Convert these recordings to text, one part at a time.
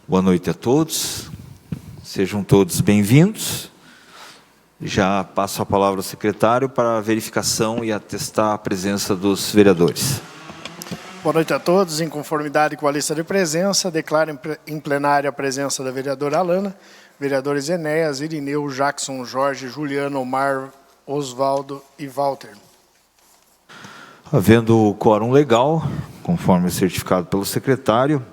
Boa noite a todos, sejam todos bem-vindos. Já passo a palavra ao secretário para a verificação e atestar a presença dos vereadores. Boa noite a todos. Em conformidade com a lista de presença, declaro em plenário a presença da vereadora Alana, vereadores Enéas, Irineu, Jackson, Jorge, Juliano, Omar, Osvaldo e Walter. Havendo o quórum legal, conforme certificado pelo secretário,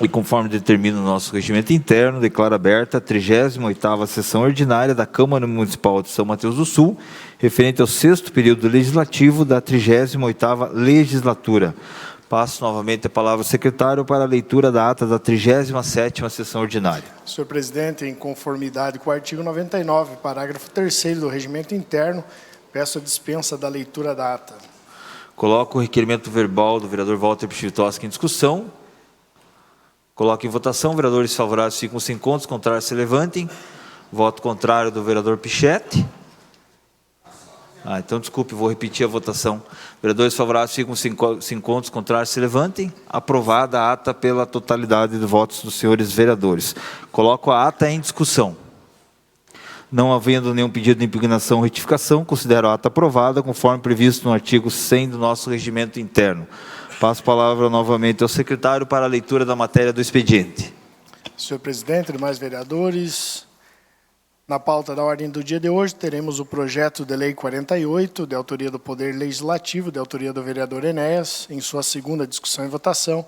e conforme determina o nosso regimento interno, declaro aberta a 38ª sessão ordinária da Câmara Municipal de São Mateus do Sul, referente ao 6º período legislativo da 38ª legislatura. Passo novamente a palavra ao secretário para a leitura da ata da 37ª sessão ordinária. Senhor presidente, em conformidade com o artigo 99, parágrafo 3º do regimento interno, peço a dispensa da leitura da ata. Coloco o requerimento verbal do vereador Walter Pchivitoski em discussão. Coloco em votação. Vereadores favoráveis ficam sem contos, contrários se levantem. Voto contrário do vereador Pichetti. Então, desculpe, vou repetir a votação. Vereadores favoráveis ficam sem contos, contrários se levantem. Aprovada a ata pela totalidade de votos dos senhores vereadores. Coloco a ata em discussão. Não havendo nenhum pedido de impugnação ou retificação, considero a ata aprovada, conforme previsto no artigo 100 do nosso regimento interno. Passo a palavra novamente ao secretário para a leitura da matéria do expediente. Senhor presidente, demais vereadores, na pauta da ordem do dia de hoje, teremos o projeto de lei 48, de autoria do Poder Legislativo, de autoria do vereador Enéas, em sua segunda discussão e votação.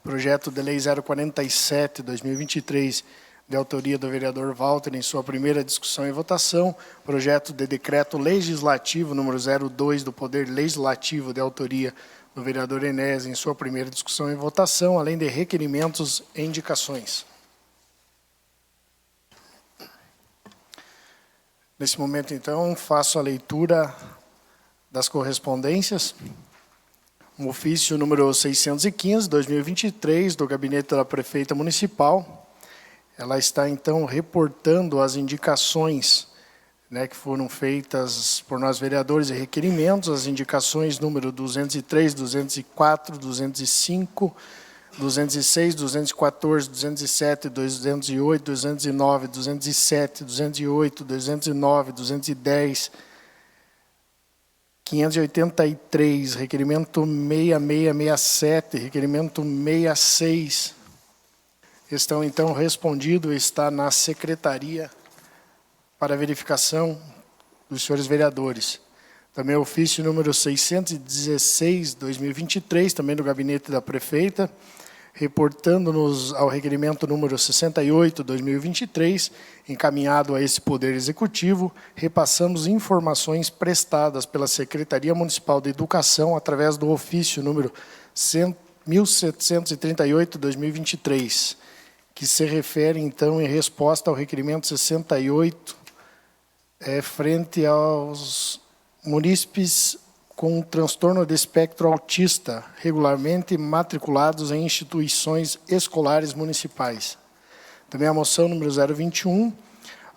Projeto de lei 047/2023, de autoria do vereador Walter, em sua primeira discussão e votação. Projeto de decreto legislativo número 02 do Poder Legislativo, de autoria do vereador Enéas, em sua primeira discussão e votação, além de requerimentos e indicações. Nesse momento, então, faço a leitura das correspondências. Um ofício número 615/2023, do Gabinete da Prefeita Municipal. Ela está, então, reportando as indicações que foram feitas por nós vereadores e requerimentos, as indicações número 203, 204, 205, 206, 214, 207, 208, 209, 207, 208, 209, 210, 583, requerimento 6667, requerimento 66, estão então respondidos, está na secretaria para verificação dos senhores vereadores. Também o ofício número 616/2023, também do Gabinete da Prefeita, reportando-nos ao requerimento número 68/2023, encaminhado a esse Poder Executivo, repassamos informações prestadas pela Secretaria Municipal de Educação através do ofício número 1738/2023, que se refere, então, em resposta ao requerimento 68, frente aos munícipes com transtorno de espectro autista, regularmente matriculados em instituições escolares municipais. Também a moção número 021,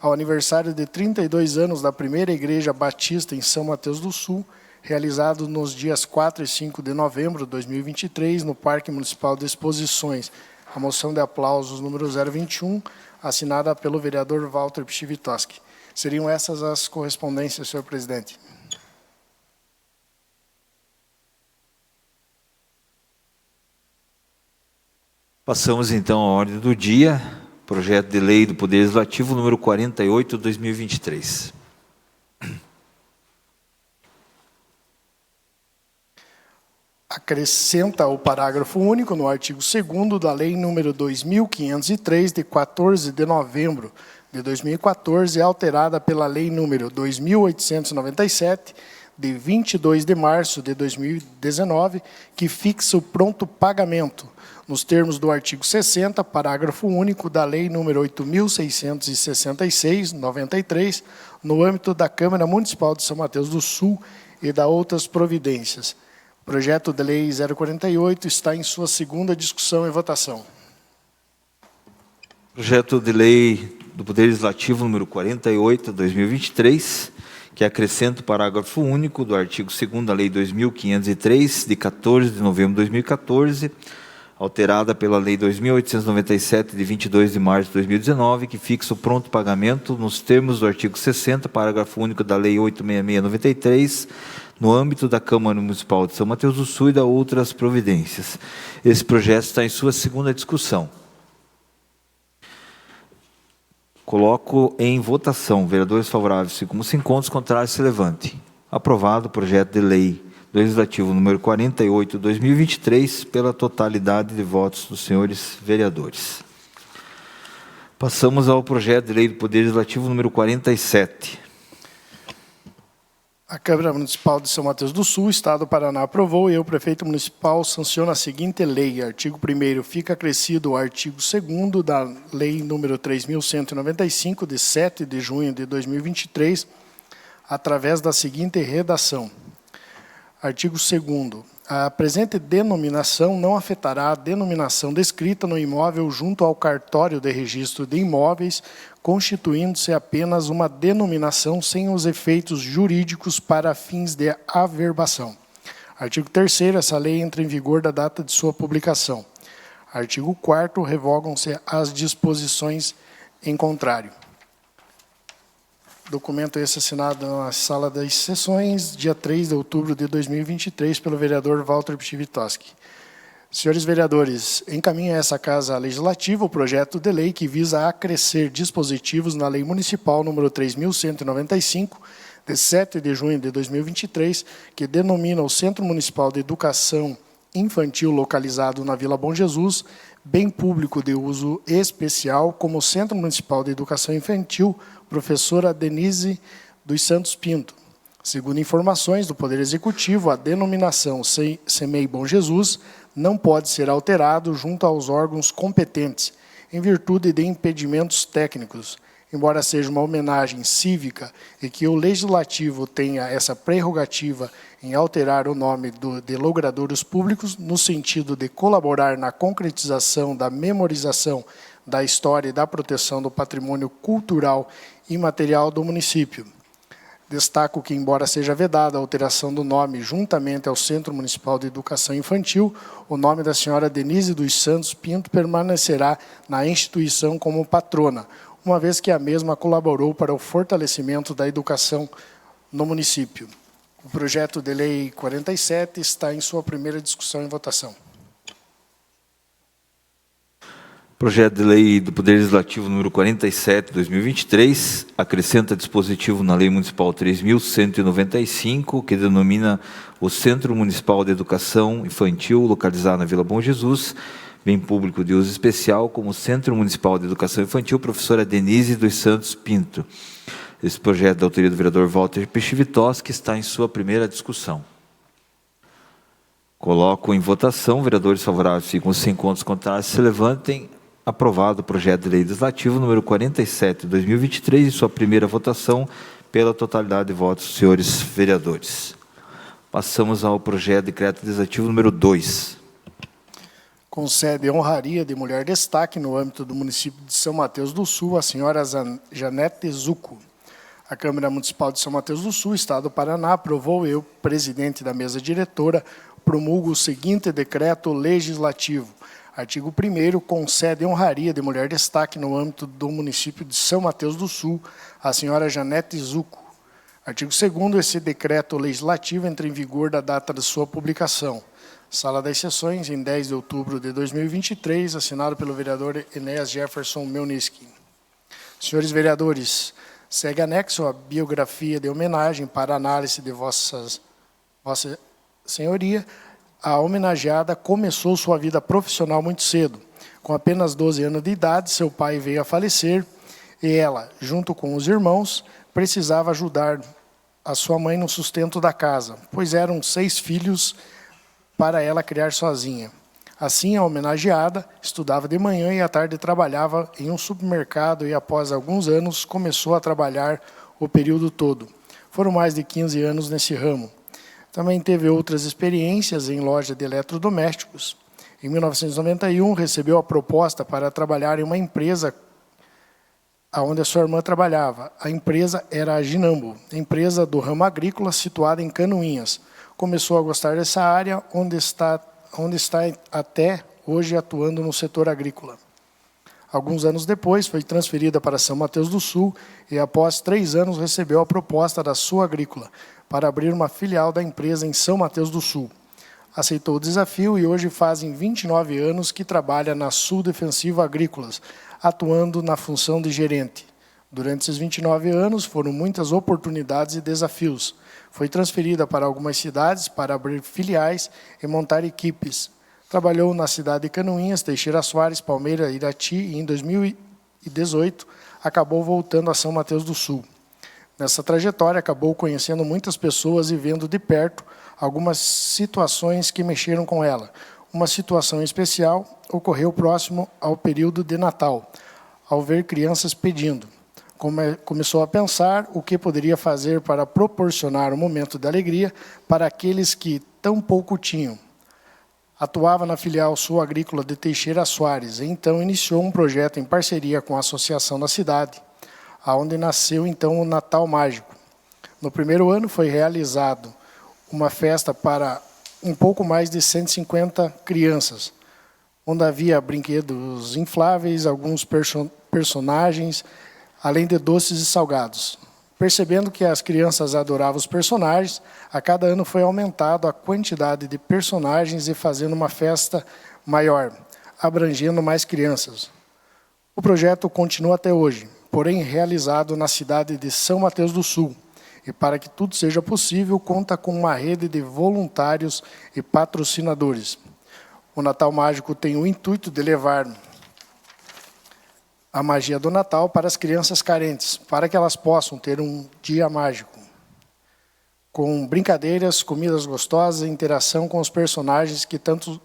ao aniversário de 32 anos da primeira Igreja Batista em São Mateus do Sul, realizado nos dias 4 e 5 de novembro de 2023, no Parque Municipal de Exposições. A moção de aplausos número 021, assinada pelo vereador Walter Pchivitoski. Seriam essas as correspondências, senhor presidente. Passamos então à ordem do dia, projeto de lei do Poder Legislativo número 48/2023. Acrescenta o parágrafo único no artigo 2º da lei número 2503, de 14 de novembro de 2014, alterada pela lei número 2897, de 22 de março de 2019, que fixa o pronto pagamento, nos termos do artigo 60, parágrafo único da lei número 8.666, 93, no âmbito da Câmara Municipal de São Mateus do Sul e da outras providências. O projeto de lei 048 está em sua segunda discussão e votação. Projeto de lei do Poder Legislativo número 48/2023, que acrescenta o parágrafo único do artigo 2º da Lei 2.503, de 14 de novembro de 2014, alterada pela Lei 2.897, de 22 de março de 2019, que fixa o pronto pagamento nos termos do artigo 60, parágrafo único da Lei 866/93, no âmbito da Câmara Municipal de São Mateus do Sul e da outras providências. Esse projeto está em sua segunda discussão. Coloco em votação. Vereadores favoráveis, ficam como 5 pontos, contrários, se levante. Aprovado o projeto de lei legislativo número 48/2023 pela totalidade de votos dos senhores vereadores. Passamos ao projeto de lei do Poder Legislativo número 47. A Câmara Municipal de São Mateus do Sul, Estado do Paraná, aprovou e o prefeito municipal sanciona a seguinte lei. Artigo 1º, fica acrescido o artigo 2º da Lei número 3.195, de 7 de junho de 2023, através da seguinte redação. Artigo 2º. A presente denominação não afetará a denominação descrita no imóvel junto ao cartório de registro de imóveis, constituindo-se apenas uma denominação sem os efeitos jurídicos para fins de averbação. Artigo 3º. Essa lei entra em vigor da data de sua publicação. Artigo 4º. Revogam-se as disposições em contrário. Documento esse assinado na sala das sessões, dia 3 de outubro de 2023, pelo vereador Walter Pchivitoski. Senhores vereadores, encaminha essa Casa Legislativa o projeto de lei que visa acrescer dispositivos na Lei Municipal número 3.195, de 7 de junho de 2023, que denomina o Centro Municipal de Educação Infantil localizado na Vila Bom Jesus, bem público de uso especial, como Centro Municipal de Educação Infantil Professora Denise dos Santos Pinto. Segundo informações do Poder Executivo, a denominação CEMEI Bom Jesus não pode ser alterado junto aos órgãos competentes, em virtude de impedimentos técnicos. Embora seja uma homenagem cívica e que o Legislativo tenha essa prerrogativa em alterar o nome de logradouros públicos, no sentido de colaborar na concretização da memorização da história e da proteção do patrimônio cultural e material do município. Destaco que, embora seja vedada a alteração do nome juntamente ao Centro Municipal de Educação Infantil, o nome da senhora Denise dos Santos Pinto permanecerá na instituição como patrona, uma vez que a mesma colaborou para o fortalecimento da educação no município. O projeto de lei 47 está em sua primeira discussão e votação. Projeto de lei do Poder Legislativo número 47, 2023, acrescenta dispositivo na Lei Municipal 3.195, que denomina o Centro Municipal de Educação Infantil, localizado na Vila Bom Jesus, bem público de uso especial, como Centro Municipal de Educação Infantil, professora Denise dos Santos Pinto. Esse projeto da autoria do vereador Walter Pchivitoski está em sua primeira discussão. Coloco em votação. Vereadores favoráveis ficam sem contos, contrários se levantem. Aprovado o projeto de lei legislativo número 47, 2023, em sua primeira votação, pela totalidade de votos dos senhores vereadores. Passamos ao projeto de decreto legislativo número 2. Concede honraria de mulher destaque no âmbito do município de São Mateus do Sul, a senhora Janete Zucco. A Câmara Municipal de São Mateus do Sul, Estado do Paraná, aprovou eu, presidente da mesa diretora, promulgo o seguinte decreto legislativo. Artigo 1º, concede honraria de mulher destaque no âmbito do município de São Mateus do Sul, a senhora Janete Zucco. Artigo 2º, esse decreto legislativo entra em vigor da data de sua publicação. Sala das Sessões, em 10 de outubro de 2023, assinado pelo vereador Enéas Jefferson Melniski. Senhores vereadores, segue anexo a biografia de homenagem para análise de Vossa Senhoria. A homenageada começou sua vida profissional muito cedo. Com apenas 12 anos de idade, seu pai veio a falecer e ela, junto com os irmãos, precisava ajudar a sua mãe no sustento da casa, pois eram 6 filhos para ela criar sozinha. Assim, a homenageada estudava de manhã e à tarde trabalhava em um supermercado e, após alguns anos, começou a trabalhar o período todo. Foram mais de 15 anos nesse ramo. Também teve outras experiências em loja de eletrodomésticos. Em 1991, recebeu a proposta para trabalhar em uma empresa onde a sua irmã trabalhava. A empresa era a Ginambo, empresa do ramo agrícola situada em Canoinhas. Começou a gostar dessa área, onde está até hoje atuando no setor agrícola. Alguns anos depois, foi transferida para São Mateus do Sul e, após 3 anos, recebeu a proposta da Sul Agrícola para abrir uma filial da empresa em São Mateus do Sul. Aceitou o desafio e hoje fazem 29 anos que trabalha na Sul Defensiva Agrícolas, atuando na função de gerente. Durante esses 29 anos, foram muitas oportunidades e desafios. Foi transferida para algumas cidades para abrir filiais e montar equipes. Trabalhou na cidade de Canoinhas, Teixeira Soares, Palmeira, Irati e, em 2018, acabou voltando a São Mateus do Sul. Nessa trajetória, acabou conhecendo muitas pessoas e vendo de perto algumas situações que mexeram com ela. Uma situação especial ocorreu próximo ao período de Natal, ao ver crianças pedindo. Começou a pensar o que poderia fazer para proporcionar um momento de alegria para aqueles que tão pouco tinham. Atuava na filial Sul Agrícola de Teixeira Soares e então iniciou um projeto em parceria com a associação da cidade, onde nasceu então o Natal Mágico. No primeiro ano foi realizado uma festa para um pouco mais de 150 crianças, onde havia brinquedos infláveis, alguns personagens, além de doces e salgados. Percebendo que as crianças adoravam os personagens, a cada ano foi aumentado a quantidade de personagens e fazendo uma festa maior, abrangendo mais crianças. O projeto continua até hoje, porém realizado na cidade de São Mateus do Sul. E para que tudo seja possível, conta com uma rede de voluntários e patrocinadores. O Natal Mágico tem o intuito de levar a magia do Natal para as crianças carentes, para que elas possam ter um dia mágico, com brincadeiras, comidas gostosas e interação com os personagens que tanto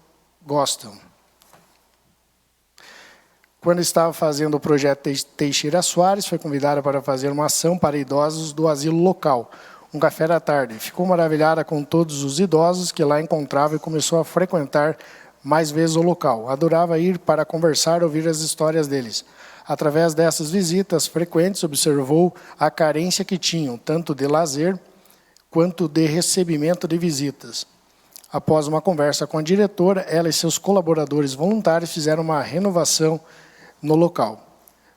gostam. Quando estava fazendo o projeto Teixeira Soares, foi convidada para fazer uma ação para idosos do asilo local, um café da tarde. Ficou maravilhada com todos os idosos que lá encontrava e começou a frequentar mais vezes o local. Adorava ir para conversar e ouvir as histórias deles. Através dessas visitas frequentes, observou a carência que tinham, tanto de lazer quanto de recebimento de visitas. Após uma conversa com a diretora, ela e seus colaboradores voluntários fizeram uma renovação no local.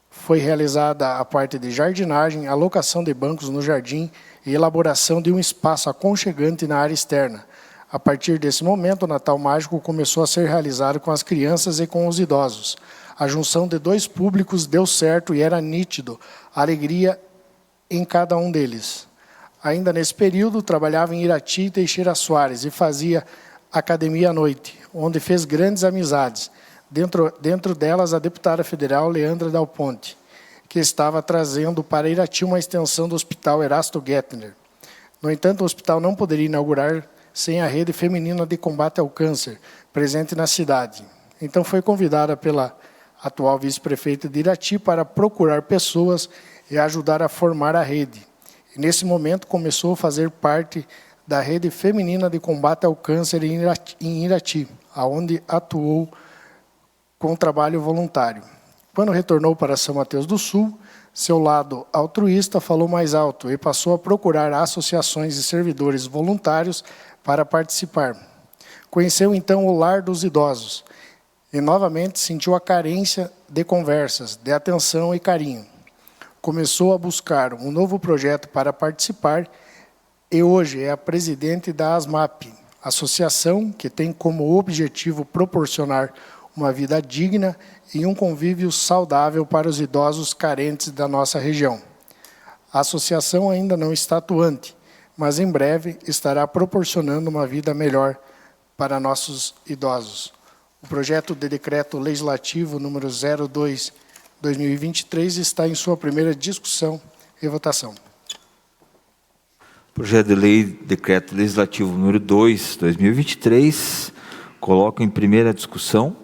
Foi realizada a parte de jardinagem, alocação de bancos no jardim e elaboração de um espaço aconchegante na área externa. A partir desse momento, o Natal Mágico começou a ser realizado com as crianças e com os idosos. A junção de 2 públicos deu certo e era nítido a alegria em cada um deles. Ainda nesse período, trabalhava em Irati e Teixeira Soares e fazia academia à noite, onde fez grandes amizades. Dentro delas, a deputada federal Leandra Dal Ponte, que estava trazendo para Irati uma extensão do Hospital Erasto Gettner. No entanto, o hospital não poderia inaugurar sem a rede feminina de combate ao câncer, presente na cidade. Então, foi convidada pela atual vice-prefeita de Irati para procurar pessoas e ajudar a formar a rede. E, nesse momento, começou a fazer parte da rede feminina de combate ao câncer em Irati, onde atuou com trabalho voluntário. Quando retornou para São Mateus do Sul, seu lado altruísta falou mais alto e passou a procurar associações e servidores voluntários para participar. Conheceu então o Lar dos Idosos e novamente sentiu a carência de conversas, de atenção e carinho. Começou a buscar um novo projeto para participar e hoje é a presidente da ASMAP, associação que tem como objetivo proporcionar uma vida digna e um convívio saudável para os idosos carentes da nossa região. A associação ainda não está atuante, mas em breve estará proporcionando uma vida melhor para nossos idosos. O projeto de decreto legislativo número 02/2023 está em sua primeira discussão e votação. Projeto de lei, decreto legislativo número 2/2023, coloco em primeira discussão.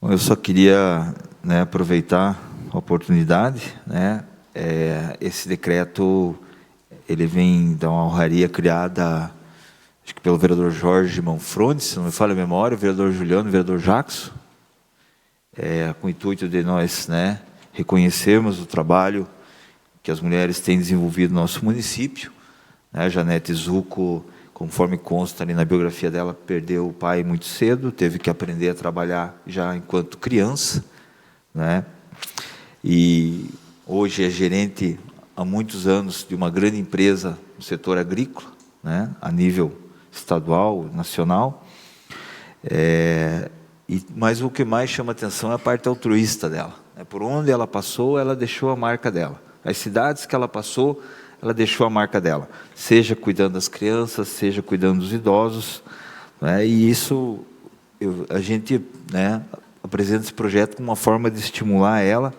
Bom, eu só queria aproveitar a oportunidade. Esse decreto ele vem da uma honraria criada, acho que pelo vereador Jorge Manfroni, se não me falha a memória, o vereador Juliano, o vereador Jackson, com o intuito de nós reconhecermos o trabalho que as mulheres têm desenvolvido no nosso município. Janete Zucco, conforme consta ali na biografia dela, perdeu o pai muito cedo, teve que aprender a trabalhar já enquanto criança, né? E hoje é gerente há muitos anos de uma grande empresa no setor agrícola, né? A nível estadual, nacional. Mas o que mais chama atenção é a parte altruísta dela. Por onde ela passou, ela deixou a marca dela. As cidades que ela passou, ela deixou a marca dela. Seja cuidando das crianças, seja cuidando dos idosos, né? E isso, a gente, né, apresenta esse projeto como uma forma de estimular ela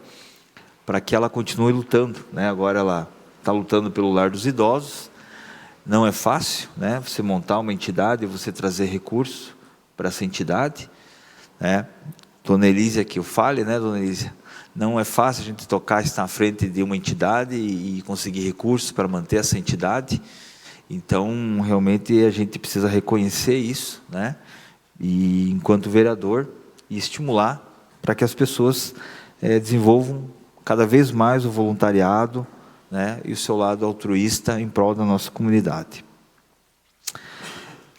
para que ela continue lutando, né? Agora ela está lutando pelo lar dos idosos. Não é fácil, né, você montar uma entidade e você trazer recursos para essa entidade, né? Dona Elísia, que eu fale, né, Dona Elísia? Não é fácil a gente estar à frente de uma entidade e conseguir recursos para manter essa entidade. Então, realmente, a gente precisa reconhecer isso, né? E, enquanto vereador, e estimular para que as pessoas desenvolvam cada vez mais o voluntariado, né, e o seu lado altruísta em prol da nossa comunidade.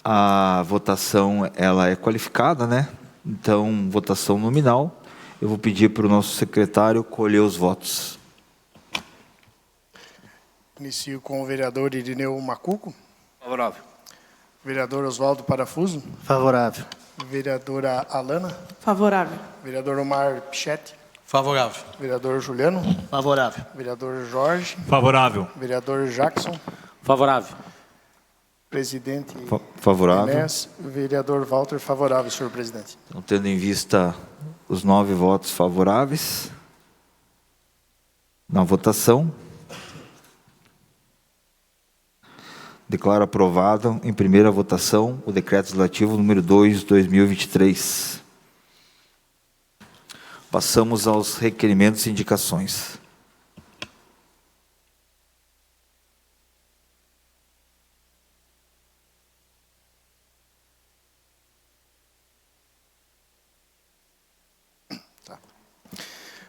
A votação ela é qualificada, né? Então, votação nominal. Eu vou pedir para o nosso secretário colher os votos. Inicio com o vereador Irineu Macuco. Favorável. Vereador Oswaldo Parafuso. Favorável. Vereadora Alana. Favorável. Vereador Omar Pichetti. Favorável. Vereador Juliano. Favorável. Vereador Jorge. Favorável. Vereador Jackson. Favorável. Presidente Favorável. Inés. Vereador Walter, favorável, senhor presidente. Então, tendo em vista os 9 votos favoráveis na votação, declaro aprovado em primeira votação o decreto legislativo número 2 de 2023. Passamos aos requerimentos e indicações.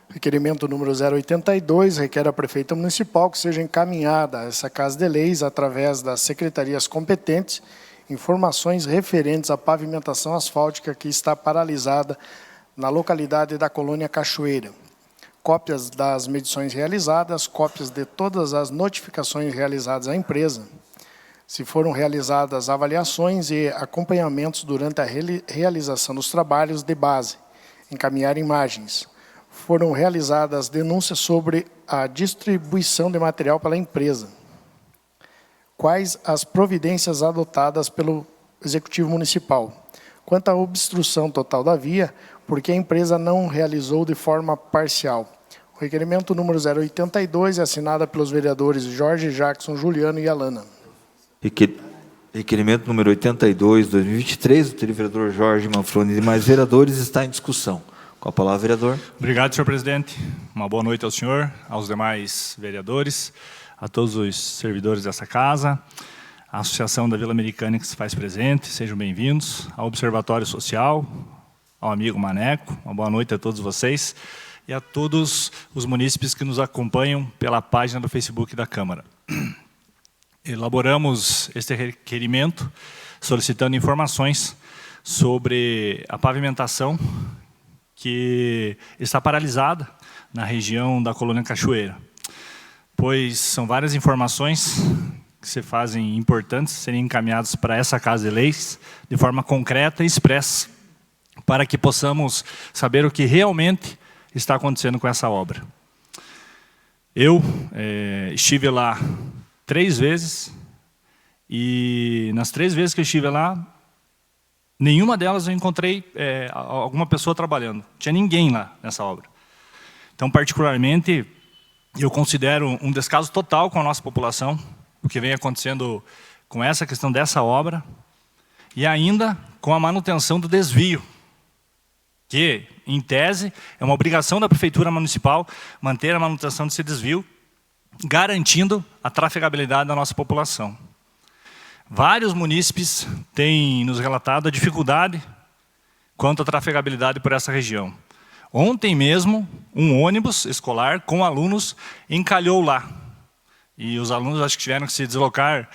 Requerimento número 082 requer à Prefeita Municipal que seja encaminhada a essa Casa de Leis, através das secretarias competentes, informações referentes à pavimentação asfáltica que está paralisada na localidade da Colônia Cachoeira. Cópias das medições realizadas, cópias de todas as notificações realizadas à empresa. Se foram realizadas avaliações e acompanhamentos durante a realização dos trabalhos de base. Encaminhar imagens. Foram realizadas denúncias sobre a distribuição de material pela empresa. Quais as providências adotadas pelo Executivo Municipal? Quanto à obstrução total da via, porque a empresa não realizou de forma parcial. O requerimento número 082 é assinado pelos vereadores Jorge, Jackson, Juliano e Alana. Requerimento número 82, 2023, do vereador Jorge Manfroni e demais vereadores, está em discussão. Com a palavra, vereador. Obrigado, senhor presidente. Uma boa noite ao senhor, aos demais vereadores, a todos os servidores dessa casa, a Associação da Vila Americana que se faz presente, sejam bem-vindos, ao Observatório Social, ao amigo Maneco, uma boa noite a todos vocês e a todos os munícipes que nos acompanham pela página do Facebook da Câmara. Elaboramos este requerimento solicitando informações sobre a pavimentação que está paralisada na região da Colônia Cachoeira, pois são várias informações que se fazem importantes serem encaminhadas para essa Casa de Leis de forma concreta e expressa, para que possamos saber o que realmente está acontecendo com essa obra. Eu estive lá 3 vezes e nas 3 vezes que eu estive lá, nenhuma delas eu encontrei alguma pessoa trabalhando. Não tinha ninguém lá nessa obra. Então, particularmente, eu considero um descaso total com a nossa população, o que vem acontecendo com essa questão dessa obra, e ainda com a manutenção do desvio, que, em tese, é uma obrigação da Prefeitura Municipal manter a manutenção desse desvio, garantindo a trafegabilidade da nossa população. Vários munícipes têm nos relatado a dificuldade quanto à trafegabilidade por essa região. Ontem mesmo, um ônibus escolar com alunos encalhou lá. E os alunos acho que tiveram que se deslocar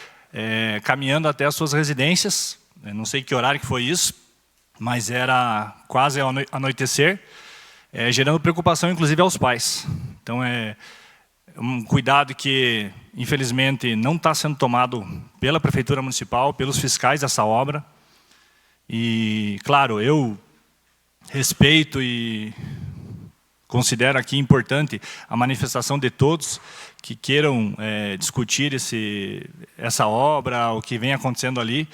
caminhando até as suas residências. Eu não sei que horário que foi isso, mas era quase ao anoitecer, gerando preocupação, inclusive, aos pais. Então, é um cuidado que, infelizmente, não está sendo tomado pela Prefeitura Municipal, pelos fiscais dessa obra. E, claro, eu respeito e considero aqui importante a manifestação de todos que queiram discutir essa obra, o que vem acontecendo ali,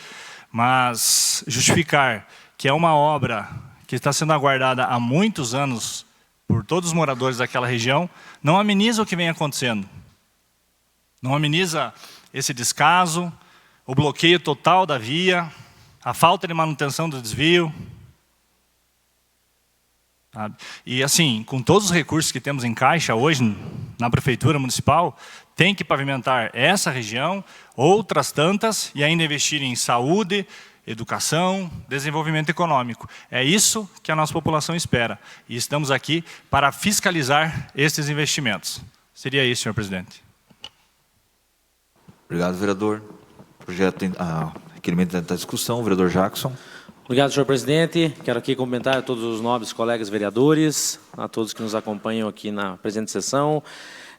mas justificar que é uma obra que está sendo aguardada há muitos anos por todos os moradores daquela região, não ameniza o que vem acontecendo. Não ameniza esse descaso, o bloqueio total da via, a falta de manutenção do desvio. Sabe? E assim, com todos os recursos que temos em caixa hoje na Prefeitura Municipal, tem que pavimentar essa região, outras tantas, e ainda investir em saúde, educação, desenvolvimento econômico. É isso que a nossa população espera. E estamos aqui para fiscalizar esses investimentos. Seria isso, senhor presidente. Obrigado, vereador. Requerimento da discussão, vereador Jackson. Obrigado, senhor presidente. Quero aqui cumprimentar a todos os nobres colegas vereadores, a todos que nos acompanham aqui na presente sessão.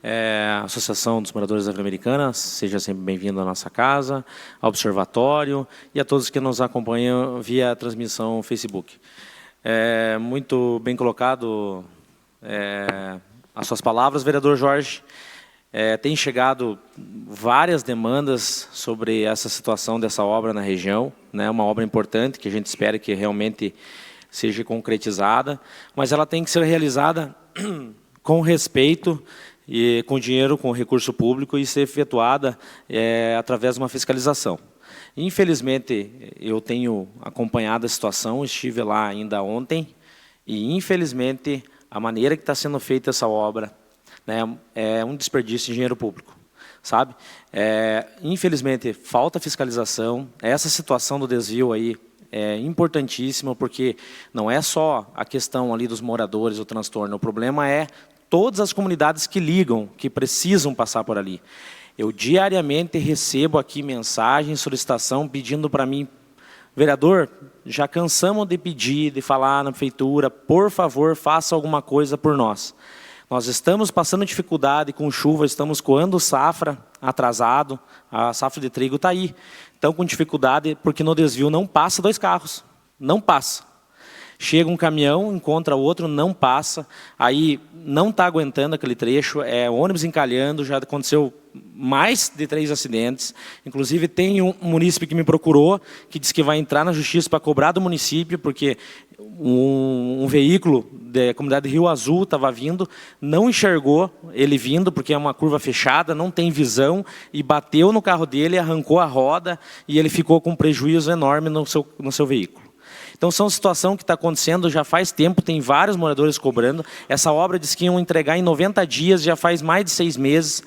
A Associação dos Moradores da Vila Americana, seja sempre bem-vindo à nossa casa, ao Observatório e a todos que nos acompanham via transmissão Facebook. Muito bem colocado as suas palavras, vereador Jorge. Tem chegado várias demandas sobre essa situação dessa obra na região, né? Uma obra importante que a gente espera que realmente seja concretizada, mas ela tem que ser realizada com respeito e com dinheiro, com recurso público e ser efetuada através de uma fiscalização. Infelizmente, eu tenho acompanhado a situação, estive lá ainda ontem, e infelizmente a maneira que está sendo feita essa obra, né, é um desperdício de dinheiro público, sabe? Infelizmente, falta fiscalização. Essa situação do desvio aí é importantíssima, porque não é só a questão ali dos moradores, o transtorno, o problema é todas as comunidades que ligam, que precisam passar por ali. Eu diariamente recebo aqui mensagem, solicitação, pedindo para mim, vereador, já cansamos de pedir, de falar na prefeitura, por favor, faça alguma coisa por nós. Nós estamos passando dificuldade com chuva, estamos coando safra atrasado, a safra de trigo está aí. Então, com dificuldade, porque no desvio não passa 2 carros, não passa. Chega um caminhão, encontra outro, não passa, aí não está aguentando aquele trecho, ônibus encalhando, já aconteceu mais de 3 acidentes. Inclusive, tem um munícipe que me procurou, que disse que vai entrar na justiça para cobrar do município, porque um veículo da comunidade Rio Azul estava vindo, não enxergou ele vindo, porque é uma curva fechada, não tem visão, e bateu no carro dele, arrancou a roda, e ele ficou com um prejuízo enorme no seu veículo. Então, são situação que está acontecendo já faz tempo, tem vários moradores cobrando. Essa obra diz que iam entregar em 90 dias, já faz mais de 6 meses.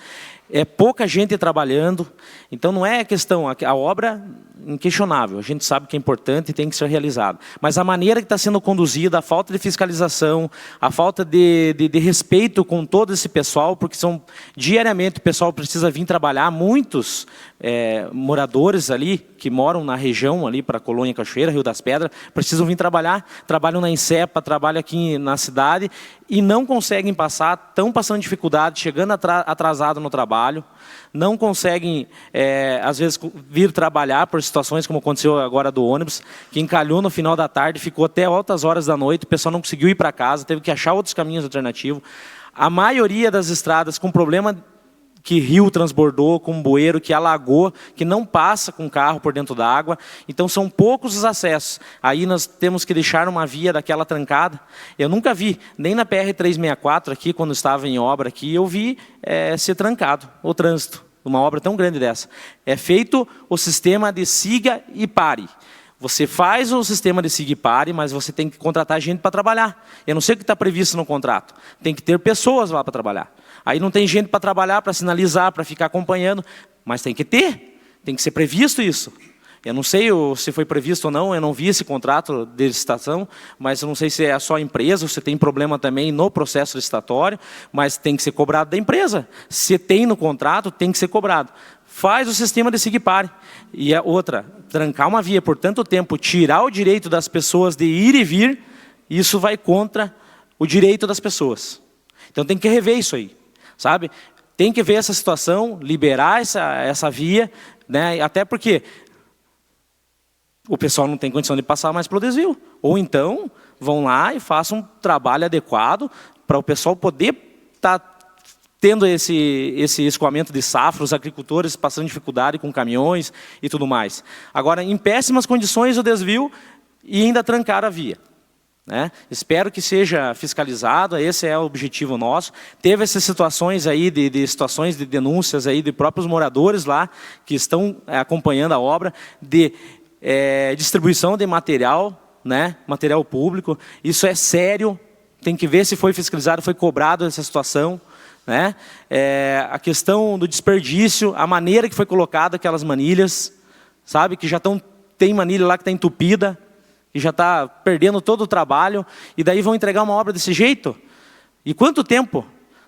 É pouca gente trabalhando. Então, não é questão, a obra inquestionável, a gente sabe que é importante e tem que ser realizado. Mas a maneira que está sendo conduzida, a falta de fiscalização, a falta de respeito com todo esse pessoal, porque diariamente o pessoal precisa vir trabalhar, muitos moradores ali, que moram na região ali para a Colônia Cachoeira, Rio das Pedras, precisam vir trabalhar, trabalham na Insepa, trabalham aqui na cidade e não conseguem passar, estão passando dificuldade, chegando atrasado no trabalho, não conseguem, às vezes, vir trabalhar por situações como aconteceu agora do ônibus, que encalhou no final da tarde, ficou até altas horas da noite, o pessoal não conseguiu ir para casa, teve que achar outros caminhos alternativos. A maioria das estradas com problema que rio transbordou, com bueiro que alagou, que não passa com carro por dentro da água. Então, são poucos os acessos. Aí nós temos que deixar uma via daquela trancada. Eu nunca vi, nem na PR-364, aqui, quando estava em obra, aqui, eu vi ser trancado o trânsito, uma obra tão grande dessa. É feito o sistema de siga e pare. Você faz o sistema de siga e pare, mas você tem que contratar gente para trabalhar. Eu não sei o que está previsto no contrato. Tem que ter pessoas lá para trabalhar. Aí não tem gente para trabalhar, para sinalizar, para ficar acompanhando, mas tem que ter, tem que ser previsto isso. Eu não sei se foi previsto ou não, eu não vi esse contrato de licitação, mas eu não sei se é só a empresa ou se tem problema também no processo licitatório, mas tem que ser cobrado da empresa. Se tem no contrato, tem que ser cobrado. Faz o sistema de SIGPARE. E a outra, trancar uma via por tanto tempo, tirar o direito das pessoas de ir e vir, isso vai contra o direito das pessoas. Então tem que rever isso aí, sabe? Tem que ver essa situação, liberar essa via, né? Até porque o pessoal não tem condição de passar mais pelo desvio. Ou então, vão lá e façam um trabalho adequado para o pessoal poder estar tendo esse escoamento de safra, os agricultores passando dificuldade com caminhões e tudo mais. Agora, em péssimas condições o desvio e ainda trancar a via. Né? Espero que seja fiscalizado, esse é o objetivo nosso. Teve essas situações aí, de situações de denúncias aí de próprios moradores lá, que estão acompanhando a obra, de distribuição de material, né? Material público. Isso é sério, tem que ver se foi fiscalizado, foi cobrado essa situação. Né? A questão do desperdício, a maneira que foi colocada aquelas manilhas, sabe? Que já tem manilha lá que está entupida, que já está perdendo todo o trabalho, e daí vão entregar uma obra desse jeito? E quanto tempo?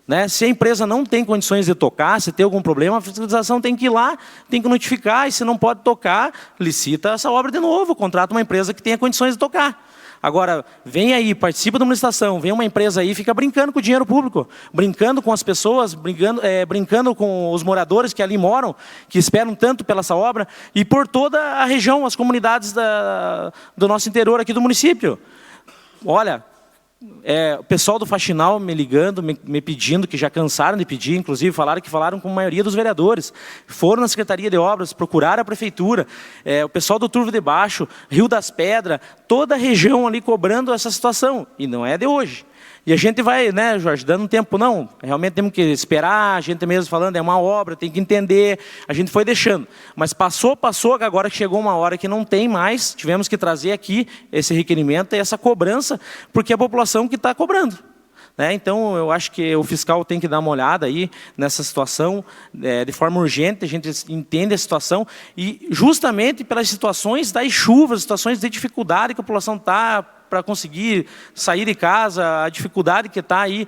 Né? Se a empresa não tem condições de tocar, se tem algum problema, a fiscalização tem que ir lá, tem que notificar, e se não pode tocar, licita essa obra de novo, contrata uma empresa que tenha condições de tocar. Agora, vem aí, participa de uma licitação, vem uma empresa aí e fica brincando com o dinheiro público, brincando com as pessoas, brincando com os moradores que ali moram, que esperam tanto pela essa obra, e por toda a região, as comunidades do nosso interior aqui do município. Olha, o pessoal do Faxinal me ligando, me pedindo, que já cansaram de pedir, inclusive falaram com a maioria dos vereadores, foram na Secretaria de Obras, procuraram a Prefeitura, o pessoal do Turvo de Baixo, Rio das Pedras, toda a região ali cobrando essa situação, e não é de hoje. E a gente vai, né, Jorge, dando um tempo, não, realmente temos que esperar, a gente mesmo falando, é uma obra, tem que entender, a gente foi deixando. Mas passou, agora chegou uma hora que não tem mais, tivemos que trazer aqui esse requerimento e essa cobrança, porque é a população que está cobrando. Né? Então, eu acho que o fiscal tem que dar uma olhada aí nessa situação, de forma urgente, a gente entende a situação, e justamente pelas situações das chuvas, situações de dificuldade que a população está para conseguir sair de casa, a dificuldade que está aí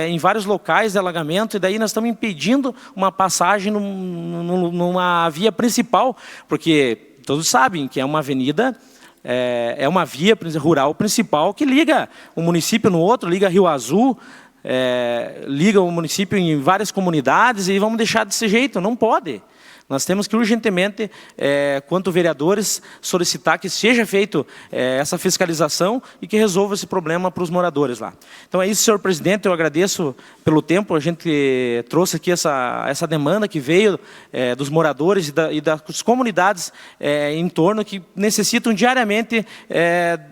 em vários locais de alagamento, e daí nós estamos impedindo uma passagem numa via principal, porque todos sabem que é uma avenida, é uma via rural principal que liga um município no outro, liga Rio Azul, liga o município em várias comunidades, e vamos deixar desse jeito, não pode. Nós temos que urgentemente, quanto vereadores, solicitar que seja feito essa fiscalização e que resolva esse problema para os moradores lá. Então é isso, senhor presidente, eu agradeço pelo tempo, a gente trouxe aqui essa demanda que veio dos moradores e das comunidades em torno, que necessitam diariamente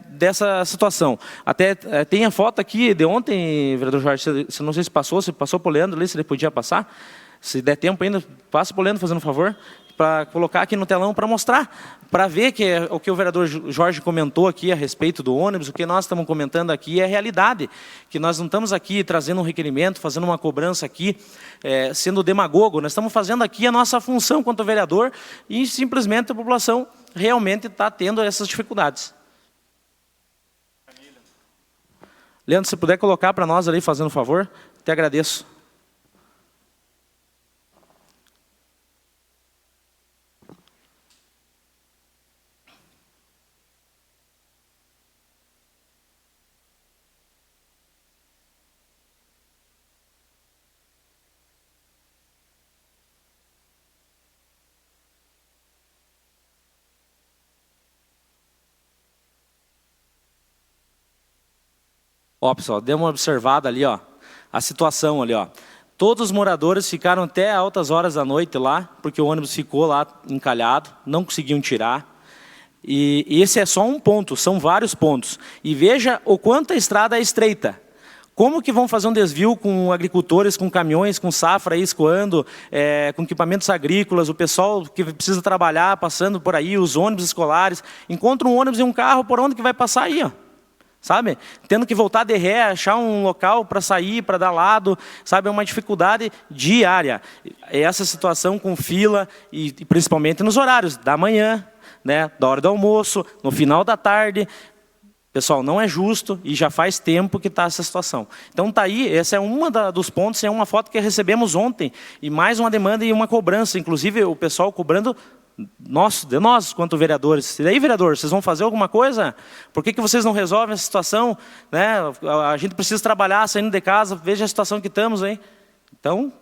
dessa situação. Até tem a foto aqui de ontem, vereador Jorge, não sei se passou para o Leandro ali, se ele podia passar. Se der tempo ainda, passa para o Leandro, fazendo um favor, para colocar aqui no telão, para mostrar, para ver que o que o vereador Jorge comentou aqui a respeito do ônibus, o que nós estamos comentando aqui é a realidade, que nós não estamos aqui trazendo um requerimento, fazendo uma cobrança aqui, sendo demagogo, nós estamos fazendo aqui a nossa função quanto vereador, e simplesmente a população realmente está tendo essas dificuldades. Leandro, se puder colocar para nós ali, fazendo um favor, te agradeço. Ó, pessoal, dê uma observada ali, ó, a situação ali, ó. Todos os moradores ficaram até altas horas da noite lá, porque o ônibus ficou lá encalhado, não conseguiam tirar. E esse é só um ponto, são vários pontos. E veja o quanto a estrada é estreita. Como que vão fazer um desvio com agricultores, com caminhões, com safra aí escoando, com equipamentos agrícolas, o pessoal que precisa trabalhar, passando por aí, os ônibus escolares, encontra um ônibus e um carro, por onde que vai passar aí, ó? Sabe? Tendo que voltar de ré, achar um local para sair, para dar lado, sabe? É uma dificuldade diária. Essa situação com fila, e principalmente nos horários da manhã, né, da hora do almoço, no final da tarde. Pessoal, não é justo e já faz tempo que está essa situação. Então está aí, essa é uma dos pontos, é uma foto que recebemos ontem, e mais uma demanda e uma cobrança, inclusive o pessoal cobrando de nós quanto vereadores. E aí, vereador, vocês vão fazer alguma coisa? Por que vocês não resolvem essa situação? Né? A gente precisa trabalhar saindo de casa, veja a situação que estamos aí. Então,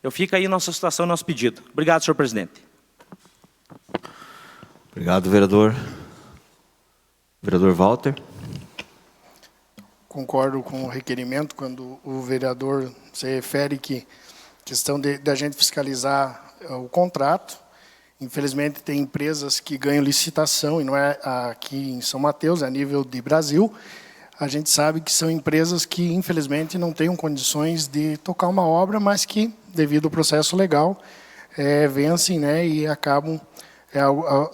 eu fico aí nossa situação, nosso pedido. Obrigado, senhor presidente. Obrigado, vereador. Vereador Walter. Concordo com o requerimento quando o vereador se refere que questão de a gente fiscalizar o contrato. Infelizmente, tem empresas que ganham licitação, e não é aqui em São Mateus, é a nível de Brasil. A gente sabe que são empresas que, infelizmente, não têm condições de tocar uma obra, mas que, devido ao processo legal, vencem, né, e acabam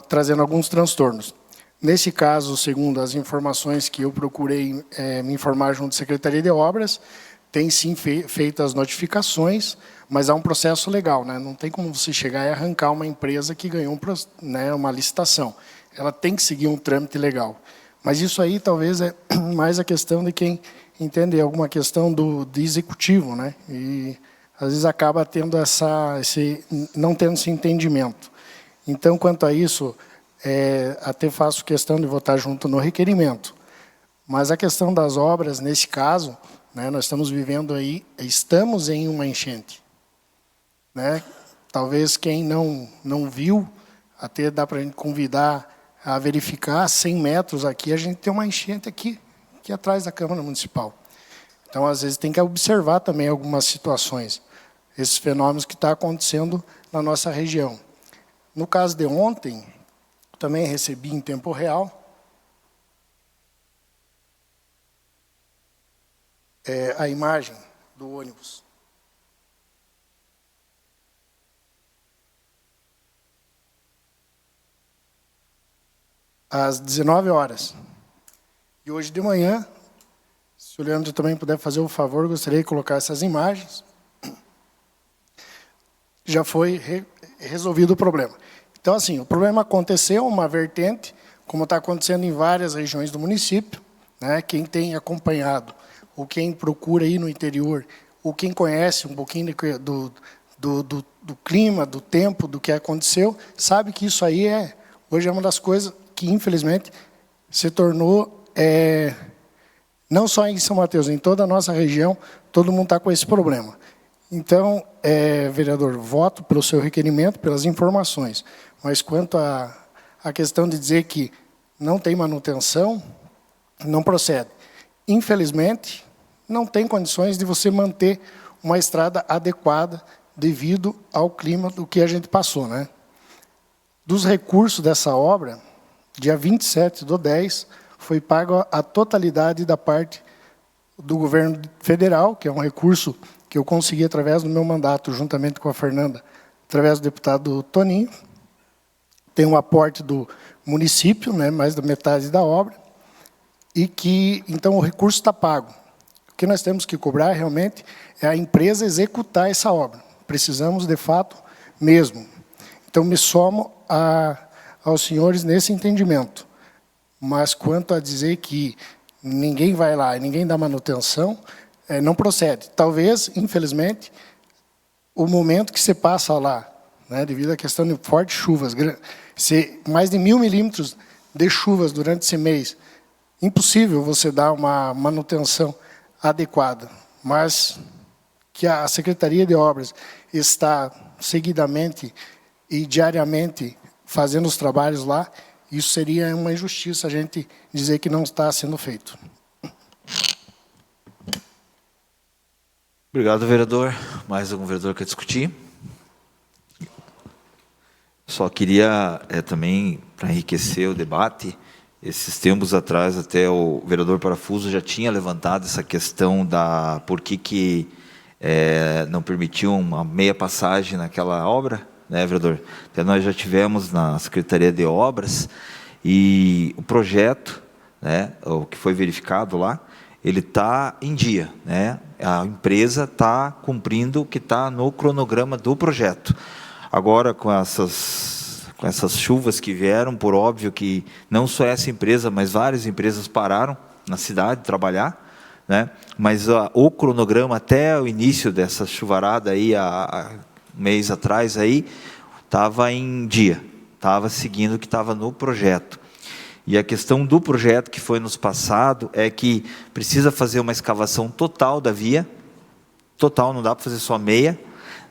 trazendo alguns transtornos. Nesse caso, segundo as informações que eu procurei me informar junto à Secretaria de Obras, tem sim feito as notificações, mas há um processo legal, né? Não tem como você chegar e arrancar uma empresa que ganhou uma licitação. Ela tem que seguir um trâmite legal. Mas isso aí talvez é mais a questão de quem entende alguma questão do executivo, né? E às vezes acaba tendo não tendo esse entendimento. Então, quanto a isso, até faço questão de votar junto no requerimento. Mas a questão das obras, nesse caso, né, nós estamos estamos em uma enchente. Né? Talvez quem não viu, até dá para a gente convidar a verificar, 100 metros aqui, a gente tem uma enchente aqui atrás da Câmara Municipal. Então, às vezes, tem que observar também algumas situações, esses fenômenos que estão acontecendo na nossa região. No caso de ontem, também recebi em tempo real a imagem do ônibus. Às 19 horas. E hoje de manhã, se o Leandro também puder fazer o favor, gostaria de colocar essas imagens. Já foi resolvido o problema. Então, assim, o problema aconteceu, uma vertente, como está acontecendo em várias regiões do município, né? Quem tem acompanhado, ou quem procura ir no interior, ou quem conhece um pouquinho do clima, do tempo, do que aconteceu, sabe que isso aí hoje é uma das coisas que, infelizmente, se tornou, não só em São Mateus, em toda a nossa região, todo mundo está com esse problema. Então, vereador, voto pelo seu requerimento, pelas informações. Mas quanto à questão de dizer que não tem manutenção, não procede. Infelizmente, não tem condições de você manter uma estrada adequada devido ao clima do que a gente passou, né? Dos recursos dessa obra, dia 27/10, foi pago a totalidade da parte do governo federal, que é um recurso que eu consegui através do meu mandato, juntamente com a Fernanda, através do deputado Toninho. Tem um aporte do município, né, mais da metade da obra, e que, então, o recurso está pago. O que nós temos que cobrar, realmente, é a empresa executar essa obra. Precisamos, de fato, mesmo. Então, me somo aos senhores nesse entendimento. Mas, quanto a dizer que ninguém vai lá e ninguém dá manutenção, não procede. Talvez, infelizmente, o momento que você passa lá, né, devido à questão de fortes chuvas, mais de 1.000 milímetros de chuvas durante esse mês, impossível você dar uma manutenção adequada. Mas que a Secretaria de Obras está seguidamente e diariamente fazendo os trabalhos lá, isso seria uma injustiça a gente dizer que não está sendo feito. Obrigado, vereador. Mais algum vereador quer discutir? Só queria também, para enriquecer o debate, esses tempos atrás até o vereador Parafuso já tinha levantado essa questão da por que não permitiu uma meia passagem naquela obra, né, vereador? Até nós já tivemos na Secretaria de Obras e o projeto, né, o que foi verificado lá, ele está em dia, né? A empresa está cumprindo o que está no cronograma do projeto. Agora, com com essas chuvas que vieram, por óbvio que não só essa empresa, mas várias empresas pararam na cidade trabalhar, né? Mas o cronograma até o início dessa chuvarada aí, há um mês atrás aí, estava em dia, estava seguindo o que estava no projeto. E a questão do projeto que foi nos passado é que precisa fazer uma escavação total da via, total, não dá para fazer só meia.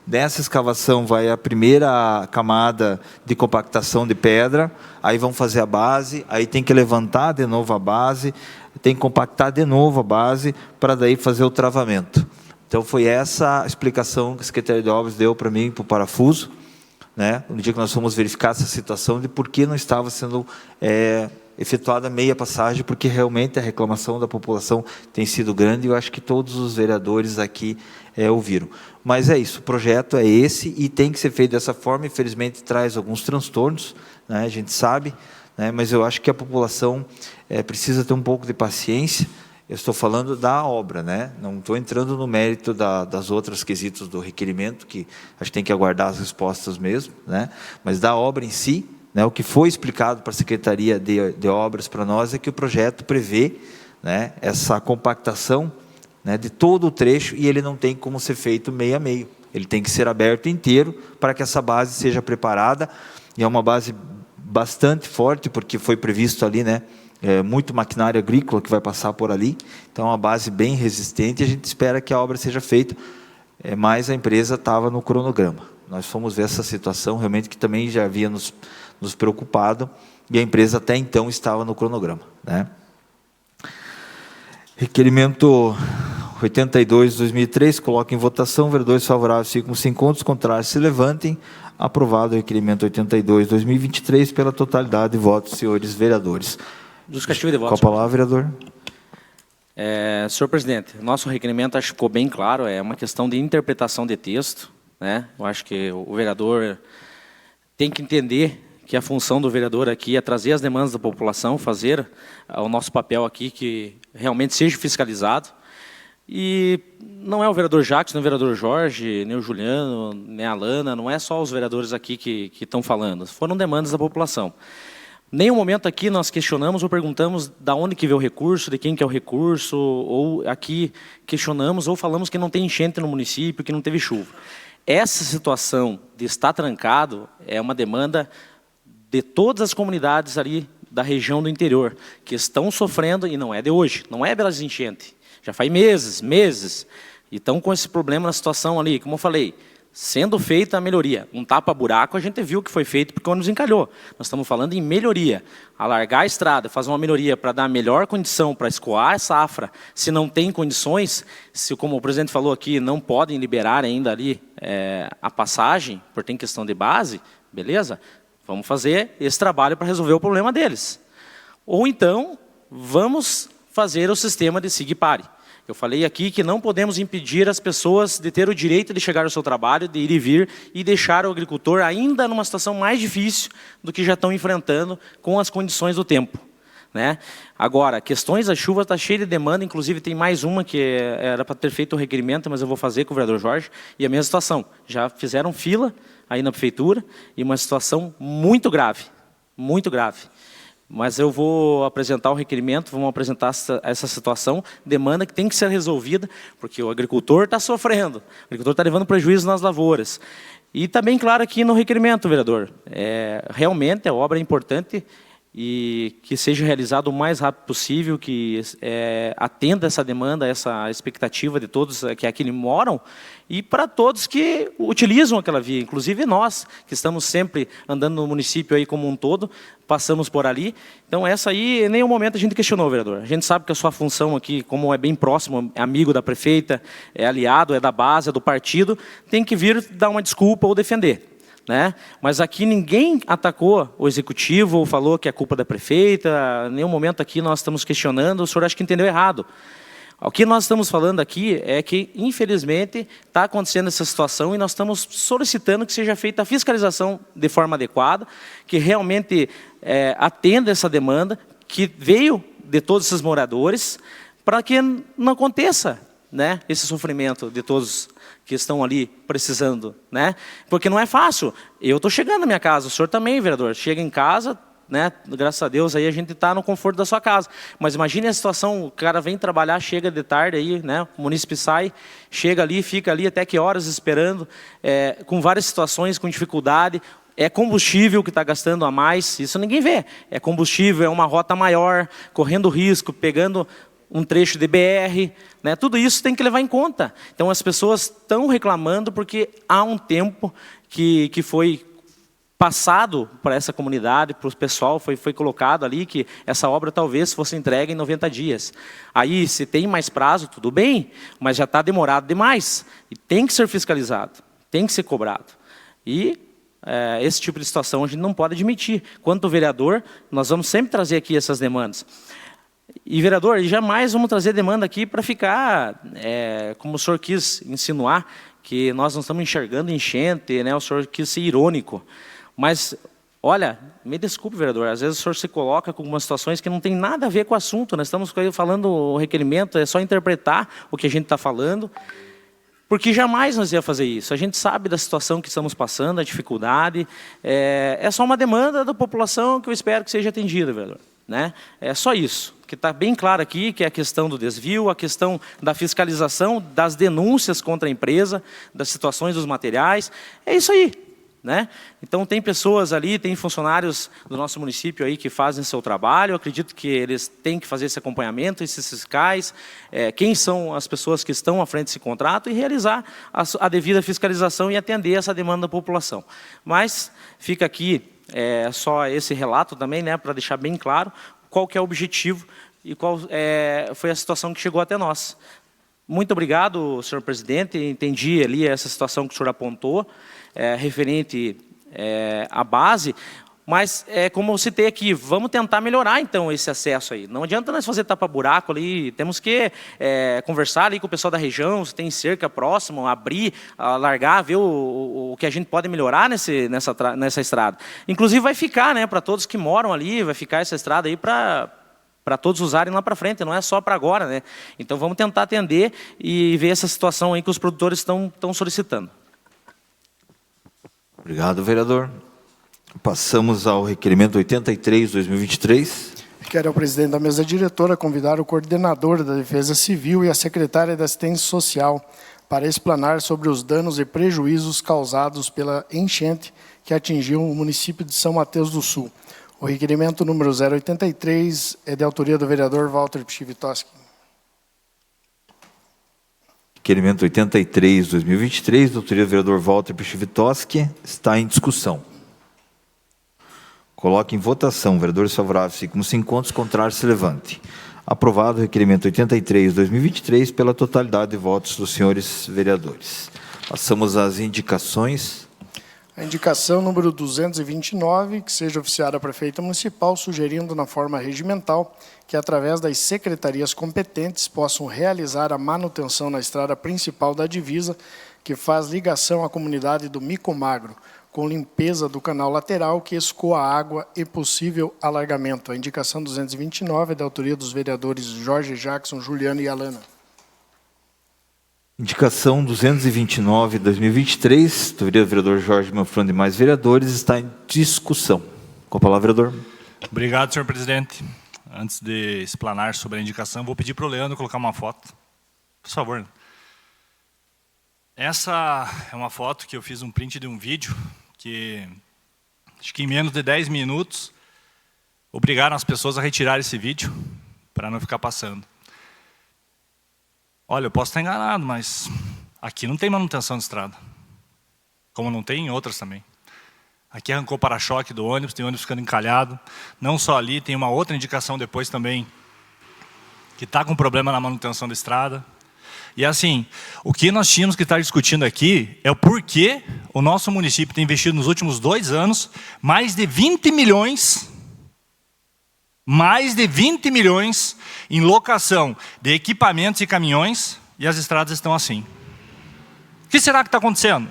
Dessa escavação vai a primeira camada de compactação de pedra, aí vão fazer a base, aí tem que levantar de novo a base, tem que compactar de novo a base, para daí fazer o travamento. Então foi essa a explicação que a Secretaria de Obras deu para mim, para o parafuso, né? No dia que nós fomos verificar essa situação de por que não estava sendo efetuada meia passagem, porque realmente a reclamação da população tem sido grande, e eu acho que todos os vereadores aqui ouviram. Mas é isso, o projeto é esse e tem que ser feito dessa forma. Infelizmente traz alguns transtornos, né, a gente sabe, né, mas eu acho que a população precisa ter um pouco de paciência. Eu estou falando da obra, né? Não estou entrando no mérito das outras quesitos do requerimento, que a gente tem que aguardar as respostas mesmo, né? Mas da obra em si, né, o que foi explicado para a Secretaria de Obras para nós é que o projeto prevê, né, essa compactação, né, de todo o trecho, e ele não tem como ser feito meio a meio. Ele tem que ser aberto inteiro para que essa base seja preparada, e é uma base bastante forte, porque foi previsto ali, né, muito maquinário agrícola que vai passar por ali, então é uma base bem resistente, e a gente espera que a obra seja feita, mas a empresa estava no cronograma. Nós fomos ver essa situação, realmente, que também já havia nos preocupado, e a empresa até então estava no cronograma, né? Requerimento 82 de 2003, coloca em votação, vereadores favoráveis ficam 5 contos, contrários se levantem. Aprovado o requerimento 82 de 2023 pela totalidade de votos, senhores vereadores. Justificativa de votos. Com a palavra, vereador. Senhor presidente, nosso requerimento acho que ficou bem claro, é uma questão de interpretação de texto, né? Eu acho que o vereador tem que entender que a função do vereador aqui é trazer as demandas da população, fazer o nosso papel aqui que realmente seja fiscalizado. E não é o vereador Jacques, nem o vereador Jorge, nem o Juliano, nem a Alana, não é só os vereadores aqui que estão falando, foram demandas da população. Nenhum momento aqui nós questionamos ou perguntamos de onde que veio o recurso, de quem que é o recurso, ou aqui questionamos ou falamos que não tem enchente no município, que não teve chuva. Essa situação de estar trancado é uma demanda de todas as comunidades ali da região do interior, que estão sofrendo, e não é de hoje, não é pelas enchentes, já faz meses, e estão com esse problema na situação ali, como eu falei, sendo feita a melhoria. Um tapa-buraco a gente viu que foi feito porque nos encalhou. Nós estamos falando em melhoria. Alargar a estrada, fazer uma melhoria para dar melhor condição para escoar a safra. Se não tem condições, se, como o presidente falou aqui, não podem liberar ainda ali a passagem, por tem questão de base, beleza? Vamos fazer esse trabalho para resolver o problema deles. Ou então, vamos fazer o sistema de siga e pare. Eu falei aqui que não podemos impedir as pessoas de ter o direito de chegar ao seu trabalho, de ir e vir, e deixar o agricultor ainda numa situação mais difícil do que já estão enfrentando com as condições do tempo, né? Agora, questões da chuva está cheia de demanda, inclusive tem mais uma que era para ter feito o requerimento, mas eu vou fazer com o vereador Jorge, e a mesma situação. Já fizeram fila aí na prefeitura, e uma situação muito grave, muito grave. Mas eu vou apresentar o requerimento, vamos apresentar essa situação, demanda que tem que ser resolvida, porque o agricultor está sofrendo, o agricultor está levando prejuízo nas lavouras. E está bem claro aqui no requerimento, vereador, realmente a obra é importante e que seja realizado o mais rápido possível, que atenda essa demanda, essa expectativa de todos que aqui moram, e para todos que utilizam aquela via, inclusive nós, que estamos sempre andando no município aí como um todo, passamos por ali. Então essa aí, em nenhum momento a gente questionou, vereador. A gente sabe que a sua função aqui, como é bem próximo, é amigo da prefeita, é aliado, é da base, é do partido, tem que vir dar uma desculpa ou defender, né? Mas aqui ninguém atacou o executivo ou falou que é culpa da prefeita, em nenhum momento aqui nós estamos questionando, o senhor acha que entendeu errado. O que nós estamos falando aqui é que, infelizmente, está acontecendo essa situação e nós estamos solicitando que seja feita a fiscalização de forma adequada, que realmente atenda essa demanda que veio de todos esses moradores, para que não aconteça né, esse sofrimento de todos que estão ali precisando, né? Porque não é fácil. Eu estou chegando na minha casa, o senhor também, vereador, chega em casa, né? Graças a Deus aí a gente está no conforto da sua casa. Mas imagine a situação, o cara vem trabalhar, chega de tarde aí, né? O munícipe sai, chega ali, fica ali até que horas esperando, com várias situações, com dificuldade. É combustível que está gastando a mais, isso ninguém vê. É combustível, é uma rota maior, correndo risco, pegando um trecho de BR, né? Tudo isso tem que levar em conta. Então as pessoas estão reclamando porque há um tempo que foi passado para essa comunidade, para o pessoal, foi colocado ali que essa obra talvez fosse entregue em 90 dias. Aí, se tem mais prazo, tudo bem, mas já está demorado demais. E tem que ser fiscalizado, tem que ser cobrado. E esse tipo de situação a gente não pode admitir. Quanto vereador, nós vamos sempre trazer aqui essas demandas. E, vereador, jamais vamos trazer demanda aqui para ficar, como o senhor quis insinuar, que nós não estamos enxergando enchente, né? O senhor quis ser irônico. Mas, olha, me desculpe, vereador, às vezes o senhor se coloca com algumas situações que não tem nada a ver com o assunto. Nós estamos falando o requerimento, é só interpretar o que a gente está falando, porque jamais nós ia fazer isso. A gente sabe da situação que estamos passando, a dificuldade. É só uma demanda da população que eu espero que seja atendida, vereador. Né? É só isso, que está bem claro aqui, que é a questão do desvio, a questão da fiscalização, das denúncias contra a empresa, das situações dos materiais. É isso aí. Né? Então tem pessoas ali, tem funcionários do nosso município aí que fazem seu trabalho. Eu acredito que eles têm que fazer esse acompanhamento, esses fiscais, quem são as pessoas que estão à frente desse contrato e realizar a devida fiscalização e atender essa demanda da população. Mas fica aqui só esse relato também, né, para deixar bem claro qual que é o objetivo e qual foi a situação que chegou até nós. Muito obrigado, senhor presidente. Entendi ali essa situação que o senhor apontou, referente à base, mas, como eu citei aqui, vamos tentar melhorar, então, esse acesso aí. Não adianta nós fazer tapa-buraco ali, temos que conversar ali com o pessoal da região, se tem cerca próxima, abrir, largar, ver o que a gente pode melhorar nessa estrada. Inclusive vai ficar, né, para todos que moram ali, vai ficar essa estrada aí para todos usarem lá para frente, não é só para agora, né? Então vamos tentar atender e ver essa situação aí que os produtores estão solicitando. Obrigado, vereador. Passamos ao requerimento 83/2023. Quero ao presidente da mesa diretora convidar o coordenador da Defesa Civil e a secretária da Assistência Social para explanar sobre os danos e prejuízos causados pela enchente que atingiu o município de São Mateus do Sul. O requerimento número 083 é de autoria do vereador Walter Pchivitoski. Requerimento 83/2023, da autoria do vereador Walter Pchivitoski, está em discussão. Coloque em votação. Vereadores favoráveis ficam sem encontros, contrários se levante. Aprovado o requerimento 83/2023 pela totalidade de votos dos senhores vereadores. Passamos às indicações. A indicação número 229, que seja oficiada a prefeita municipal, sugerindo na forma regimental que, através das secretarias competentes, possam realizar a manutenção na estrada principal da divisa, que faz ligação à comunidade do Mico Magro, com limpeza do canal lateral que escoa água e possível alargamento. A indicação 229 é da autoria dos vereadores Jorge Jackson, Juliano e Alana. Indicação 229/2023, do vereador Jorge Manfroni e mais vereadores, está em discussão. Com a palavra, vereador. Obrigado, senhor presidente. Antes de explanar sobre a indicação, vou pedir para o Leandro colocar uma foto. Por favor. Essa é uma foto que eu fiz um print de um vídeo que, acho que em menos de 10 minutos, obrigaram as pessoas a retirar esse vídeo para não ficar passando. Olha, eu posso estar enganado, mas aqui não tem manutenção de estrada. Como não tem em outras também. Aqui arrancou o para-choque do ônibus, tem ônibus ficando encalhado. Não só ali, tem uma outra indicação depois também, que está com problema na manutenção da estrada. E assim, o que nós tínhamos que estar discutindo aqui é o porquê o nosso município tem investido nos últimos 2 anos mais de 20 milhões em locação de equipamentos e caminhões, e as estradas estão assim. O que será que está acontecendo?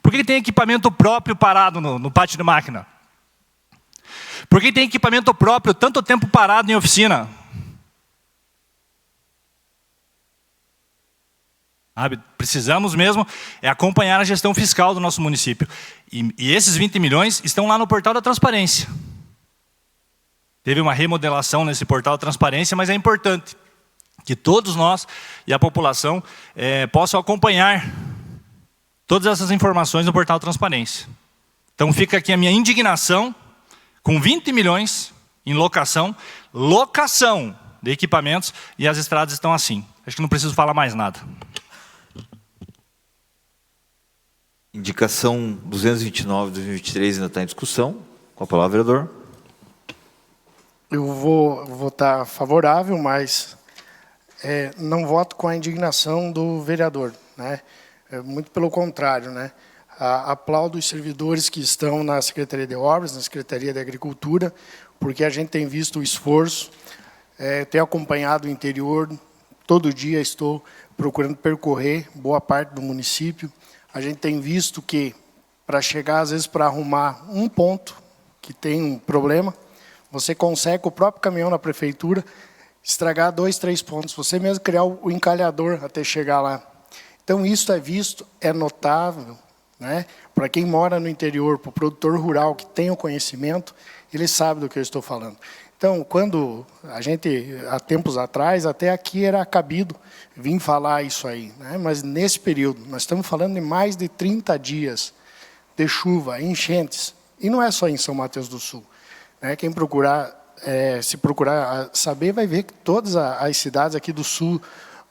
Por que tem equipamento próprio parado no pátio de máquina? Por que tem equipamento próprio tanto tempo parado em oficina? Sabe? Precisamos mesmo acompanhar a gestão fiscal do nosso município. E esses 20 milhões estão lá no portal da transparência. Teve uma remodelação nesse portal da transparência, mas é importante que todos nós e a população possam acompanhar todas essas informações no portal da transparência. Então fica aqui a minha indignação com 20 milhões em locação de equipamentos, e as estradas estão assim. Acho que não preciso falar mais nada. Indicação 229 de 2023 ainda está em discussão. Com a palavra, vereador. Eu vou votar favorável, mas não voto com a indignação do vereador, né? Muito pelo contrário, né? Aplaudo os servidores que estão na Secretaria de Obras, na Secretaria de Agricultura, porque a gente tem visto o esforço, tenho acompanhado o interior, todo dia estou procurando percorrer boa parte do município. A gente tem visto que, para chegar, às vezes, para arrumar um ponto que tem um problema, você consegue, com o próprio caminhão na prefeitura, estragar 2, 3 pontos. Você mesmo criar o encalhador até chegar lá. Então, isso é visto, é notável, né? Para quem mora no interior, para o produtor rural que tem o conhecimento, ele sabe do que eu estou falando. Então, quando a gente, há tempos atrás, até aqui era cabido vir falar isso aí, né? Mas nesse período, nós estamos falando de mais de 30 dias de chuva, enchentes, e não é só em São Mateus do Sul, né? Quem procurar, se procurar saber, vai ver que todas as cidades aqui do sul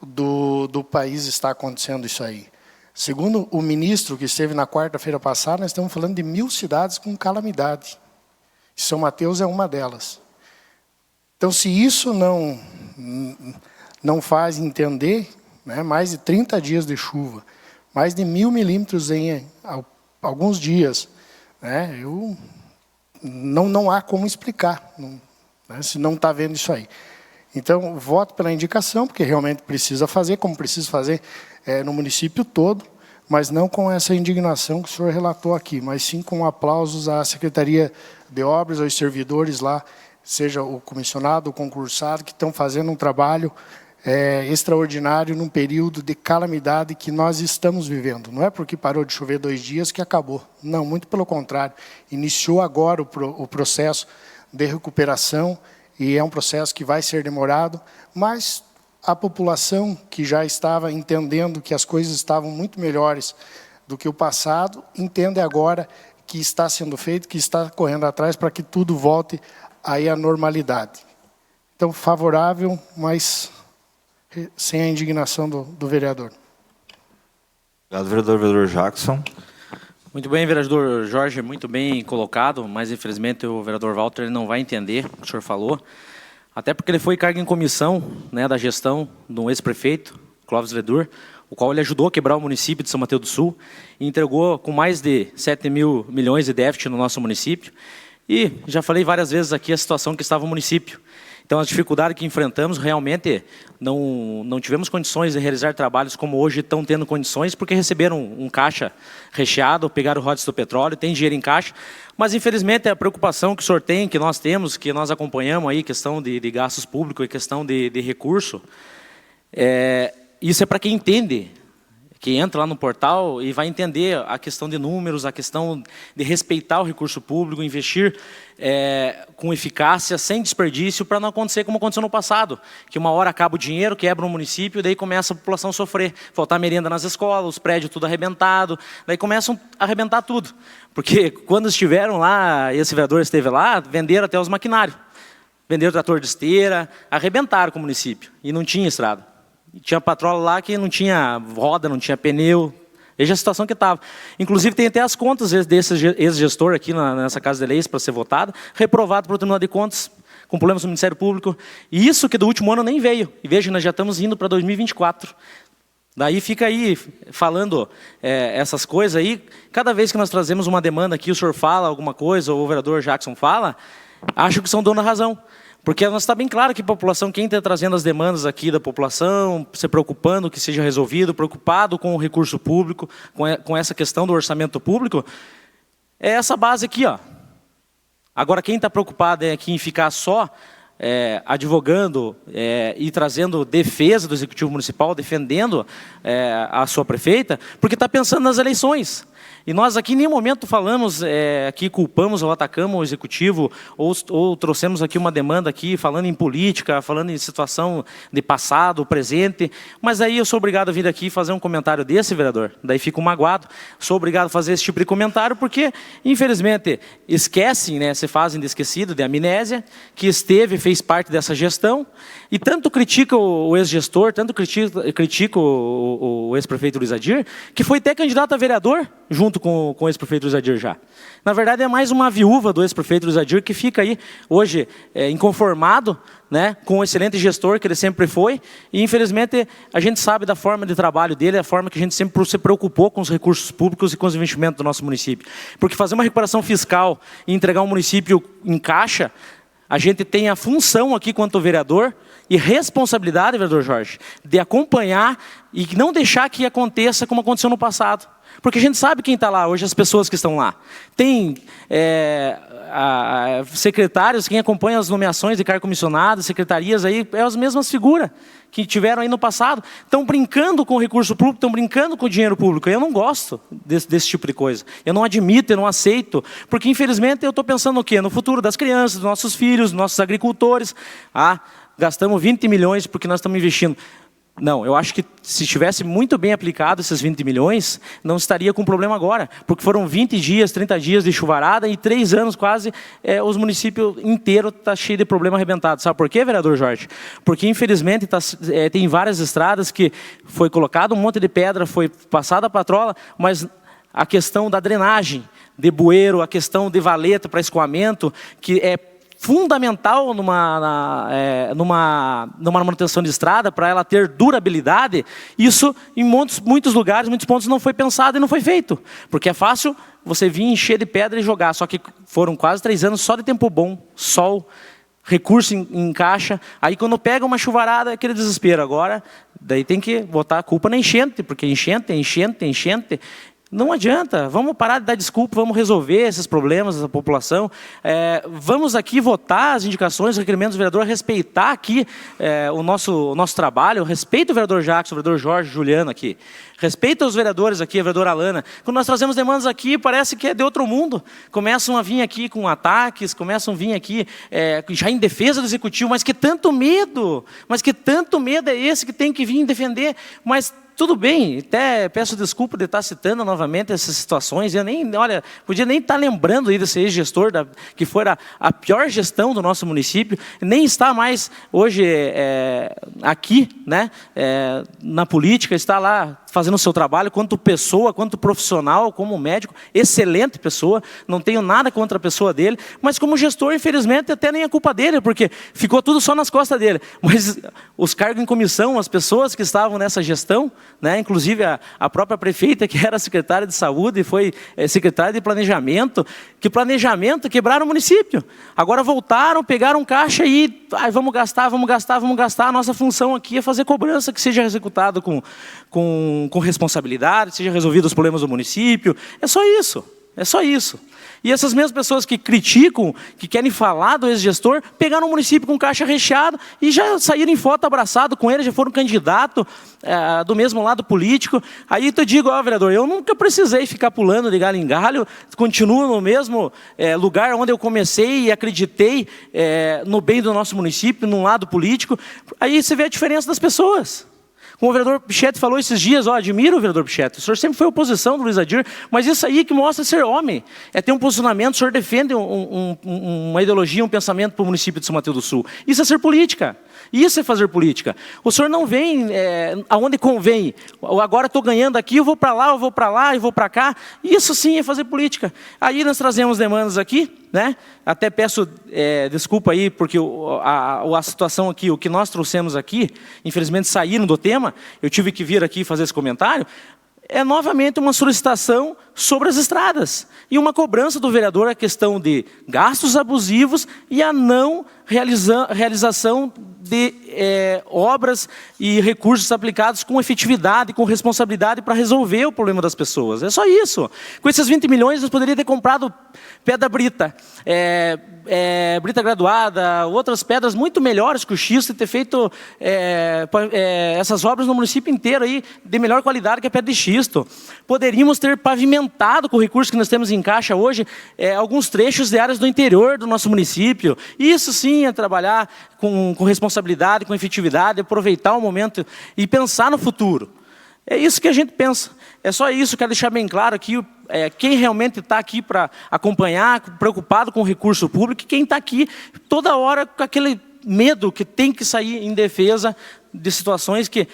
do país está acontecendo isso aí. Segundo o ministro que esteve na quarta-feira passada, nós estamos falando de 1.000 cidades com calamidade. São Mateus é uma delas. Então, se isso não faz entender, né, mais de 30 dias de chuva, mais de 1.000 milímetros em alguns dias, né, não há como explicar, né, se não está vendo isso aí. Então, voto pela indicação, porque realmente precisa fazer, como precisa fazer no município todo, mas não com essa indignação que o senhor relatou aqui, mas sim com aplausos à Secretaria de Obras, aos servidores lá, seja o comissionado, o concursado, que estão fazendo um trabalho extraordinário num período de calamidade que nós estamos vivendo. Não é porque parou de chover 2 dias que acabou. Não, muito pelo contrário. Iniciou agora o processo de recuperação e é um processo que vai ser demorado, mas a população que já estava entendendo que as coisas estavam muito melhores do que o passado, entende agora que está sendo feito, que está correndo atrás para que tudo volte aí à normalidade. Então, favorável, mas sem a indignação do vereador. Obrigado, vereador. Vereador Jackson. Muito bem, vereador Jorge, muito bem colocado, mas infelizmente o vereador Walter não vai entender o que o senhor falou, até porque ele foi cargo em comissão, né, da gestão do ex-prefeito, Clóvis Ledur, o qual ele ajudou a quebrar o município de São Mateus do Sul e entregou com mais de 7 mil milhões de déficit no nosso município. E já falei várias vezes aqui a situação que estava o município. Então, a dificuldade que enfrentamos, realmente, não tivemos condições de realizar trabalhos como hoje estão tendo condições, porque receberam um caixa recheado, pegaram o royalties do petróleo, tem dinheiro em caixa, mas, infelizmente, a preocupação que o senhor tem, que nós temos, que nós acompanhamos aí, questão de gastos públicos e questão de recurso, isso é para quem entende, que entra lá no portal e vai entender a questão de números, a questão de respeitar o recurso público, investir com eficácia, sem desperdício, para não acontecer como aconteceu no passado, que uma hora acaba o dinheiro, quebra o município, daí começa a população a sofrer, faltar merenda nas escolas, os prédios tudo arrebentado, daí começam a arrebentar tudo. Porque quando estiveram lá, esse vereador esteve lá, venderam até os maquinários, venderam trator de esteira, arrebentaram com o município, e não tinha estrada. Tinha patrola lá que não tinha roda, não tinha pneu. Veja a situação que estava. Inclusive, tem até as contas desse ex-gestor aqui nessa Casa de Leis para ser votada, reprovado pelo Tribunal de Contas, com problemas no Ministério Público. E isso que do último ano nem veio. E veja, nós já estamos indo para 2024. Daí fica aí falando essas coisas aí. Cada vez que nós trazemos uma demanda aqui, o senhor fala alguma coisa, ou o vereador Jackson fala, acho que são dono da razão. Porque nós está bem claro que a população, quem está trazendo as demandas aqui da população, se preocupando que seja resolvido, preocupado com o recurso público, com essa questão do orçamento público, é essa base aqui, ó. Agora, quem está preocupado aqui em ficar só advogando e trazendo defesa do Executivo Municipal, defendendo a sua prefeita, porque está pensando nas eleições. E nós aqui em nenhum momento falamos, que culpamos ou atacamos o Executivo, ou trouxemos aqui uma demanda aqui, falando em política, falando em situação de passado, presente, mas aí eu sou obrigado a vir aqui fazer um comentário desse, vereador, daí fico magoado, sou obrigado a fazer esse tipo de comentário, porque, infelizmente, esquecem, né, se fazem de esquecido, de amnésia, que esteve, fez parte dessa gestão, e tanto critica o ex-gestor, tanto critica o ex-prefeito Luiz Adir, que foi até candidato a vereador, junto com o ex-prefeito Luiz Adir já. Na verdade, é mais uma viúva do ex-prefeito Luiz Adir que fica aí, hoje, inconformado, né, com o excelente gestor que ele sempre foi, e infelizmente a gente sabe da forma de trabalho dele, a forma que a gente sempre se preocupou com os recursos públicos e com os investimentos do nosso município. Porque fazer uma recuperação fiscal e entregar um município em caixa, a gente tem a função aqui quanto vereador e responsabilidade, vereador Jorge, de acompanhar e não deixar que aconteça como aconteceu no passado. Porque a gente sabe quem está lá hoje, as pessoas que estão lá. Tem secretários, quem acompanha as nomeações de cargo comissionado, secretarias, aí, as mesmas figuras que tiveram aí no passado. Estão brincando com o recurso público, estão brincando com o dinheiro público. Eu não gosto desse tipo de coisa. Eu não admito, eu não aceito. Porque, infelizmente, eu estou pensando no quê? No futuro das crianças, dos nossos filhos, dos nossos agricultores. Gastamos 20 milhões porque nós estamos investindo. Não, eu acho que se tivesse muito bem aplicado esses 20 milhões, não estaria com problema agora. Porque foram 20 dias, 30 dias de chuvarada e 3 anos quase, os municípios inteiros estão cheios de problema arrebentado. Sabe por quê, vereador Jorge? Porque, infelizmente, tem várias estradas que foi colocado um monte de pedra, foi passada a patrola, mas a questão da drenagem, de bueiro, a questão de valeta para escoamento, que é fundamental numa manutenção de estrada, para ela ter durabilidade, isso em muitos lugares, muitos pontos não foi pensado e não foi feito. Porque é fácil você vir encher de pedra e jogar, só que foram quase 3 anos só de tempo bom, sol, recurso em caixa, aí quando pega uma chuvarada é aquele desespero. Agora, daí tem que botar a culpa na enchente, porque enchente. Não adianta, vamos parar de dar desculpa, vamos resolver esses problemas da população. Vamos aqui votar as indicações, os requerimentos do vereador, respeitar aqui o nosso trabalho, respeito o vereador Jackson, o vereador Jorge, Juliano aqui. Respeita os vereadores aqui, a vereadora Alana. Quando nós trazemos demandas aqui, parece que é de outro mundo. Começam a vir aqui com ataques, começam a vir aqui já em defesa do executivo, mas que tanto medo é esse que tem que vir defender? Mas tudo bem, até peço desculpa de estar citando novamente essas situações. Eu podia nem estar lembrando aí desse ex-gestor, que foi a pior gestão do nosso município, nem está mais hoje aqui, né, na política, está lá fazendo o seu trabalho, quanto pessoa, quanto profissional, como médico, excelente pessoa, não tenho nada contra a pessoa dele, mas como gestor, infelizmente, até nem é culpa dele, porque ficou tudo só nas costas dele. Mas os cargos em comissão, as pessoas que estavam nessa gestão, né, inclusive a própria prefeita, que era secretária de saúde e foi secretária de planejamento, quebraram o município. Agora voltaram, pegaram caixa e vamos gastar. A nossa função aqui é fazer cobrança, que seja executado com responsabilidade, seja resolvido os problemas do município. É só isso. E essas mesmas pessoas que criticam, que querem falar do ex-gestor, pegaram o município com caixa recheado e já saíram em foto abraçado com ele, já foram candidato do mesmo lado político. Aí eu digo, vereador, eu nunca precisei ficar pulando de galho em galho, continuo no mesmo lugar onde eu comecei e acreditei no bem do nosso município, num lado político. Aí você vê a diferença das pessoas. Como o vereador Pichetti falou esses dias, admiro o vereador Pichetti, o senhor sempre foi oposição do Luiz Adir, mas isso aí que mostra ser homem, é ter um posicionamento, o senhor defende uma ideologia, um pensamento para o município de São Mateus do Sul. Isso é ser política, isso é fazer política. O senhor não vem aonde convém, agora estou ganhando aqui, eu vou para lá, eu vou para cá, isso sim é fazer política. Aí nós trazemos demandas aqui, né? Até peço desculpa aí, porque a situação aqui, o que nós trouxemos aqui, infelizmente saíram do tema, eu tive que vir aqui fazer esse comentário, é novamente uma solicitação sobre as estradas e uma cobrança do vereador a questão de gastos abusivos e a não realização de obras e recursos aplicados com efetividade, com responsabilidade para resolver o problema das pessoas. É só isso. Com esses 20 milhões, nós poderíamos ter comprado pedra brita, brita graduada, outras pedras muito melhores que o xisto e ter feito essas obras no município inteiro aí, de melhor qualidade que a pedra de xisto. Poderíamos ter pavimentado com o recurso que nós temos em caixa hoje, alguns trechos de áreas do interior do nosso município. Isso sim é trabalhar com responsabilidade, com efetividade, aproveitar o momento e pensar no futuro. É isso que a gente pensa. É só isso, quero deixar bem claro aqui, quem realmente está aqui para acompanhar, preocupado com o recurso público, e quem está aqui toda hora com aquele medo que tem que sair em defesa de situações que,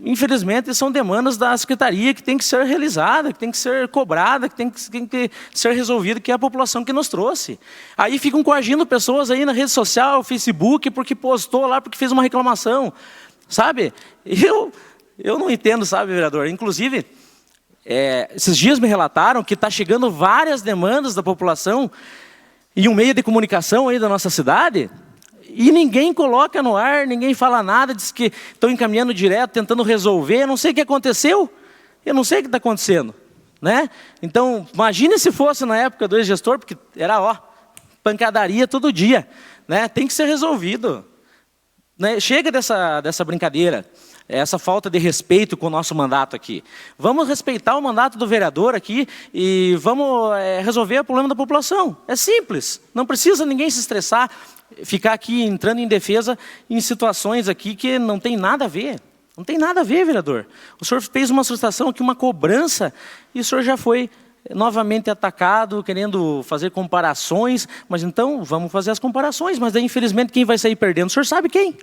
infelizmente, são demandas da Secretaria, que tem que ser realizada, que tem que ser cobrada, que tem que ser resolvida, que é a população que nos trouxe. Aí ficam coagindo pessoas aí na rede social, Facebook, porque postou lá, porque fez uma reclamação. Sabe? Eu não entendo, sabe, vereador? Inclusive, esses dias me relataram que está chegando várias demandas da população em um meio de comunicação aí da nossa cidade, e ninguém coloca no ar, ninguém fala nada, diz que estão encaminhando direto, tentando resolver. Eu não sei o que aconteceu, eu não sei o que está acontecendo, né? Então, imagine se fosse na época do ex-gestor, porque era, pancadaria todo dia, né? Tem que ser resolvido, né? Chega dessa brincadeira, essa falta de respeito com o nosso mandato aqui. Vamos respeitar o mandato do vereador aqui e vamos resolver o problema da população. É simples, não precisa ninguém se estressar, ficar aqui entrando em defesa em situações aqui que não tem nada a ver. Não tem nada a ver, vereador. O senhor fez uma solicitação aqui, uma cobrança, e o senhor já foi novamente atacado, querendo fazer comparações, mas então vamos fazer as comparações, mas daí infelizmente quem vai sair perdendo, o senhor sabe quem?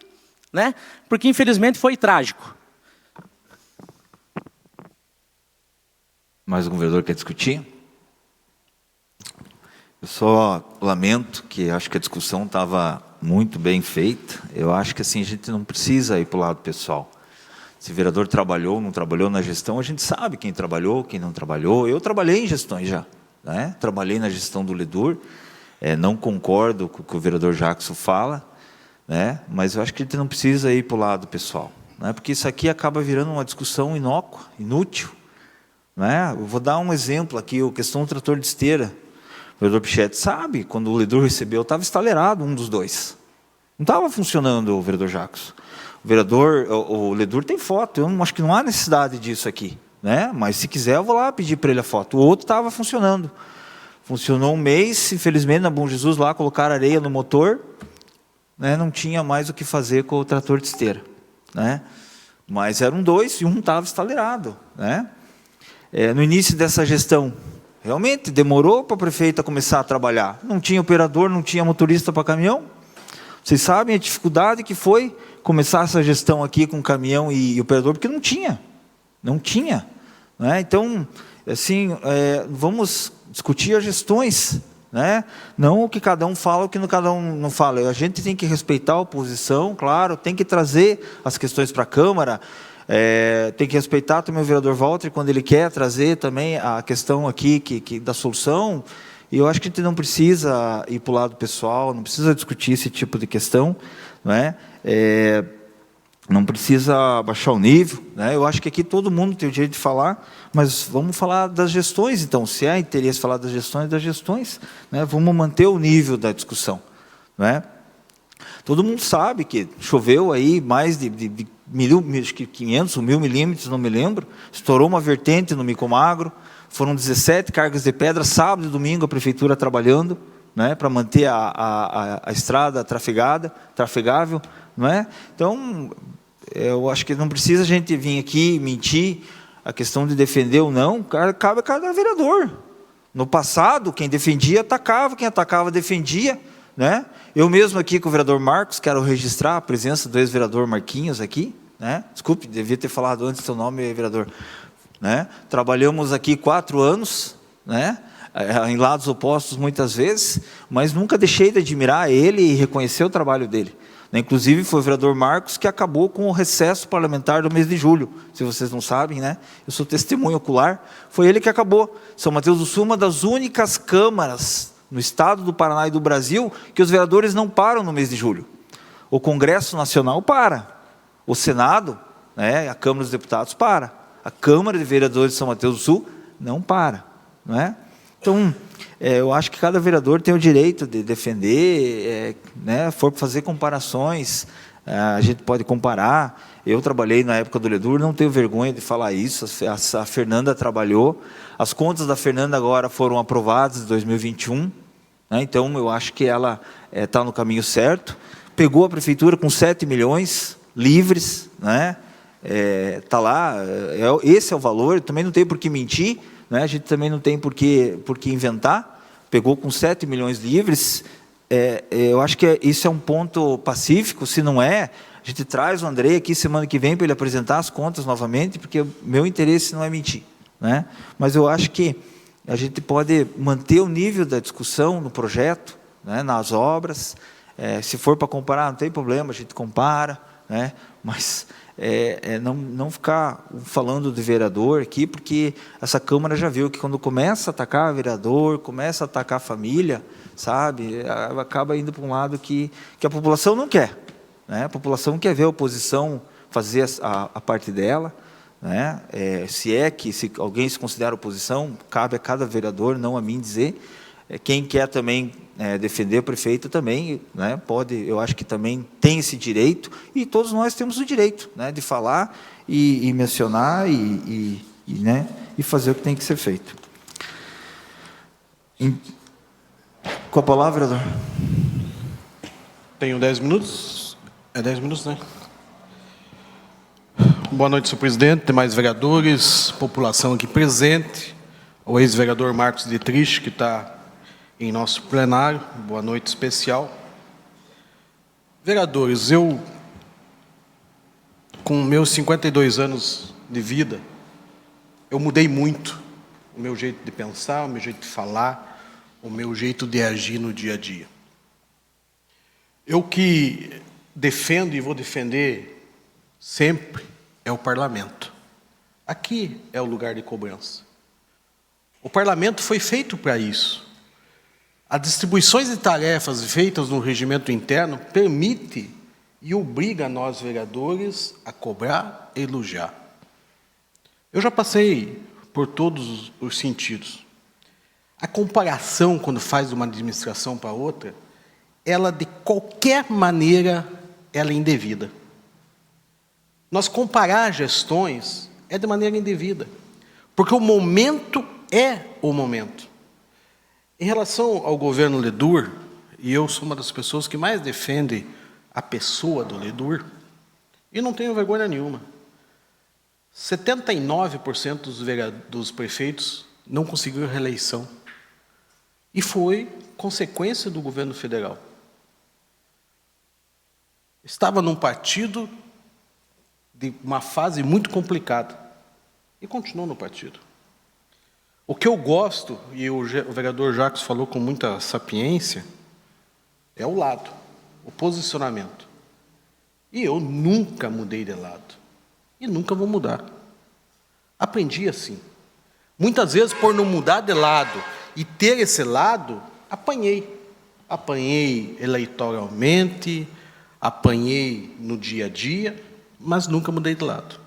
Né? Porque infelizmente foi trágico. Mais algum vereador quer discutir? Eu só lamento que acho que a discussão estava muito bem feita. Eu acho que assim a gente não precisa ir para o lado pessoal. Se o vereador trabalhou, não trabalhou na gestão, a gente sabe quem trabalhou, quem não trabalhou. Eu trabalhei em gestões já, né? Trabalhei na gestão do Ledur. Não concordo com o que o vereador Jackson fala, né? Mas eu acho que a gente não precisa ir para o lado pessoal, né? Porque isso aqui acaba virando uma discussão inócua, inútil, né? Eu vou dar um exemplo aqui, a questão do trator de esteira. O vereador Pichetti sabe, quando o Ledur recebeu, estava estaleirado um dos dois. Não estava funcionando, o vereador Jackson. O Ledur tem foto, eu acho que não há necessidade disso aqui, né? Mas se quiser eu vou lá pedir para ele a foto. O outro estava funcionando. Funcionou um mês, infelizmente na Bom Jesus lá colocaram areia no motor, né? Não tinha mais o que fazer com o trator de esteira, né? Mas eram dois e um estava estaleirado, né? No início dessa gestão, realmente demorou para a prefeita começar a trabalhar. Não tinha operador, não tinha motorista para caminhão. Vocês sabem a dificuldade que foi começar essa gestão aqui com caminhão e operador, porque não tinha, né? Então, assim, vamos discutir as gestões, né? Não o que cada um fala, o que cada um não fala. A gente tem que respeitar a oposição, claro, tem que trazer as questões para a Câmara, tem que respeitar também o vereador Walter quando ele quer trazer também a questão aqui da solução. E eu acho que a gente não precisa ir para o lado pessoal, não precisa discutir esse tipo de questão, não é? Não precisa baixar o nível, né? Eu acho que aqui todo mundo tem o direito de falar, mas vamos falar das gestões, então. Se há interesse em falar das gestões, né? Vamos manter o nível da discussão, não é? Todo mundo sabe que choveu aí mais de 500 ou 1.000 milímetros, não me lembro, estourou uma vertente no Micomagro, foram 17 cargas de pedra, sábado e domingo a prefeitura trabalhando, né, para manter a estrada trafegável, não é? Então, eu acho que não precisa a gente vir aqui mentir a questão de defender ou não, cabe a cada vereador. No passado, quem defendia atacava, quem atacava defendia, né? Eu mesmo aqui com o vereador Marcos, quero registrar a presença do ex-vereador Marquinhos aqui, né? Desculpe, devia ter falado antes seu nome, vereador. Né? Trabalhamos aqui 4 anos, né? Em lados opostos muitas vezes, mas nunca deixei de admirar ele e reconhecer o trabalho dele. Inclusive foi o vereador Marcos que acabou com o recesso parlamentar do mês de julho, se vocês não sabem, né? Eu sou testemunho ocular, foi ele que acabou. São Mateus do Sul, uma das únicas câmaras no estado do Paraná e do Brasil que os vereadores não param no mês de julho. O Congresso Nacional para. O Senado, né, a Câmara dos Deputados para. A Câmara de Vereadores de São Mateus do Sul não para. Não é? Então, eu acho que cada vereador tem o direito de defender, né, for fazer comparações, a gente pode comparar. Eu trabalhei na época do Ledur, não tenho vergonha de falar isso, a Fernanda trabalhou, as contas da Fernanda agora foram aprovadas em 2021, né, então eu acho que ela está no caminho certo, pegou a prefeitura com 7 milhões livres, né, está lá, esse é o valor, também não tem por que mentir, né, a gente também não tem por que inventar, pegou com 7 milhões livres. Eu acho que isso é um ponto pacífico. Se não é, a gente traz o Andrei aqui semana que vem para ele apresentar as contas novamente, porque o meu interesse não é mentir, né? Mas eu acho que a gente pode manter o nível da discussão no projeto, né, nas obras. Se for para comparar, não tem problema, a gente compara, né? Mas não ficar falando de vereador aqui, porque essa Câmara já viu que quando começa a atacar vereador, começa a atacar a família, sabe, acaba indo para um lado que a população não quer, né? A população quer ver a oposição fazer a parte dela, né? Se alguém se considera oposição, cabe a cada vereador, não a mim dizer. Quem quer também defender o prefeito também, né, pode, eu acho que também tem esse direito, e todos nós temos o direito, né, de falar e mencionar né, e fazer o que tem que ser feito. Com a palavra, vereador. Tenho 10 minutos. 10 minutos, né? Boa noite, senhor presidente, demais vereadores, população aqui presente, o ex-vereador Marcos Dietrich, que está em nosso plenário, boa noite especial. Vereadores, eu, com meus 52 anos de vida, eu mudei muito o meu jeito de pensar, o meu jeito de falar, o meu jeito de agir no dia a dia. Eu que defendo e vou defender sempre é o parlamento. Aqui é o lugar de cobrança. O parlamento foi feito para isso. As distribuições de tarefas feitas no regimento interno permite e obriga nós, vereadores, a cobrar e elogiar. Eu já passei por todos os sentidos. A comparação, quando faz de uma administração para outra, ela, de qualquer maneira, ela é indevida. Nós comparar gestões é de maneira indevida, porque o momento é o momento. Em relação ao governo Ledur, e eu sou uma das pessoas que mais defende a pessoa do Ledur, e não tenho vergonha nenhuma. 79% dos prefeitos não conseguiram reeleição. E foi consequência do governo federal. Estava num partido de uma fase muito complicada. E continuou no partido. O que eu gosto, e o vereador Jacques falou com muita sapiência, é o lado, o posicionamento. E eu nunca mudei de lado. E nunca vou mudar. Aprendi assim. Muitas vezes, por não mudar de lado e ter esse lado, apanhei. Apanhei eleitoralmente, apanhei no dia a dia, mas nunca mudei de lado.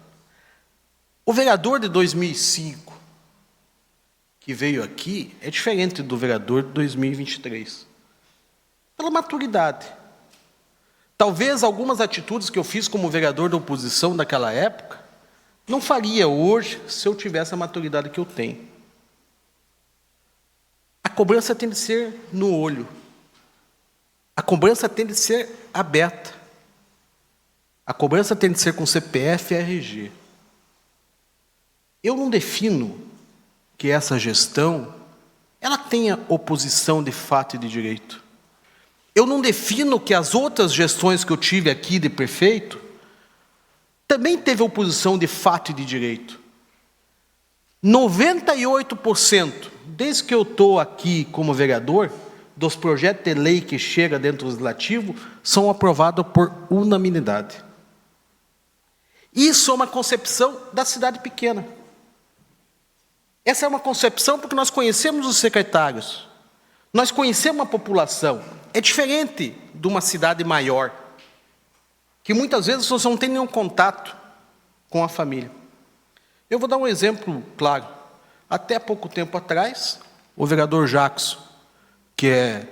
O vereador de 2005, que veio aqui, é diferente do vereador de 2023. Pela maturidade. Talvez algumas atitudes que eu fiz como vereador da oposição naquela época, não faria hoje se eu tivesse a maturidade que eu tenho. A cobrança tem de ser no olho. A cobrança tem de ser aberta. A cobrança tem de ser com CPF e RG. Eu não defino que essa gestão ela tenha oposição de fato e de direito. Eu não defino que as outras gestões que eu tive aqui de prefeito também teve oposição de fato e de direito. 98%, desde que eu estou aqui como vereador, dos projetos de lei que chegam dentro do legislativo, são aprovados por unanimidade. Isso é uma concepção da cidade pequena. Essa é uma concepção porque nós conhecemos os secretários, nós conhecemos a população. É diferente de uma cidade maior. que muitas vezes você não tem nenhum contato com a família. Eu vou dar um exemplo claro. Até pouco tempo atrás, o vereador Jackson, que é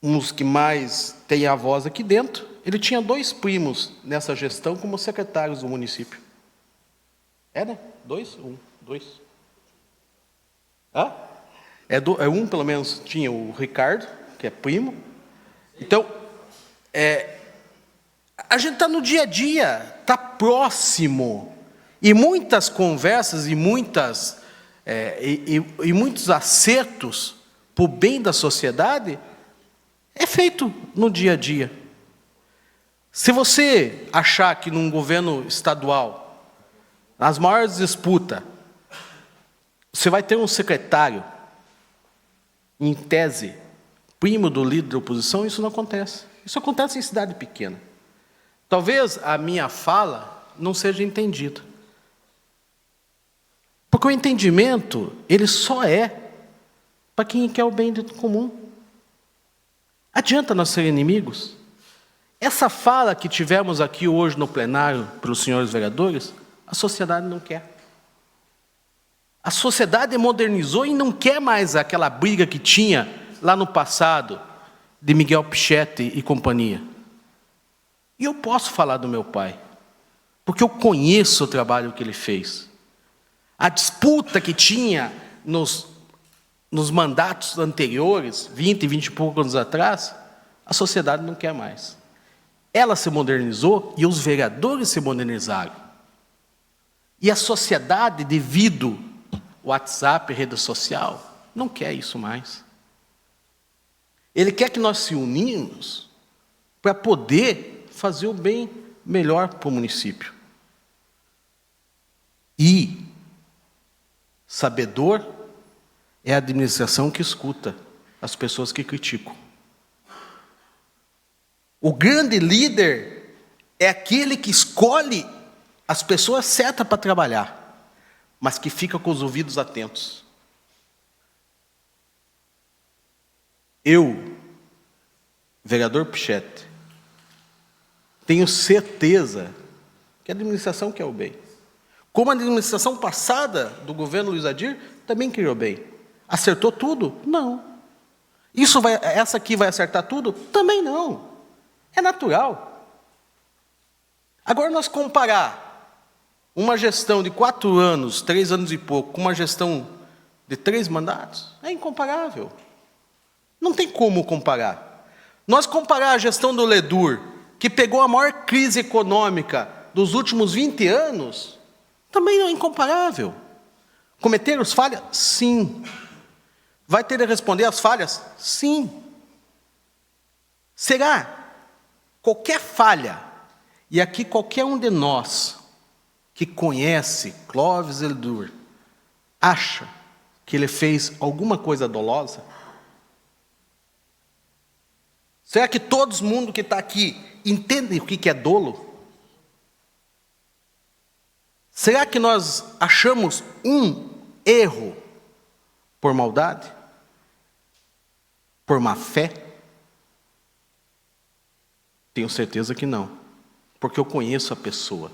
um dos que mais tem a voz aqui dentro, ele tinha 2 primos nessa gestão como secretários do município. É, né? 2? 2. Hã? Um, pelo menos, tinha o Ricardo, que é primo. Então, a gente está no dia a dia, está próximo. E muitas conversas e muitos acertos para o bem da sociedade é feito no dia a dia. Se você achar que num governo estadual, nas maiores disputas, você vai ter um secretário, em tese, primo do líder da oposição, isso não acontece. Isso acontece em cidade pequena. Talvez a minha fala não seja entendida. Porque o entendimento, ele só é para quem quer o bem comum. Adianta nós ser inimigos? Essa fala que tivemos aqui hoje no plenário pelos senhores vereadores, a sociedade não quer. A sociedade modernizou e não quer mais aquela briga que tinha lá no passado de Miguel Pichetti e companhia. E eu posso falar do meu pai, porque eu conheço o trabalho que ele fez. A disputa que tinha nos mandatos anteriores, 20 e poucos anos atrás, a sociedade não quer mais. Ela se modernizou e os vereadores se modernizaram. E a sociedade, devido ao WhatsApp, rede social, não quer isso mais. Ele quer que nós se unimos para poder fazer o bem melhor para o município. E sabedor é a administração que escuta as pessoas que criticam. O grande líder é aquele que escolhe as pessoas certas para trabalhar, mas que fica com os ouvidos atentos. Eu, vereador Pichetti, tenho certeza que a administração quer o bem. Como a administração passada do governo Luiz Adir também queria o bem. Acertou tudo? Não. Essa aqui vai acertar tudo? Também não. É natural. Agora nós comparar uma gestão de 4 anos, 3 anos e pouco, com uma gestão de 3 mandatos, é incomparável. Não tem como comparar. Nós comparar a gestão do Ledur, que pegou a maior crise econômica dos últimos 20 anos, também é incomparável. Cometeram falhas? Sim. Vai ter de responder às falhas? Sim. Será? Qualquer falha, e aqui qualquer um de nós que conhece Clóvis Ledur, acha que ele fez alguma coisa dolosa? Será que todo mundo que está aqui entende o que é dolo? Será que nós achamos um erro por maldade? Por má fé? Tenho certeza que não, porque eu conheço a pessoa.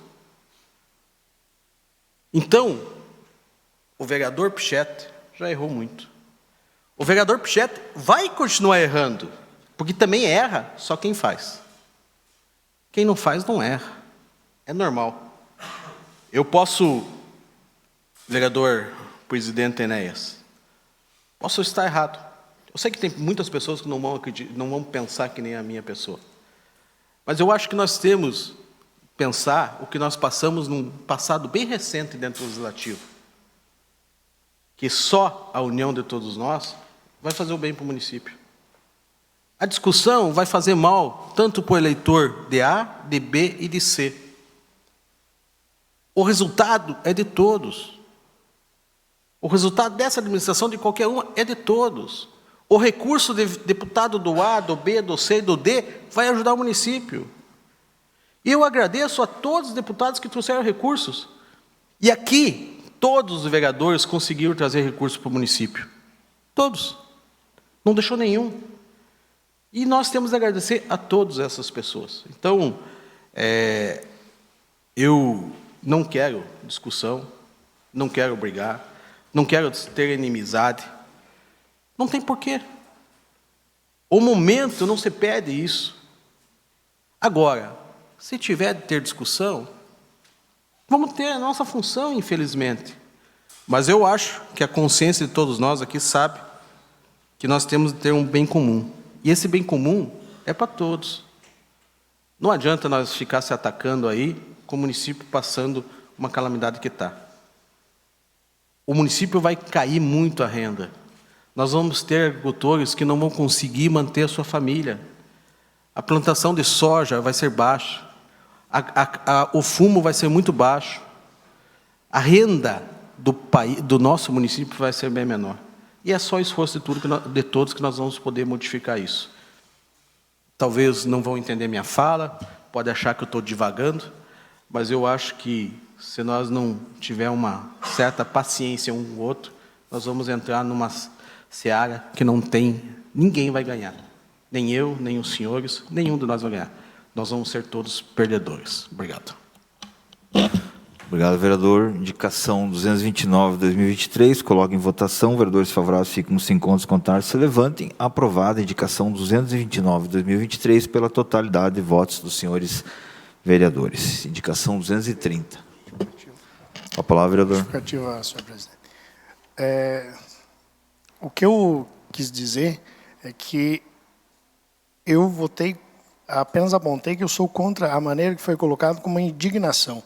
Então, o vereador Pichetti já errou muito. O vereador Pichetti vai continuar errando, porque também erra só quem faz. Quem não faz não erra. É normal. Eu posso, vereador presidente Enéas, posso estar errado. Eu sei que tem muitas pessoas que não vão pensar que nem a minha pessoa. Mas eu acho que nós temos que pensar o que nós passamos num passado bem recente dentro do Legislativo. Que só a união de todos nós vai fazer o bem para o município. A discussão vai fazer mal tanto para o eleitor de A, de B e de C. O resultado é de todos. O resultado dessa administração de qualquer uma é de todos. O recurso de deputado do A, do B, do C e do D vai ajudar o município. E eu agradeço a todos os deputados que trouxeram recursos. E aqui, todos os vereadores conseguiram trazer recursos para o município. Todos. Não deixou nenhum. E nós temos de agradecer a todas essas pessoas. Então, Eu não quero discussão, não quero brigar, não quero ter inimizade. Não tem porquê. O momento não se pede isso. Agora, se tiver de ter discussão, vamos ter a nossa função, infelizmente. Mas eu acho que a consciência de todos nós aqui sabe que nós temos de ter um bem comum. E esse bem comum é para todos. Não adianta nós ficar se atacando aí com o município passando uma calamidade que está. O município vai cair muito a renda. Nós vamos ter agricultores que não vão conseguir manter a sua família. A plantação de soja vai ser baixa. O fumo vai ser muito baixo. A renda do nosso município vai ser bem menor. E é só esforço de todos que nós vamos poder modificar isso. Talvez não vão entender minha fala, pode achar que eu estou divagando, mas eu acho que se nós não tiver uma certa paciência um com o outro, nós vamos entrar numa seara que ninguém vai ganhar. Nem eu, nem os senhores, nenhum de nós vai ganhar. Nós vamos ser todos perdedores. Obrigado. Obrigado, vereador. Indicação 229/2023. Coloco em votação. Vereadores favoráveis ficam com 5 votos contrários. Se levantem. Aprovada a indicação 229/2023 pela totalidade de votos dos senhores vereadores. Indicação 230. A palavra, vereador. Justificativa, senhor presidente. O que eu quis dizer é que eu votei, apenas apontei que eu sou contra a maneira que foi colocado como uma indignação.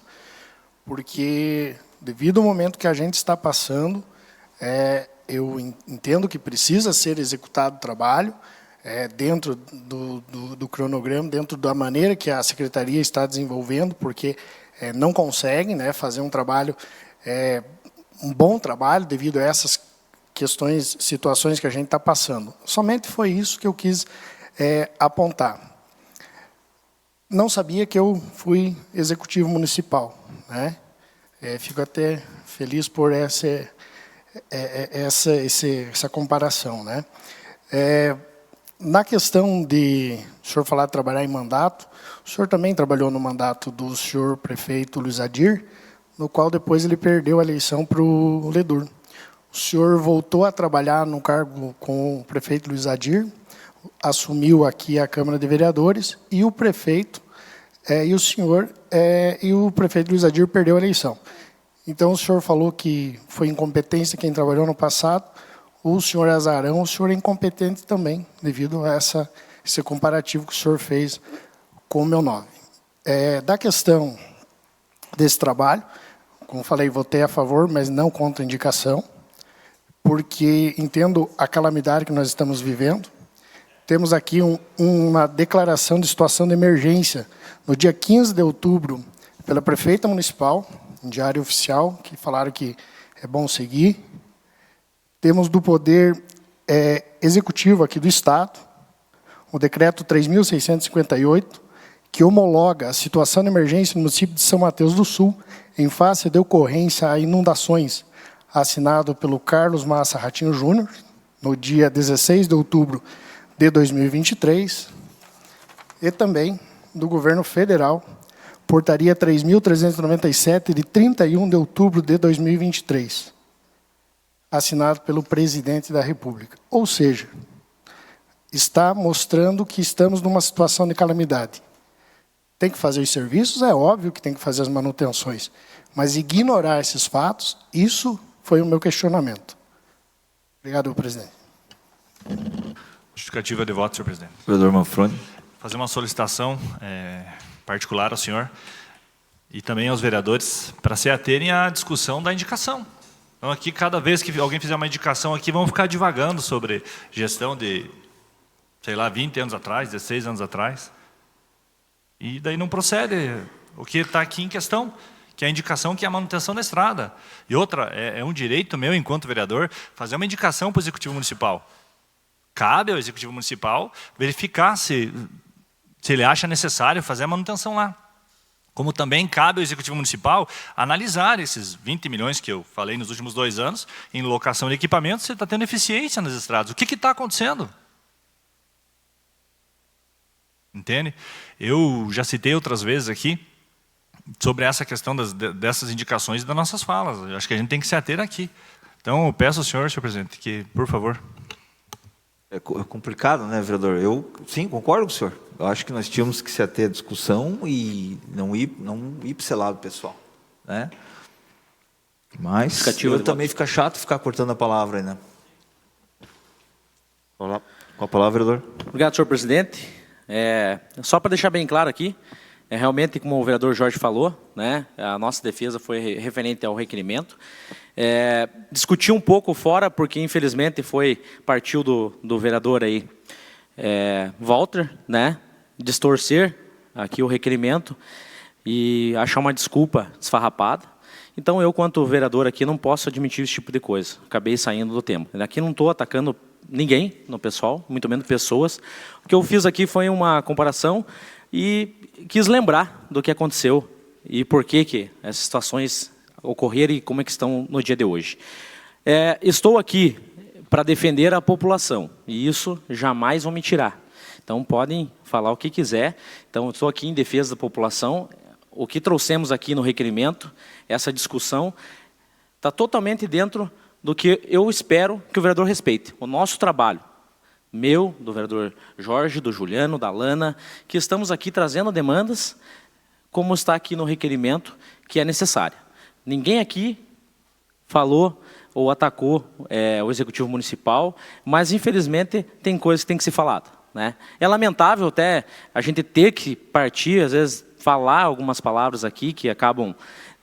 Porque, devido ao momento que a gente está passando, eu entendo que precisa ser executado o trabalho dentro do cronograma, dentro da maneira que a Secretaria está desenvolvendo, porque não conseguem, né, fazer um trabalho, um bom trabalho, devido a essas questões, situações que a gente está passando. Somente foi isso que eu quis apontar. Não sabia que eu fui executivo municipal, né? Fico até feliz por essa comparação, né? Na questão de o senhor falar de trabalhar em mandato, o senhor também trabalhou no mandato do senhor prefeito Luiz Adir, no qual depois ele perdeu a eleição para o Ledur. O senhor voltou a trabalhar no cargo com o prefeito Luiz Adir, assumiu aqui a Câmara de Vereadores e o prefeito e o prefeito Luiz Adir perdeu a eleição. Então o senhor falou que foi incompetência quem trabalhou no passado. O senhor Azarão, o senhor é incompetente também, devido a esse comparativo que o senhor fez com o meu nome. Da questão desse trabalho, como falei, votei a favor, mas não contra a indicação, porque entendo a calamidade que nós estamos vivendo. Temos aqui uma declaração de situação de emergência no dia 15 de outubro pela prefeita municipal, em diário oficial, que falaram que é bom seguir. Temos do Poder Executivo aqui do Estado, o decreto 3.658, que homologa a situação de emergência no município de São Mateus do Sul, em face de ocorrência a inundações, assinado pelo Carlos Massa Ratinho Júnior, no dia 16 de outubro de 2023, e também do Governo Federal, Portaria 3.397, de 31 de outubro de 2023, assinado pelo Presidente da República. Ou seja, está mostrando que estamos numa situação de calamidade. Tem que fazer os serviços, é óbvio que tem que fazer as manutenções, mas ignorar esses fatos, isso foi o meu questionamento. Obrigado, presidente. Justificativa de voto, senhor presidente. Vereador Manfroni. Fazer uma solicitação particular ao senhor e também aos vereadores para se aterem à discussão da indicação. Então, aqui, cada vez que alguém fizer uma indicação aqui, vamos ficar divagando sobre gestão de, sei lá, 20 anos atrás, 16 anos atrás. E daí não procede o que está aqui em questão, que é a indicação, que é a manutenção da estrada. E outra, é um direito meu, enquanto vereador, fazer uma indicação para o Executivo Municipal. Cabe ao Executivo Municipal verificar se ele acha necessário fazer a manutenção lá. Como também cabe ao Executivo Municipal analisar esses 20 milhões que eu falei nos últimos 2 anos em locação de equipamentos, se está tendo eficiência nas estradas. O que está acontecendo? entende? Eu já citei outras vezes aqui sobre essa questão dessas indicações e das nossas falas. Eu acho que a gente tem que se ater aqui. Então, eu peço ao senhor presidente, que, por favor... É complicado, né, vereador? Eu, sim, concordo com o senhor. Eu acho que nós tínhamos que se ater à discussão e não ir para esse lado, pessoal, né? Mas eu também fica chato ficar cortando a palavra aí, né? Olá. Com a palavra, vereador. Obrigado, senhor presidente. Só para deixar bem claro aqui, realmente, como o vereador Jorge falou, né, a nossa defesa foi referente ao requerimento. Discuti um pouco fora, porque infelizmente partiu do vereador aí, Walter, né, distorcer aqui o requerimento e achar uma desculpa desfarrapada. Então, eu, quanto vereador aqui, não posso admitir esse tipo de coisa. Acabei saindo do tema. Aqui não estou atacando ninguém no pessoal, muito menos pessoas. O que eu fiz aqui foi uma comparação e quis lembrar do que aconteceu e por que essas situações ocorreram e como é que estão no dia de hoje. Estou aqui para defender a população e isso jamais vão me tirar. Então, podem falar o que quiser. Então, estou aqui em defesa da população. O que trouxemos aqui no requerimento, essa discussão, está totalmente dentro do que eu espero que o vereador respeite. O nosso trabalho, meu, do vereador Jorge, do Juliano, da Lana, que estamos aqui trazendo demandas, como está aqui no requerimento, que é necessária. Ninguém aqui falou ou atacou o Executivo Municipal, mas, infelizmente, tem coisas que tem que ser falada, né? É lamentável até a gente ter que partir, às vezes, falar algumas palavras aqui que acabam...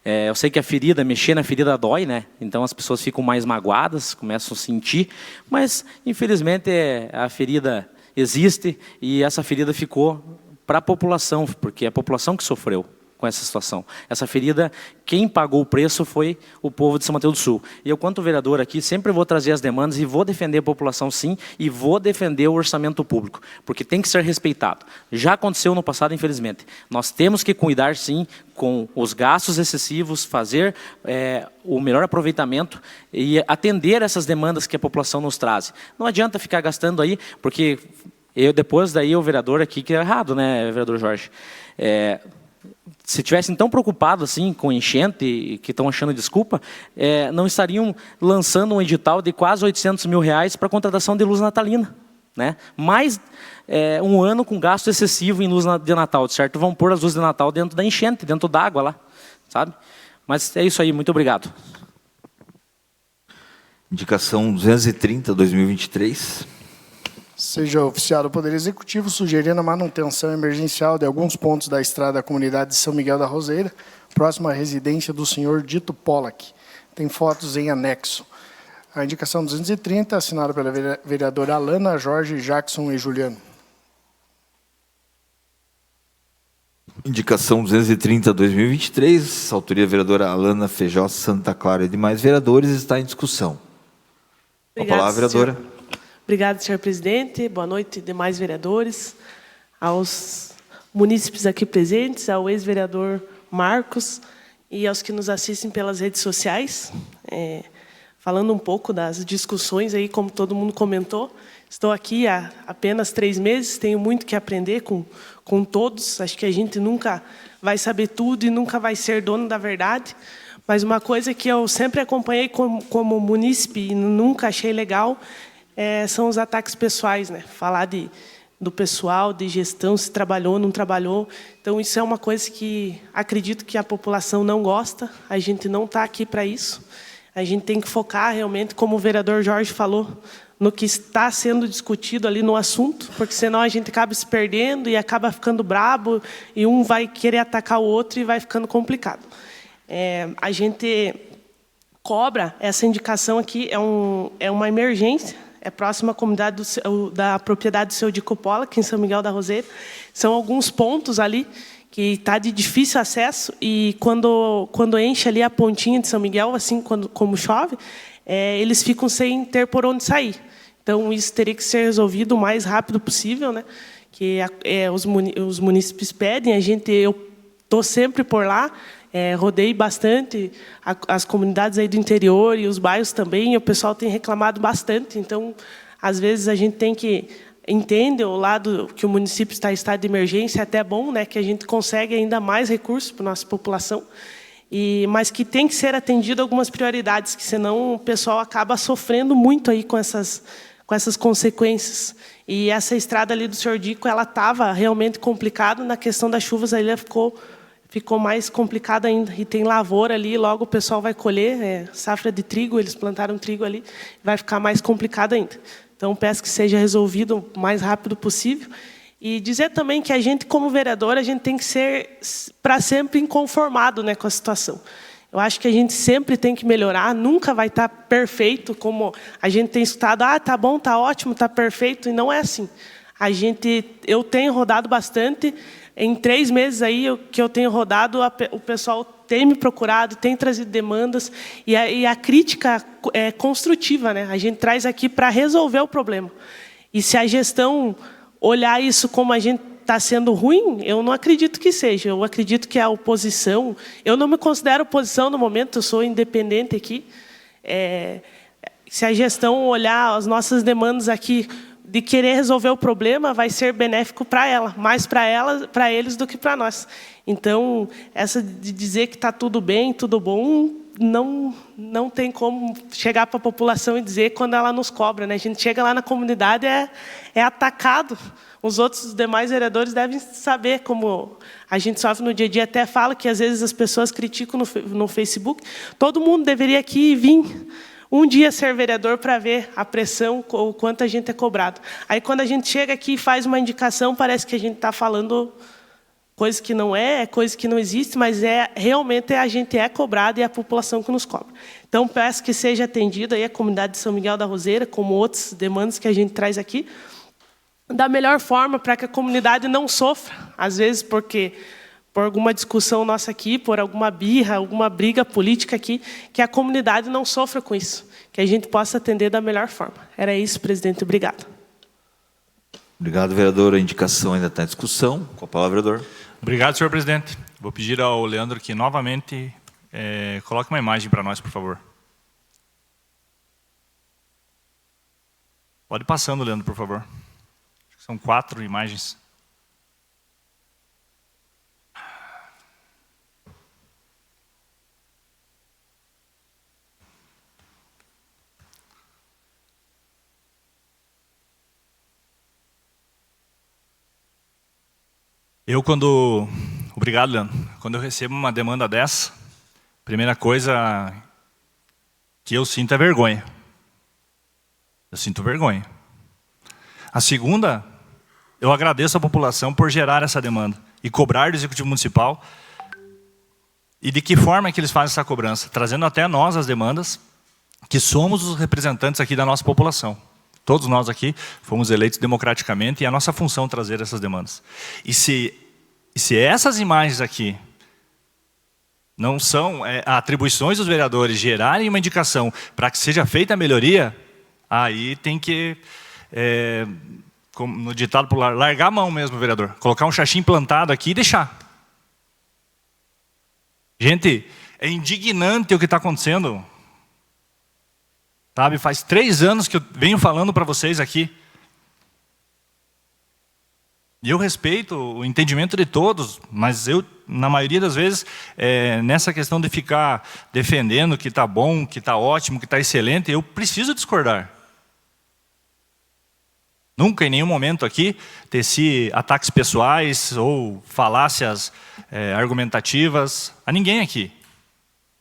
eu sei que mexer na ferida dói, né? Então as pessoas ficam mais magoadas, começam a sentir, mas infelizmente a ferida existe e essa ferida ficou para a população, porque é a população que sofreu com essa situação. Essa ferida, quem pagou o preço foi o povo de São Mateus do Sul. E eu, quanto vereador aqui, sempre vou trazer as demandas e vou defender a população, sim, e vou defender o orçamento público, porque tem que ser respeitado. Já aconteceu no passado, infelizmente. Nós temos que cuidar, sim, com os gastos excessivos, fazer o melhor aproveitamento e atender essas demandas que a população nos traz. Não adianta ficar gastando aí, porque depois daí o vereador aqui que é errado, né, vereador Jorge? Se tivessem tão preocupados assim com enchente e que estão achando desculpa, não estariam lançando um edital de quase R$800 mil para contratação de luz natalina, né? Mais um ano com gasto excessivo em luz de Natal, certo? Vão pôr as luzes de Natal dentro da enchente, dentro da água lá, sabe? Mas é isso aí, muito obrigado. Indicação 230/2023. Seja oficiado o Poder Executivo sugerindo a manutenção emergencial de alguns pontos da estrada da comunidade de São Miguel da Roseira, próxima à residência do senhor Dito Pollack. Tem fotos em anexo. A indicação 230, assinada pela vereadora Alana, Jorge, Jackson e Juliano. Indicação 230/2023, autoria vereadora Alana Feijó Santa Clara e demais vereadores, está em discussão. Com a palavra, vereadora. Senhor. Obrigado, senhor presidente. Boa noite, demais vereadores, aos munícipes aqui presentes, ao ex-vereador Marcos e aos que nos assistem pelas redes sociais. Falando um pouco das discussões aí, como todo mundo comentou, estou aqui há apenas 3 meses, tenho muito que aprender com todos. Acho que a gente nunca vai saber tudo e nunca vai ser dono da verdade. Mas uma coisa que eu sempre acompanhei como munícipe e nunca achei legal são os ataques pessoais, né? Falar do pessoal, de gestão, se trabalhou, não trabalhou. Então, isso é uma coisa que acredito que a população não gosta. A gente não está aqui para isso. A gente tem que focar realmente, como o vereador Jorge falou, no que está sendo discutido ali no assunto, porque senão a gente acaba se perdendo e acaba ficando brabo e um vai querer atacar o outro e vai ficando complicado. A gente cobra essa indicação aqui, é uma emergência. É próxima à comunidade da propriedade do seu Dico Pollack, em São Miguel da Roseira. São alguns pontos ali que está de difícil acesso e quando enche ali a pontinha de São Miguel, assim como chove, eles ficam sem ter por onde sair. Então, isso teria que ser resolvido o mais rápido possível, né? Que os munícipes pedem, eu estou sempre por lá, rodei bastante as comunidades aí do interior e os bairros também, e o pessoal tem reclamado bastante. Então, às vezes, a gente tem que entende o lado que o município está em estado de emergência, é até bom, né, que a gente consegue ainda mais recursos para a nossa população, mas que tem que ser atendido algumas prioridades, que senão o pessoal acaba sofrendo muito aí com essas consequências. E essa estrada ali do Senhor Dico, ela estava realmente complicada, na questão das chuvas aí ela ficou mais complicada ainda. E tem lavoura ali, logo o pessoal vai colher, safra de trigo, eles plantaram trigo ali, vai ficar mais complicado ainda. Então, peço que seja resolvido o mais rápido possível. E dizer também que a gente, como vereador, a gente tem que ser, para sempre, inconformado, né, com a situação. Eu acho que a gente sempre tem que melhorar, nunca vai estar perfeito, como a gente tem escutado, tá bom, tá ótimo, tá perfeito, e não é assim. Eu tenho rodado bastante, em 3 meses aí que eu tenho rodado, o pessoal tem me procurado, tem trazido demandas, e a crítica é construtiva, né? A gente traz aqui para resolver o problema. E se a gestão olhar isso como a gente está sendo ruim, eu não acredito que seja. Eu acredito que a oposição... Eu não me considero oposição no momento, eu sou independente aqui. Se a gestão olhar as nossas demandas aqui de querer resolver o problema, vai ser benéfico para ela, mais para eles do que para nós. Então, essa de dizer que está tudo bem, tudo bom, não tem como chegar para a população e dizer quando ela nos cobra, né? A gente chega lá na comunidade, é atacado. Os outros demais vereadores devem saber como a gente sofre no dia a dia. Até fala que, às vezes, as pessoas criticam no Facebook. Todo mundo deveria aqui vir um dia ser vereador para ver a pressão, o quanto a gente é cobrado. Aí, quando a gente chega aqui e faz uma indicação, parece que a gente está falando coisa que não coisa que não existe, mas realmente a gente é cobrado e é a população que nos cobra. Então, peço que seja atendida aí a comunidade de São Miguel da Roseira, como outras demandas que a gente traz aqui, da melhor forma, para que a comunidade não sofra, às vezes porque por alguma discussão nossa aqui, por alguma birra, alguma briga política aqui, que a comunidade não sofra com isso, que a gente possa atender da melhor forma. Era isso, presidente. Obrigado. Obrigado, vereador. A indicação ainda está em discussão. Com a palavra, vereador. Obrigado, senhor presidente. Vou pedir ao Leandro que, novamente, coloque uma imagem para nós, por favor. Pode ir passando, Leandro, por favor. São 4 imagens. Obrigado, Leandro. Quando eu recebo uma demanda dessa, a primeira coisa que eu sinto é vergonha. Eu sinto vergonha. A segunda, eu agradeço à população por gerar essa demanda e cobrar do Executivo Municipal. E de que forma é que eles fazem essa cobrança? Trazendo até nós as demandas, que somos os representantes aqui da nossa população. Todos nós aqui fomos eleitos democraticamente e é a nossa função trazer essas demandas. E se essas imagens aqui não são atribuições dos vereadores gerarem uma indicação para que seja feita a melhoria, aí tem que, como no ditado popular, largar a mão mesmo, vereador. Colocar um xaxim plantado aqui e deixar. Gente, é indignante o que está acontecendo. Sabe, faz 3 anos que eu venho falando para vocês aqui. E eu respeito o entendimento de todos, mas eu, na maioria das vezes, nessa questão de ficar defendendo que está bom, que está ótimo, que está excelente, eu preciso discordar. Nunca, em nenhum momento aqui, teci ataques pessoais ou falácias argumentativas a ninguém aqui.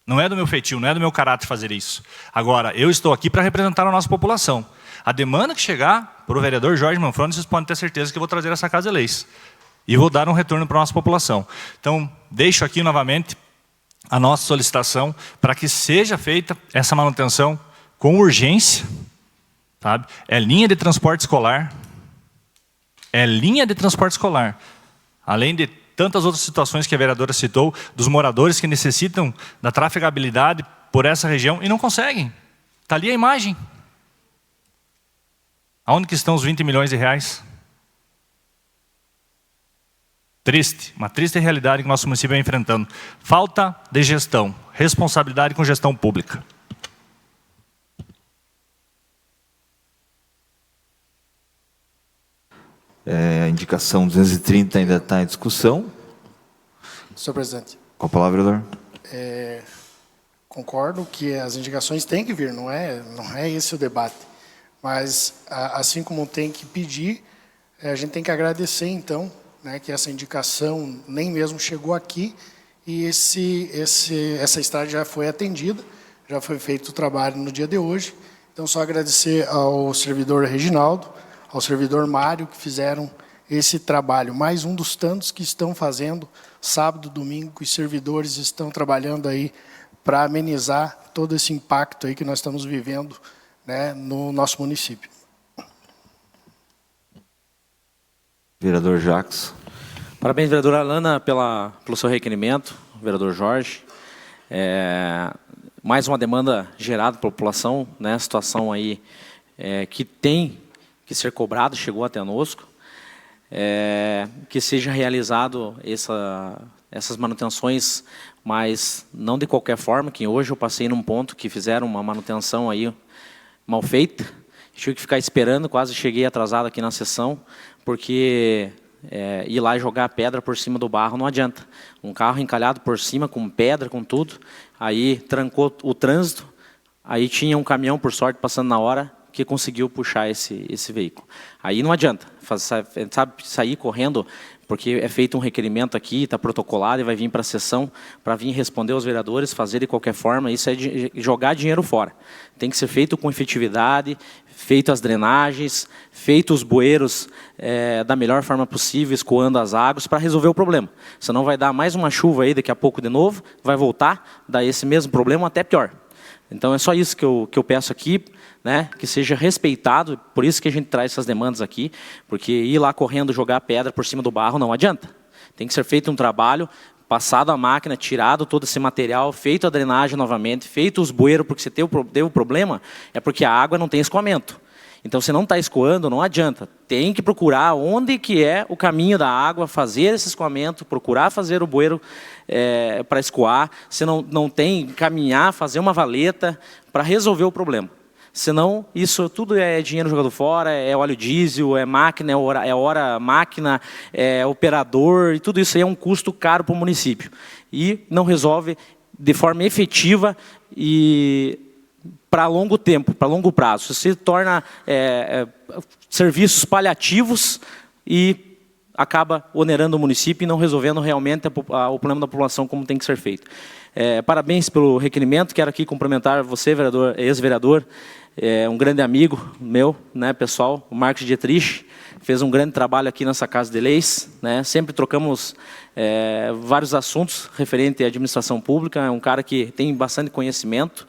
Não é do meu feitio, não é do meu caráter fazer isso. Agora, eu estou aqui para representar a nossa população. A demanda que chegar para o vereador Jorge Manfroni, vocês podem ter certeza que eu vou trazer essa Casa de Leis. E vou dar um retorno para a nossa população. Então, deixo aqui novamente a nossa solicitação para que seja feita essa manutenção com urgência. Sabe? É linha de transporte escolar. É linha de transporte escolar. Além de tantas outras situações que a vereadora citou, dos moradores que necessitam da trafegabilidade por essa região e não conseguem. Está ali a imagem. Aonde que estão os 20 milhões de reais? Triste, uma triste realidade que o nosso município vem enfrentando. Falta de gestão, responsabilidade com gestão pública. A indicação 230 ainda está em discussão. Senhor presidente. Com a palavra, vereador. Concordo que as indicações têm que vir, não é esse o debate. Mas, assim como tem que pedir, a gente tem que agradecer, então, né, que essa indicação nem mesmo chegou aqui e essa estrada já foi atendida, já foi feito o trabalho no dia de hoje. Então, só agradecer ao servidor Reginaldo, ao servidor Mário, que fizeram esse trabalho. Mais um dos tantos que estão fazendo sábado, domingo, os servidores estão trabalhando aí para amenizar todo esse impacto aí que nós estamos vivendo, né, no nosso município. Vereador Jacques. Parabéns, vereadora Alana, pelo seu requerimento, vereador Jorge. Mais uma demanda gerada pela população, né, situação aí que tem que ser cobrada, chegou até nós, que seja realizado essas manutenções, mas não de qualquer forma, que hoje eu passei num ponto que fizeram uma manutenção aí mal feita, tive que ficar esperando, quase cheguei atrasado aqui na sessão, porque ir lá e jogar pedra por cima do barro não adianta. Um carro encalhado por cima, com pedra, com tudo, aí trancou o trânsito, aí tinha um caminhão, por sorte, passando na hora, que conseguiu puxar esse veículo. Aí não adianta, sabe, sair correndo, porque é feito um requerimento aqui, está protocolado e vai vir para a sessão, para vir responder aos vereadores, fazer de qualquer forma, isso é jogar dinheiro fora. Tem que ser feito com efetividade, feito as drenagens, feito os bueiros da melhor forma possível, escoando as águas, para resolver o problema. Senão vai dar mais uma chuva aí daqui a pouco de novo, vai voltar, dar esse mesmo problema, até pior. Então é só isso que eu peço aqui, né, que seja respeitado, por isso que a gente traz essas demandas aqui, porque ir lá correndo jogar pedra por cima do barro não adianta. Tem que ser feito um trabalho, passado a máquina, tirado todo esse material, feito a drenagem novamente, feito os bueiros, porque você teve o problema, é porque a água não tem escoamento. Então, se não está escoando, não adianta. Tem que procurar onde que é o caminho da água, fazer esse escoamento, procurar fazer o bueiro para escoar. Se não tem, caminhar, fazer uma valeta para resolver o problema. Senão, isso tudo é dinheiro jogado fora, é óleo diesel, é máquina, é hora máquina, é operador, e tudo isso aí é um custo caro para o município. E não resolve de forma efetiva e para longo tempo, para longo prazo. Se torna serviços paliativos e acaba onerando o município e não resolvendo realmente o problema da população como tem que ser feito. Parabéns pelo requerimento, quero aqui cumprimentar você, vereador, ex-vereador, um grande amigo meu, né, pessoal, o Marcos Dietrich, fez um grande trabalho aqui nessa Casa de Leis, né, sempre trocamos vários assuntos referentes à administração pública, é um cara que tem bastante conhecimento.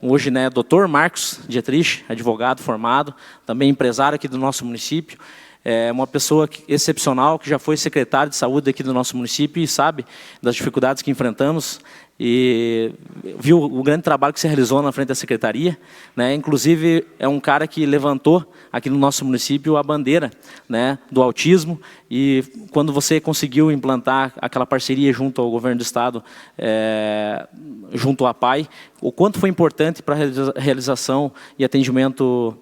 Hoje, né, doutor Marcos Dietrich, advogado formado, também empresário aqui do nosso município, uma pessoa excepcional, que já foi secretário de saúde aqui do nosso município e sabe das dificuldades que enfrentamos e viu o grande trabalho que se realizou na frente da secretaria, né? Inclusive, é um cara que levantou aqui no nosso município a bandeira, né, do autismo, e quando você conseguiu implantar aquela parceria junto ao governo do estado, junto à PAI, o quanto foi importante para a realização e atendimento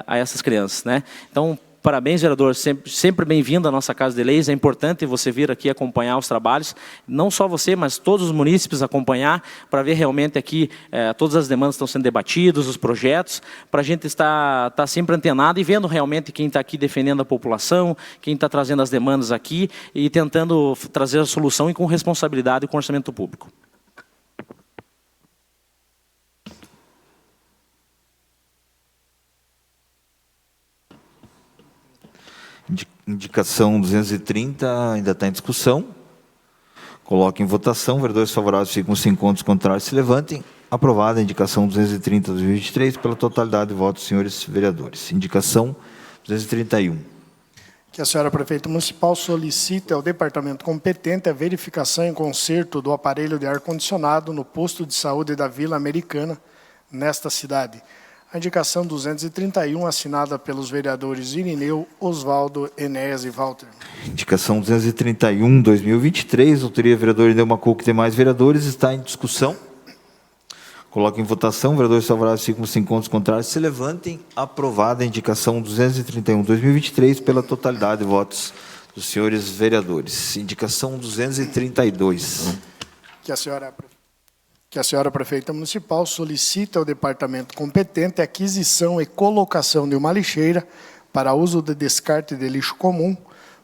a essas crianças, né? Então, parabéns, vereador, sempre bem-vindo à nossa Casa de Leis. É importante você vir aqui acompanhar os trabalhos, não só você, mas todos os munícipes acompanhar, para ver realmente aqui todas as demandas estão sendo debatidas, os projetos, para a gente estar sempre antenado e vendo realmente quem está aqui defendendo a população, quem está trazendo as demandas aqui e tentando trazer a solução e com responsabilidade com o orçamento público. Indicação 230 ainda está em discussão. Coloco em votação. Vereadores favoráveis ficam 5 contos, contrários se levantem. Aprovada a indicação 230 de 2023 pela totalidade de votos dos senhores vereadores. Indicação 231. Que a senhora prefeita municipal solicite ao departamento competente a verificação e conserto do aparelho de ar-condicionado no posto de saúde da Vila Americana, nesta cidade. A indicação 231, assinada pelos vereadores Irineu, Osvaldo, Enéas e Walter. Indicação 231, 2023, autoria vereador Irineu Macuco e demais vereadores, está em discussão. Coloco em votação. Vereadores favoráveis ficam com 5 pontos contrários. Se levantem. Aprovada a indicação 231/2023 pela totalidade de votos dos senhores vereadores. Indicação 232. Que a senhora prefeita municipal solicita ao departamento competente a aquisição e colocação de uma lixeira para uso de descarte de lixo comum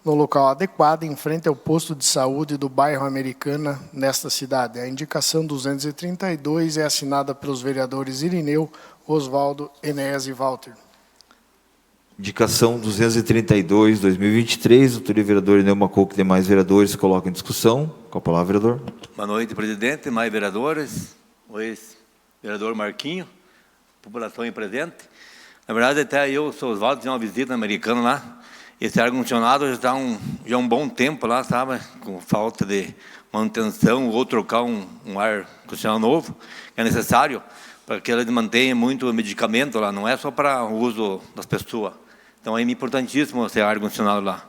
no local adequado, em frente ao posto de saúde do bairro Americana, nesta cidade. A indicação 232 é assinada pelos vereadores Irineu, Osvaldo, Enéas e Walter. Indicação 232/2023, autoria vereador Irineu Macuco e demais vereadores, coloca em discussão. Com a palavra, vereador. Boa noite, presidente, mais vereadores, o ex-vereador Marquinho, população aí presente. Na verdade, até eu, sou Osvaldo, tinha uma visita americana lá. Esse ar-condicionado já está já um bom tempo lá, sabe? Com falta de manutenção, ou trocar um ar-condicionado novo, que é necessário, para que ele mantenha muito medicamento lá, não é só para o uso das pessoas. Então, é importantíssimo esse ar-condicionado lá.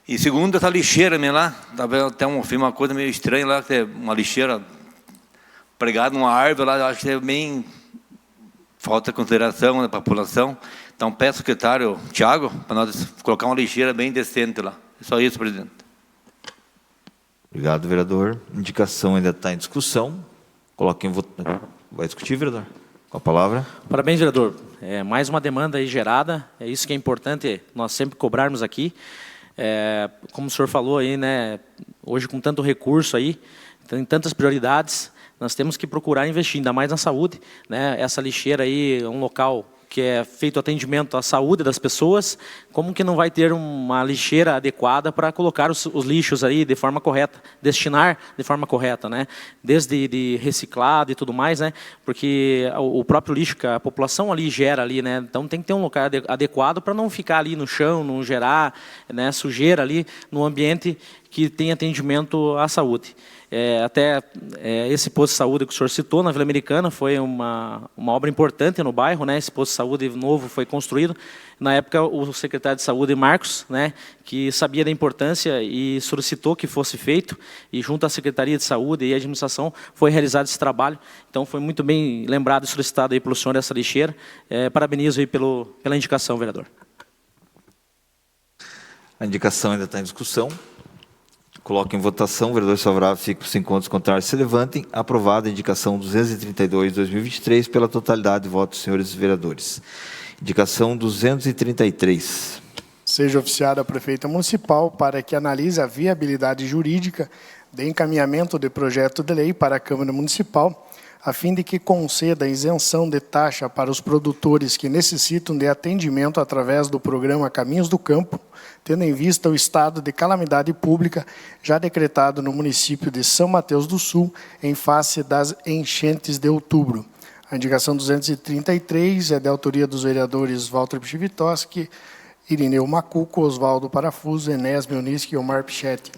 E segundo, essa lixeira minha lá, até uma coisa meio estranha lá, que é uma lixeira pregada numa árvore lá, eu acho que é bem falta de consideração da população. Então, peço ao secretário Tiago para nós colocar uma lixeira bem decente lá. É só isso, presidente. Obrigado, vereador. Indicação ainda está em discussão. Coloque em votação. Vai discutir, vereador? Com a palavra. Parabéns, vereador. Mais uma demanda aí gerada. É isso que é importante nós sempre cobrarmos aqui. Como o senhor falou aí, né? Hoje com tanto recurso aí, tem tantas prioridades, nós temos que procurar investir ainda mais na saúde, né? Essa lixeira aí é um local que é feito atendimento à saúde das pessoas. Como que não vai ter uma lixeira adequada para colocar os lixos aí de forma correta, destinar de forma correta, né? Desde de reciclado e tudo mais, né? Porque o próprio lixo que a população ali gera ali, né? Então tem que ter um local adequado para não ficar ali no chão, não gerar, né, sujeira ali no ambiente que tem atendimento à saúde. Esse posto de saúde que o senhor citou, na Vila Americana, foi uma obra importante no bairro, né? Esse posto de saúde novo foi construído. Na época, o secretário de Saúde, Marcos, né, que sabia da importância e solicitou que fosse feito, e junto à Secretaria de Saúde e à administração foi realizado esse trabalho. Então, foi muito bem lembrado e solicitado aí pelo senhor essa lixeira. Parabenizo aí pela indicação, vereador. A indicação ainda está em discussão. Coloco em votação. Vereadores favoráveis ficam com 5 pontos contrários. Se levantem. Aprovada a indicação 232/2023 pela totalidade de votos dos senhores vereadores. Indicação 233. Seja oficiada a prefeita municipal para que analise a viabilidade jurídica de encaminhamento de projeto de lei para a Câmara Municipal, a fim de que conceda isenção de taxa para os produtores que necessitam de atendimento através do programa Caminhos do Campo, tendo em vista o estado de calamidade pública já decretado no município de São Mateus do Sul, em face das enchentes de outubro. A indicação 233 é de autoria dos vereadores Walter Pchivitoski, Irineu Macuco, Osvaldo Parafuso, Enéas Melniski e Omar Pichetti.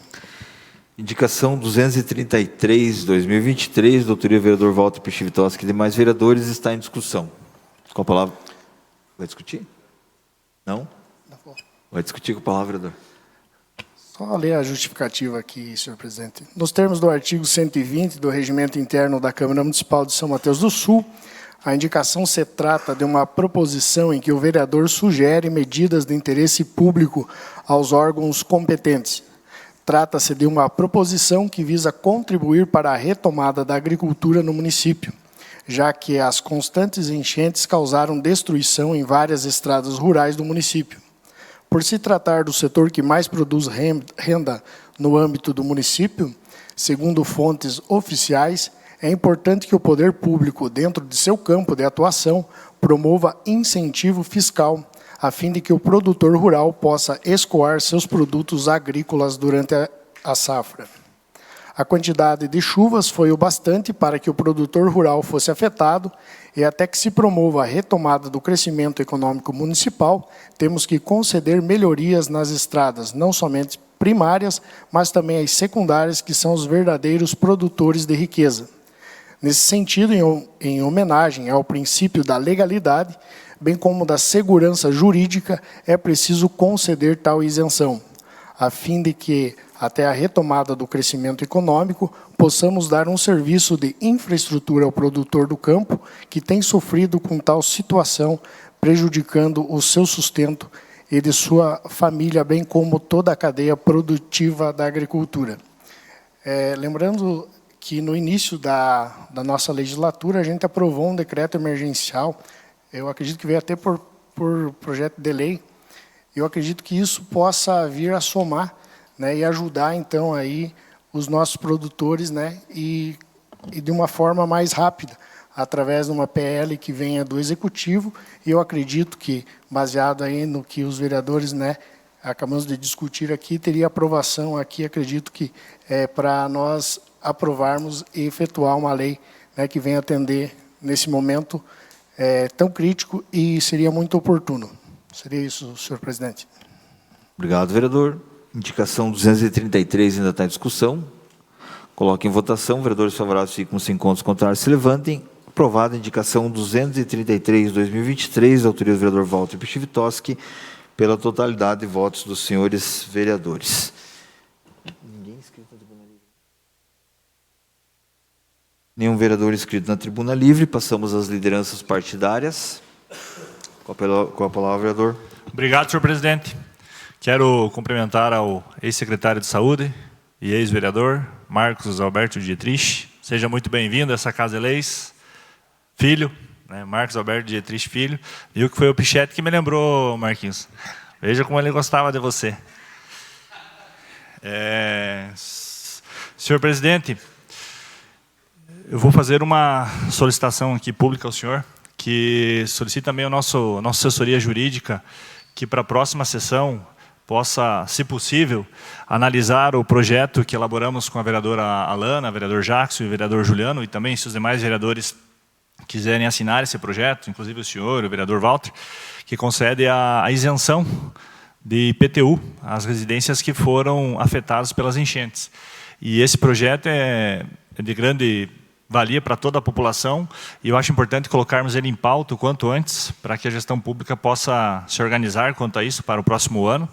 Indicação 233/2023, doutoria vereador Walter Pchivitoski e demais vereadores, está em discussão. Com a palavra. Vai discutir? Não? Vai discutir com a palavra, vereador. Só ler a justificativa aqui, senhor presidente. Nos termos do artigo 120 do Regimento Interno da Câmara Municipal de São Mateus do Sul, a indicação se trata de uma proposição em que o vereador sugere medidas de interesse público aos órgãos competentes. Trata-se de uma proposição que visa contribuir para a retomada da agricultura no município, já que as constantes enchentes causaram destruição em várias estradas rurais do município. Por se tratar do setor que mais produz renda no âmbito do município, segundo fontes oficiais, é importante que o poder público, dentro de seu campo de atuação, promova incentivo fiscal, a fim de que o produtor rural possa escoar seus produtos agrícolas durante a safra. A quantidade de chuvas foi o bastante para que o produtor rural fosse afetado, e até que se promova a retomada do crescimento econômico municipal, temos que conceder melhorias nas estradas, não somente primárias, mas também as secundárias, que são os verdadeiros produtores de riqueza. Nesse sentido, em homenagem ao princípio da legalidade, bem como da segurança jurídica, é preciso conceder tal isenção, a fim de que até a retomada do crescimento econômico, possamos dar um serviço de infraestrutura ao produtor do campo que tem sofrido com tal situação, prejudicando o seu sustento e de sua família, bem como toda a cadeia produtiva da agricultura. Lembrando que no início da nossa legislatura, a gente aprovou um decreto emergencial, eu acredito que veio até por projeto de lei, eu acredito que isso possa vir a somar, né, e ajudar, então, aí os nossos produtores, né, e de uma forma mais rápida, através de uma PL que venha do Executivo, e eu acredito que, baseado aí no que os vereadores, né, acabamos de discutir aqui, teria aprovação aqui, acredito que para nós aprovarmos e efetuar uma lei, né, que venha atender nesse momento tão crítico e seria muito oportuno. Seria isso, senhor presidente. Obrigado, vereador. Indicação 233 ainda está em discussão. Coloque em votação. Vereadores favoráveis ficam com 5 votos, contrários se levantem. Aprovada a indicação 233/2023, autoria do vereador Walter Pichivitoski, pela totalidade de votos dos senhores vereadores. Ninguém inscrito na tribuna livre? Nenhum vereador inscrito na tribuna livre. Passamos às lideranças partidárias. Com a palavra, vereador. Obrigado, senhor presidente. Quero cumprimentar ao ex-secretário de Saúde e ex-vereador, Marcos Alberto Dietrich. Seja muito bem-vindo a essa Casa Leis. Filho, né, Marcos Alberto Dietrich, filho. Viu que foi o Pichetti que me lembrou, Marquinhos. Veja como ele gostava de você. Senhor presidente, eu vou fazer uma solicitação aqui pública ao senhor, que solicita também a nossa assessoria jurídica, que para a próxima sessão possa, se possível, analisar o projeto que elaboramos com a vereadora Alana, o vereador Jackson e o vereador Juliano, e também se os demais vereadores quiserem assinar esse projeto, inclusive o senhor, o vereador Walter, que concede a isenção de IPTU às residências que foram afetadas pelas enchentes. E esse projeto é de grande valia para toda a população, e eu acho importante colocarmos ele em pauta o quanto antes, para que a gestão pública possa se organizar quanto a isso para o próximo ano.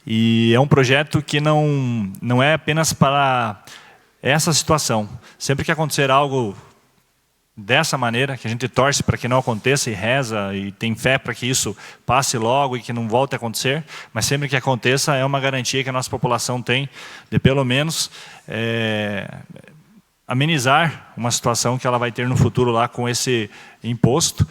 E é um projeto que não é apenas para essa situação. Sempre que acontecer algo dessa maneira, que a gente torce para que não aconteça e reza e tem fé para que isso passe logo e que não volte a acontecer, mas sempre que aconteça é uma garantia que a nossa população tem de pelo menos amenizar uma situação que ela vai ter no futuro lá com esse imposto,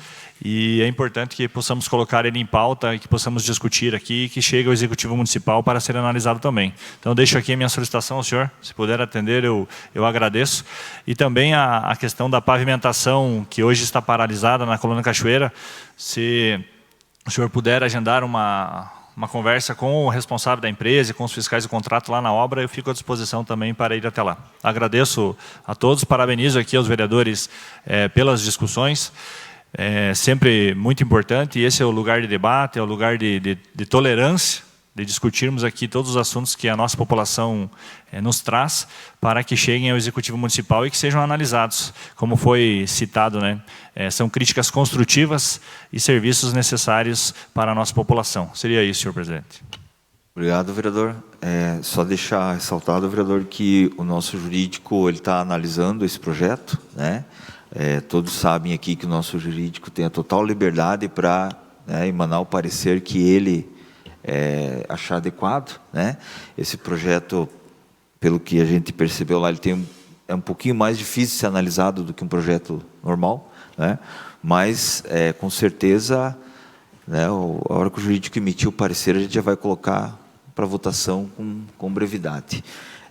e é importante que possamos colocar ele em pauta e que possamos discutir aqui e que chegue ao Executivo Municipal para ser analisado também. Então, deixo aqui a minha solicitação ao senhor, se puder atender, eu agradeço. E também a questão da pavimentação, que hoje está paralisada na Colônia Cachoeira, se o senhor puder agendar uma conversa com o responsável da empresa e com os fiscais do contrato lá na obra, eu fico à disposição também para ir até lá. Agradeço a todos, parabenizo aqui aos vereadores pelas discussões, sempre muito importante, e esse é o lugar de debate, é o lugar de tolerância, de discutirmos aqui todos os assuntos que a nossa população nos traz, para que cheguem ao Executivo Municipal e que sejam analisados, como foi citado, né? São críticas construtivas e serviços necessários para a nossa população. Seria isso, senhor presidente. Obrigado, vereador. Só deixar ressaltado, vereador, que o nosso jurídico está analisando esse projeto, né? Todos sabem aqui que o nosso jurídico tem a total liberdade para emanar o parecer que ele achar adequado, né? Esse projeto, pelo que a gente percebeu lá, ele é um pouquinho mais difícil de ser analisado do que um projeto normal, né? Mas com certeza, né, a hora que o jurídico emitir o parecer, a gente já vai colocar para votação com brevidade.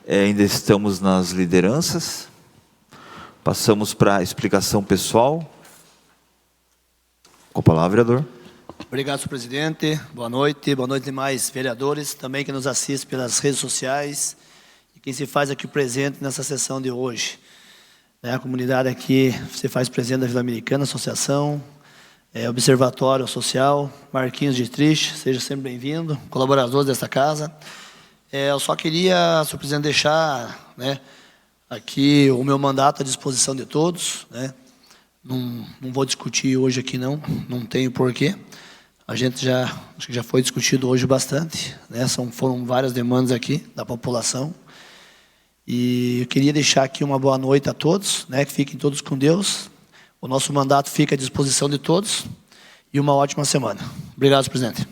Ainda estamos nas lideranças. Passamos para a explicação pessoal. Com a palavra, vereador. Obrigado, senhor presidente. Boa noite demais vereadores, também que nos assistem pelas redes sociais e quem se faz aqui presente nessa sessão de hoje. A comunidade aqui se faz presente da Vila Americana, associação, Observatório Social, Marquinhos Dietrich, seja sempre bem-vindo, colaboradores desta casa. Eu só queria, senhor presidente, deixar, né, aqui o meu mandato à disposição de todos, né? Não vou discutir hoje aqui, não tenho porquê. A gente acho que já foi discutido hoje bastante, né? Foram várias demandas aqui da população. E eu queria deixar aqui uma boa noite a todos, né? Que fiquem todos com Deus. O nosso mandato fica à disposição de todos. E uma ótima semana. Obrigado, presidente.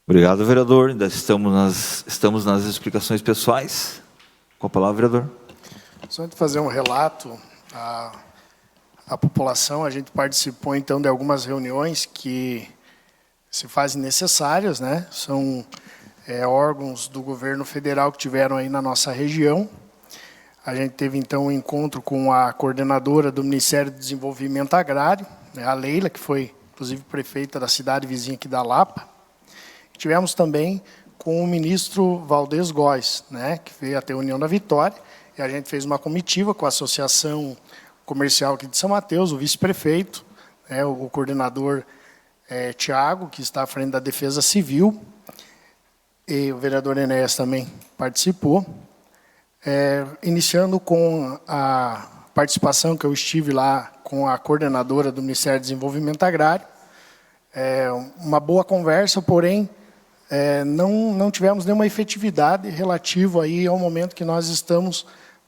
Obrigado, vereador. Ainda estamos nas explicações pessoais. Com a palavra, vereador. Só antes de fazer um relato à população, a gente participou, então, de algumas reuniões que se fazem necessárias, né? São órgãos do governo federal que tiveram aí na nossa região. A gente teve, então, um encontro com a coordenadora do Ministério do Desenvolvimento Agrário, né, a Leila, que foi, inclusive, prefeita da cidade vizinha aqui da Lapa. Tivemos também com o ministro Valdez Góes, né, que veio até a União da Vitória, e a gente fez uma comitiva com a Associação Comercial aqui de São Mateus, o vice-prefeito, né, o coordenador Tiago, que está à frente da Defesa Civil, e o vereador Enéas também participou, iniciando com a participação que eu estive lá com a coordenadora do Ministério do Desenvolvimento Agrário. Uma boa conversa, porém, não tivemos nenhuma efetividade relativa aí ao momento que nós estamos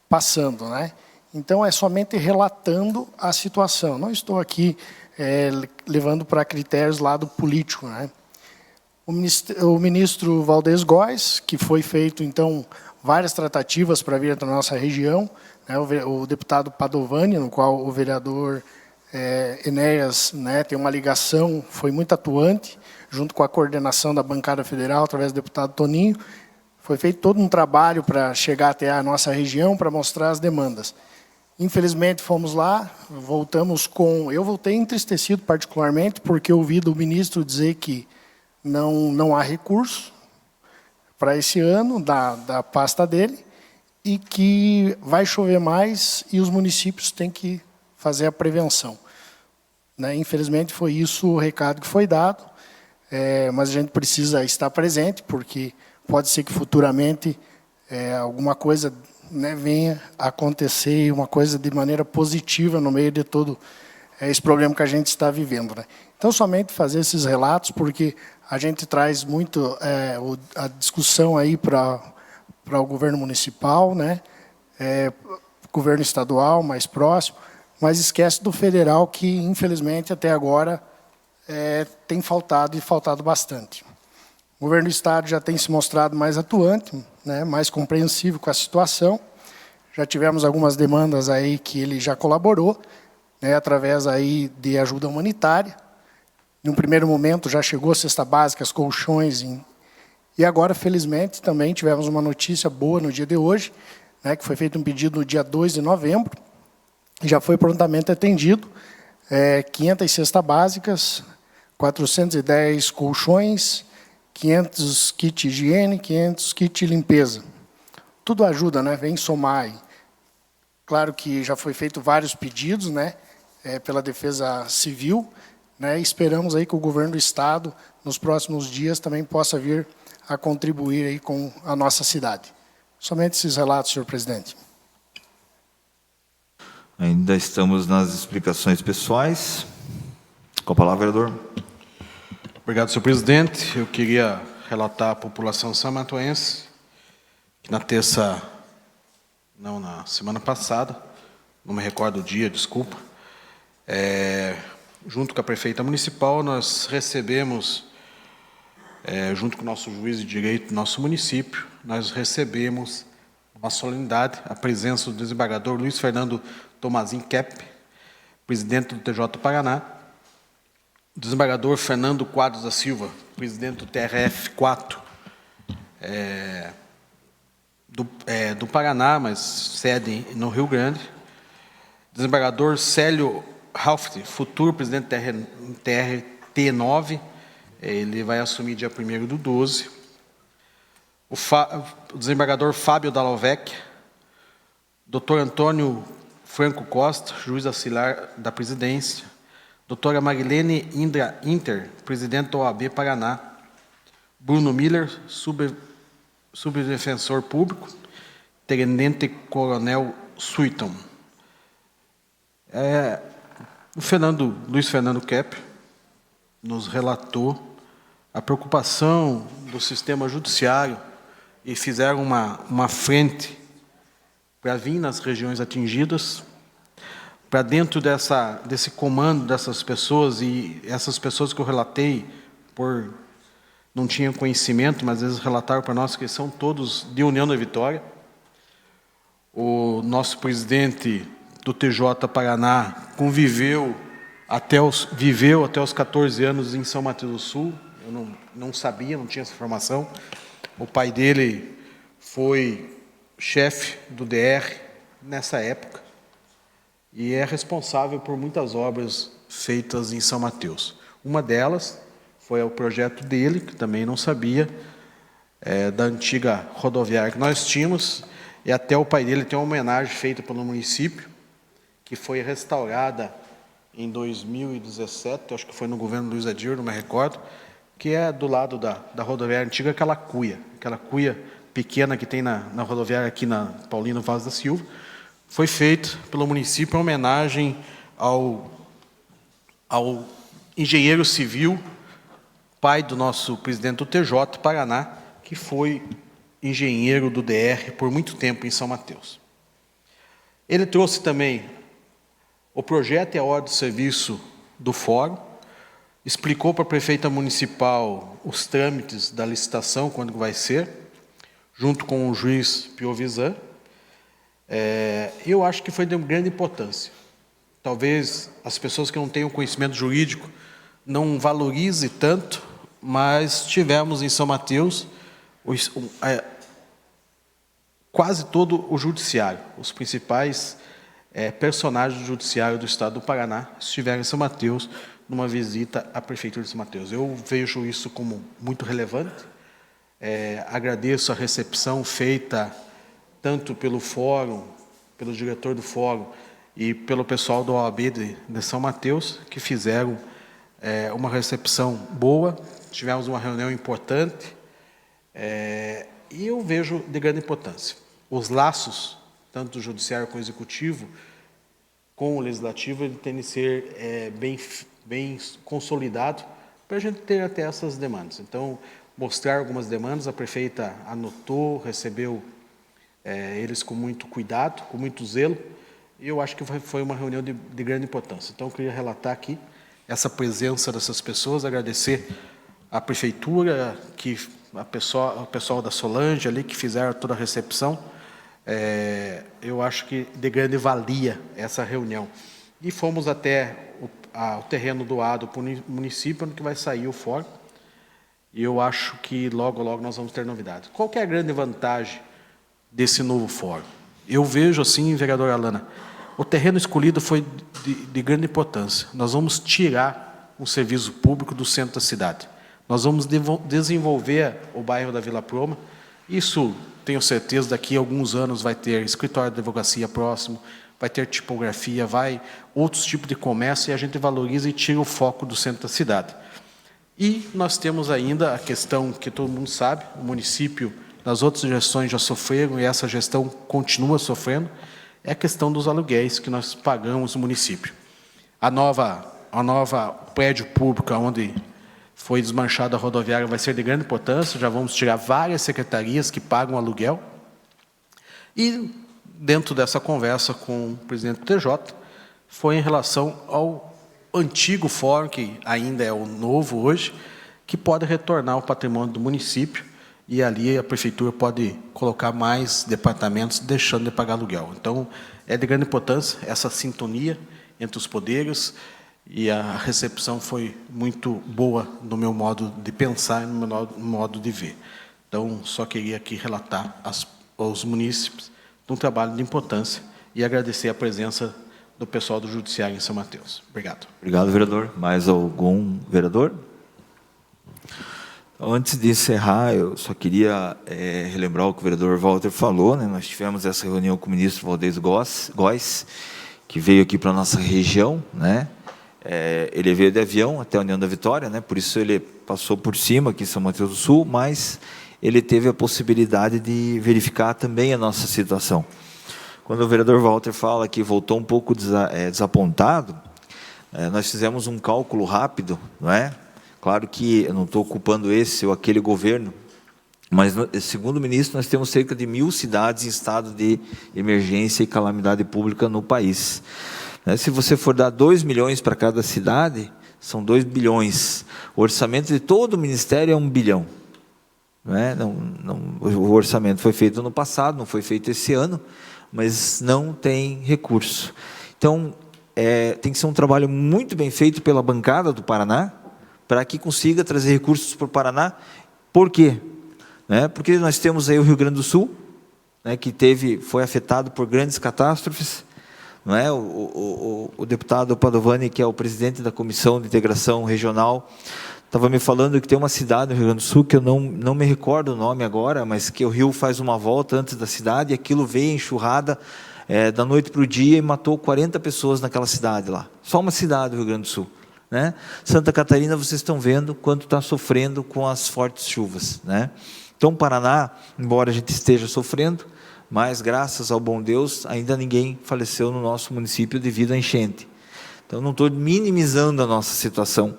passando, né? Então, é somente relatando a situação. Não estou aqui levando para critérios lado político, né? O ministro Valdez Góes, que foi feito, então, várias tratativas para vir até a nossa região, né? O deputado Padovani, no qual o vereador Enéas, né, tem uma ligação, foi muito atuante, junto com a coordenação da bancada federal, através do deputado Toninho. Foi feito todo um trabalho para chegar até a nossa região, para mostrar as demandas. Infelizmente, fomos lá, voltamos com... Eu voltei entristecido particularmente, porque eu ouvi do ministro dizer que não há recurso para esse ano, da pasta dele, e que vai chover mais e os municípios têm que fazer a prevenção, né? Infelizmente, foi isso o recado que foi dado, mas a gente precisa estar presente, porque pode ser que futuramente alguma coisa, né, venha a acontecer, uma coisa de maneira positiva no meio de todo esse problema que a gente está vivendo, né? Então, somente fazer esses relatos, porque a gente traz muito a discussão aí para o governo municipal, né? Governo estadual mais próximo, mas esquece do federal, que, infelizmente, até agora tem faltado, e faltado bastante. O governo do Estado já tem se mostrado mais atuante, né, mais compreensivo com a situação. Já tivemos algumas demandas aí que ele já colaborou, né, através aí de ajuda humanitária. Em um primeiro momento já chegou cesta básica, as colchões, e agora, felizmente, também tivemos uma notícia boa no dia de hoje, né, que foi feito um pedido no dia 2 de novembro, já foi prontamente atendido, 500 cestas básicas, 410 colchões, 500 kits de higiene, 500 kits de limpeza. Tudo ajuda, né? Vem somar aí. Claro que já foi feito vários pedidos, né, pela Defesa Civil, né? Esperamos aí que o governo do Estado, nos próximos dias, também possa vir a contribuir aí com a nossa cidade. Somente esses relatos, senhor presidente. Ainda estamos nas explicações pessoais. Com a palavra, vereador. Obrigado, senhor presidente. Eu queria relatar à população samatoense que na semana passada, não me recordo o dia, desculpa, junto com a prefeita municipal, nós recebemos, junto com o nosso juiz de direito do nosso município, nós recebemos uma solenidade, a presença do desembargador Luiz Fernando Tomazin Kep, presidente do TJ Paraná, o desembargador Fernando Quadros da Silva, presidente do TRF4, do Paraná, mas sede no Rio Grande, desembargador Célio Rauft, futuro presidente do TRT9, ele vai assumir dia 1º/12. O desembargador Fábio Dallovec, doutor Antônio Franco Costa, juiz auxiliar da presidência, doutora Marilene Indra Inter, presidente da OAB Paraná, Bruno Miller, subdefensor público, tenente coronel Suiton. Luiz Fernando Kep, nos relatou a preocupação do sistema judiciário e fizeram uma frente para vir nas regiões atingidas, para dentro desse comando dessas pessoas, e essas pessoas que eu relatei, não tinham conhecimento, mas eles relataram para nós que são todos de União da Vitória. O nosso presidente do TJ Paraná viveu até os 14 anos em São Mateus do Sul. Eu não sabia, não tinha essa informação. O pai dele foi chefe do DR nessa época e é responsável por muitas obras feitas em São Mateus. Uma delas foi o projeto dele, que também não sabia, da antiga rodoviária que nós tínhamos, e até o pai dele tem uma homenagem feita pelo município, que foi restaurada em 2017, acho que foi no governo Luiz Adir, não me recordo, que é do lado da rodoviária antiga, aquela cuia pequena que tem na rodoviária aqui na Paulino Vaz da Silva, foi feito pelo município em homenagem ao engenheiro civil, pai do nosso presidente do TJ Paraná, que foi engenheiro do DR por muito tempo em São Mateus. Ele trouxe também o projeto e a ordem de serviço do fórum, explicou para a prefeita municipal os trâmites da licitação, quando vai ser, junto com o juiz Piovisan. Eu acho que foi de grande importância. Talvez as pessoas que não tenham conhecimento jurídico não valorizem tanto, mas tivemos em São Mateus quase todo o judiciário, os principais personagens do judiciário do Estado do Paraná estiveram em São Mateus numa visita à Prefeitura de São Mateus. Eu vejo isso como muito relevante. Agradeço a recepção feita tanto pelo fórum, pelo diretor do fórum e pelo pessoal do OAB de São Mateus, que fizeram uma recepção boa. Tivemos uma reunião importante e eu vejo de grande importância. Os laços, tanto do judiciário com o executivo, com o legislativo, ele tem de ser bem consolidado para a gente ter até essas demandas. Então, mostrar algumas demandas, a prefeita anotou, recebeu eles com muito cuidado, com muito zelo, e eu acho que foi uma reunião de grande importância. Então, eu queria relatar aqui essa presença dessas pessoas, agradecer à prefeitura, o pessoal da Solange ali, que fizeram toda a recepção. Eu acho que de grande valia essa reunião. E fomos até o terreno doado para o município, onde que vai sair o fórum, e eu acho que logo, logo nós vamos ter novidades. Qual que é a grande vantagem desse novo fórum? Eu vejo assim, vereadora Alana, o terreno escolhido foi de grande importância. Nós vamos tirar um serviço público do centro da cidade. Nós vamos desenvolver o bairro da Vila Proma. Isso, tenho certeza, daqui a alguns anos vai ter escritório de advocacia próximo, vai ter tipografia, outros tipos de comércio, e a gente valoriza e tira o foco do centro da cidade. E nós temos ainda a questão que todo mundo sabe, o município, nas outras gestões já sofreram, e essa gestão continua sofrendo, é a questão dos aluguéis que nós pagamos no município. A nova prédio público, onde foi desmanchada a rodoviária, vai ser de grande importância, já vamos tirar várias secretarias que pagam aluguel. E, dentro dessa conversa com o presidente do TJ, foi em relação ao antigo fórum, que ainda é o novo hoje, que pode retornar ao patrimônio do município, e ali a prefeitura pode colocar mais departamentos, deixando de pagar aluguel. Então, é de grande importância essa sintonia entre os poderes, e a recepção foi muito boa no meu modo de pensar e no meu modo de ver. Então, só queria aqui relatar aos munícipes de um trabalho de importância e agradecer a presença do pessoal do Judiciário em São Mateus. Obrigado. Obrigado, vereador. Mais algum vereador? Antes de encerrar, eu só queria relembrar o que o vereador Walter falou, né? Nós tivemos essa reunião com o ministro Valdez Góes, que veio aqui para a nossa região, né? Ele veio de avião até a União da Vitória, né? Por isso ele passou por cima aqui em São Mateus do Sul, mas ele teve a possibilidade de verificar também a nossa situação. Quando o vereador Walter fala que voltou um pouco desapontado, nós fizemos um cálculo rápido, não é? Claro que eu não estou culpando esse ou aquele governo, mas, segundo o ministro, nós temos cerca de 1.000 cidades em estado de emergência e calamidade pública no país. Se você for dar 2 milhões para cada cidade, são 2 bilhões. O orçamento de todo o ministério é 1 bilhão. O orçamento foi feito no passado, não foi feito esse ano, mas não tem recurso. Então, tem que ser um trabalho muito bem feito pela bancada do Paraná, para que consiga trazer recursos para o Paraná. Por quê? Porque nós temos aí o Rio Grande do Sul, que foi afetado por grandes catástrofes. O deputado Padovani, que é o presidente da Comissão de Integração Regional, estava me falando que tem uma cidade no Rio Grande do Sul, que eu não me recordo o nome agora, mas que o rio faz uma volta antes da cidade, e aquilo veio enxurrada da noite para o dia e matou 40 pessoas naquela cidade lá. Só uma cidade do Rio Grande do Sul. Santa Catarina, vocês estão vendo quanto está sofrendo com as fortes chuvas. Então, o Paraná, embora a gente esteja sofrendo, mas, graças ao bom Deus, ainda ninguém faleceu no nosso município devido à enchente. Então, não estou minimizando a nossa situação.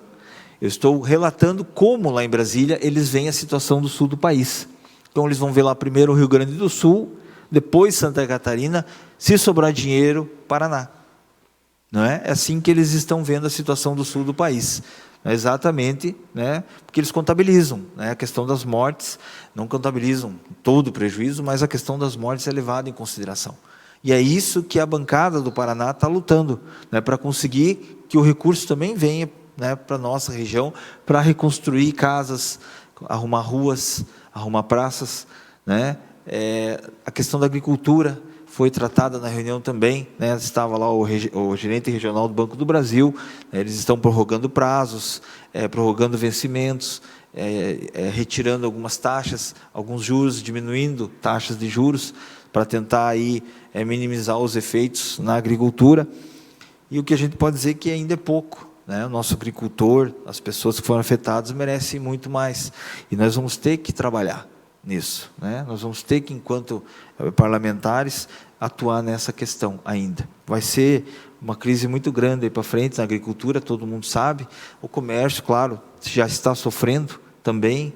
Eu estou relatando como, lá em Brasília, eles veem a situação do sul do país. Então, eles vão ver lá primeiro o Rio Grande do Sul, depois Santa Catarina, se sobrar dinheiro, Paraná. Não é? É assim que eles estão vendo a situação do sul do país. Exatamente, porque eles contabilizam, a questão das mortes, não contabilizam todo o prejuízo, mas a questão das mortes é levada em consideração. E é isso que a bancada do Paraná está lutando, para conseguir que o recurso também venha para a nossa região, para reconstruir casas, arrumar ruas, arrumar praças. A questão da agricultura foi tratada na reunião também, estava lá o gerente regional do Banco do Brasil, eles estão prorrogando prazos, prorrogando vencimentos, retirando algumas taxas, alguns juros, diminuindo taxas de juros, para tentar aí, minimizar os efeitos na agricultura. E o que a gente pode dizer que ainda é pouco. O nosso agricultor, as pessoas que foram afetadas, merecem muito mais. E nós vamos ter que trabalhar nisso. Nós vamos ter que, enquanto parlamentares, atuar nessa questão ainda. Vai ser uma crise muito grande aí para frente na agricultura, todo mundo sabe. O comércio, claro, já está sofrendo também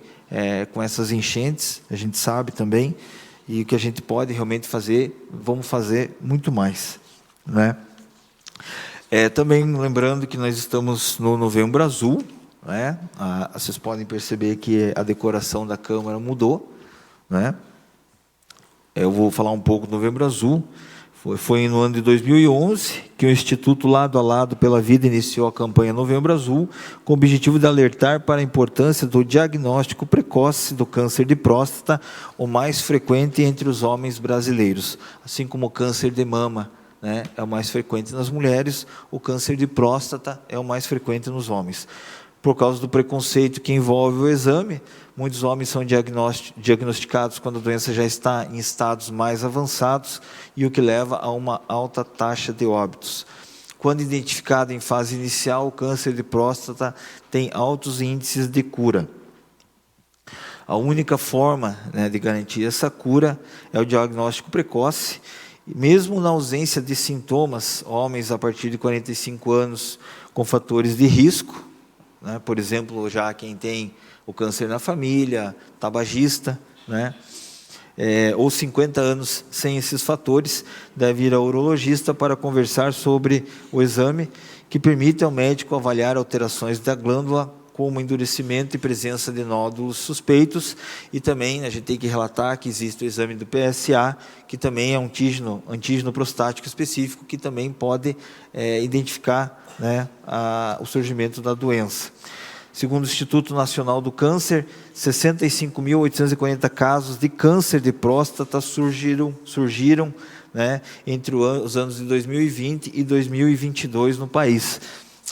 com essas enchentes, a gente sabe também. E o que a gente pode realmente fazer, vamos fazer muito mais. Também lembrando que nós estamos no Novembro Azul. Vocês podem perceber que a decoração da Câmara mudou. Eu vou falar um pouco do Novembro Azul. Foi no ano de 2011 que o Instituto Lado a Lado pela Vida iniciou a campanha Novembro Azul, com o objetivo de alertar para a importância do diagnóstico precoce do câncer de próstata, o mais frequente entre os homens brasileiros. Assim como o câncer de mama é o mais frequente nas mulheres, o câncer de próstata é o mais frequente nos homens. Por causa do preconceito que envolve o exame, muitos homens são diagnosticados quando a doença já está em estados mais avançados, e o que leva a uma alta taxa de óbitos. Quando identificado em fase inicial, o câncer de próstata tem altos índices de cura. A única forma de garantir essa cura é o diagnóstico precoce. Mesmo na ausência de sintomas, homens a partir de 45 anos com fatores de risco, por exemplo, já quem tem o câncer na família, tabagista, ou 50 anos sem esses fatores, deve ir ao urologista para conversar sobre o exame, que permite ao médico avaliar alterações da glândula, como endurecimento e presença de nódulos suspeitos. E também a gente tem que relatar que existe o exame do PSA, que também é um antígeno prostático específico, que também pode identificar o surgimento da doença. Segundo o Instituto Nacional do Câncer, 65.840 casos de câncer de próstata surgiram entre os anos de 2020 e 2022 no país.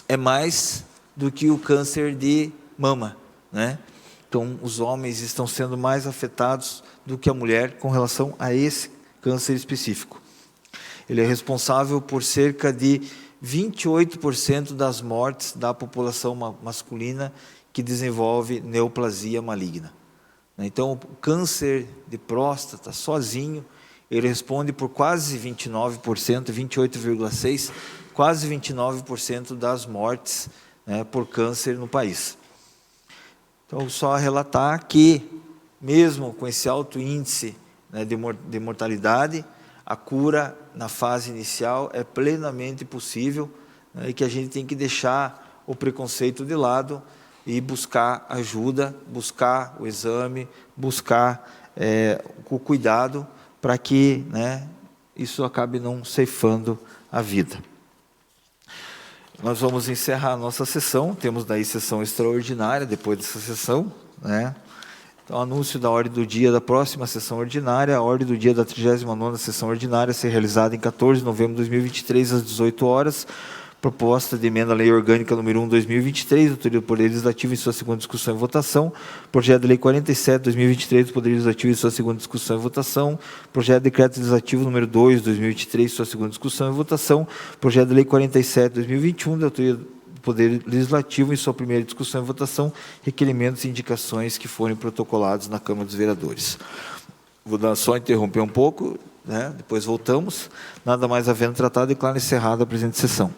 É mais do que o câncer de mama. Então, os homens estão sendo mais afetados do que a mulher com relação a esse câncer específico. Ele é responsável por cerca de 28% das mortes da população masculina que desenvolve neoplasia maligna. Então, o câncer de próstata, sozinho, ele responde por quase 29%, 28,6%, quase 29% das mortes por câncer no país. Então, só relatar que, mesmo com esse alto índice, né, de mortalidade, a cura na fase inicial é plenamente possível, né, e que a gente tem que deixar o preconceito de lado e buscar ajuda, buscar o exame, buscar o cuidado para que, né, isso acabe não ceifando a vida. Nós vamos encerrar a nossa sessão, temos daí sessão extraordinária depois dessa sessão, né? Então, anúncio da ordem do dia da próxima sessão ordinária, a ordem do dia da 39ª sessão ordinária, a ser realizada em 14 de novembro de 2023, às 18 horas, proposta de emenda à Lei Orgânica número 1/2023, autoria do Poder Legislativo em sua segunda discussão e votação, projeto de Lei 47/2023 do Poder Legislativo em sua segunda discussão e votação, projeto de Decreto Legislativo número 2/2023 em sua segunda discussão e votação, projeto de Lei 47/2021 da autoria do Poder Legislativo em sua primeira discussão e votação, requerimentos e indicações que forem protocolados na Câmara dos Vereadores. Vou só interromper um pouco, né? Depois voltamos. Nada mais havendo tratado, declaro encerrada a presente sessão.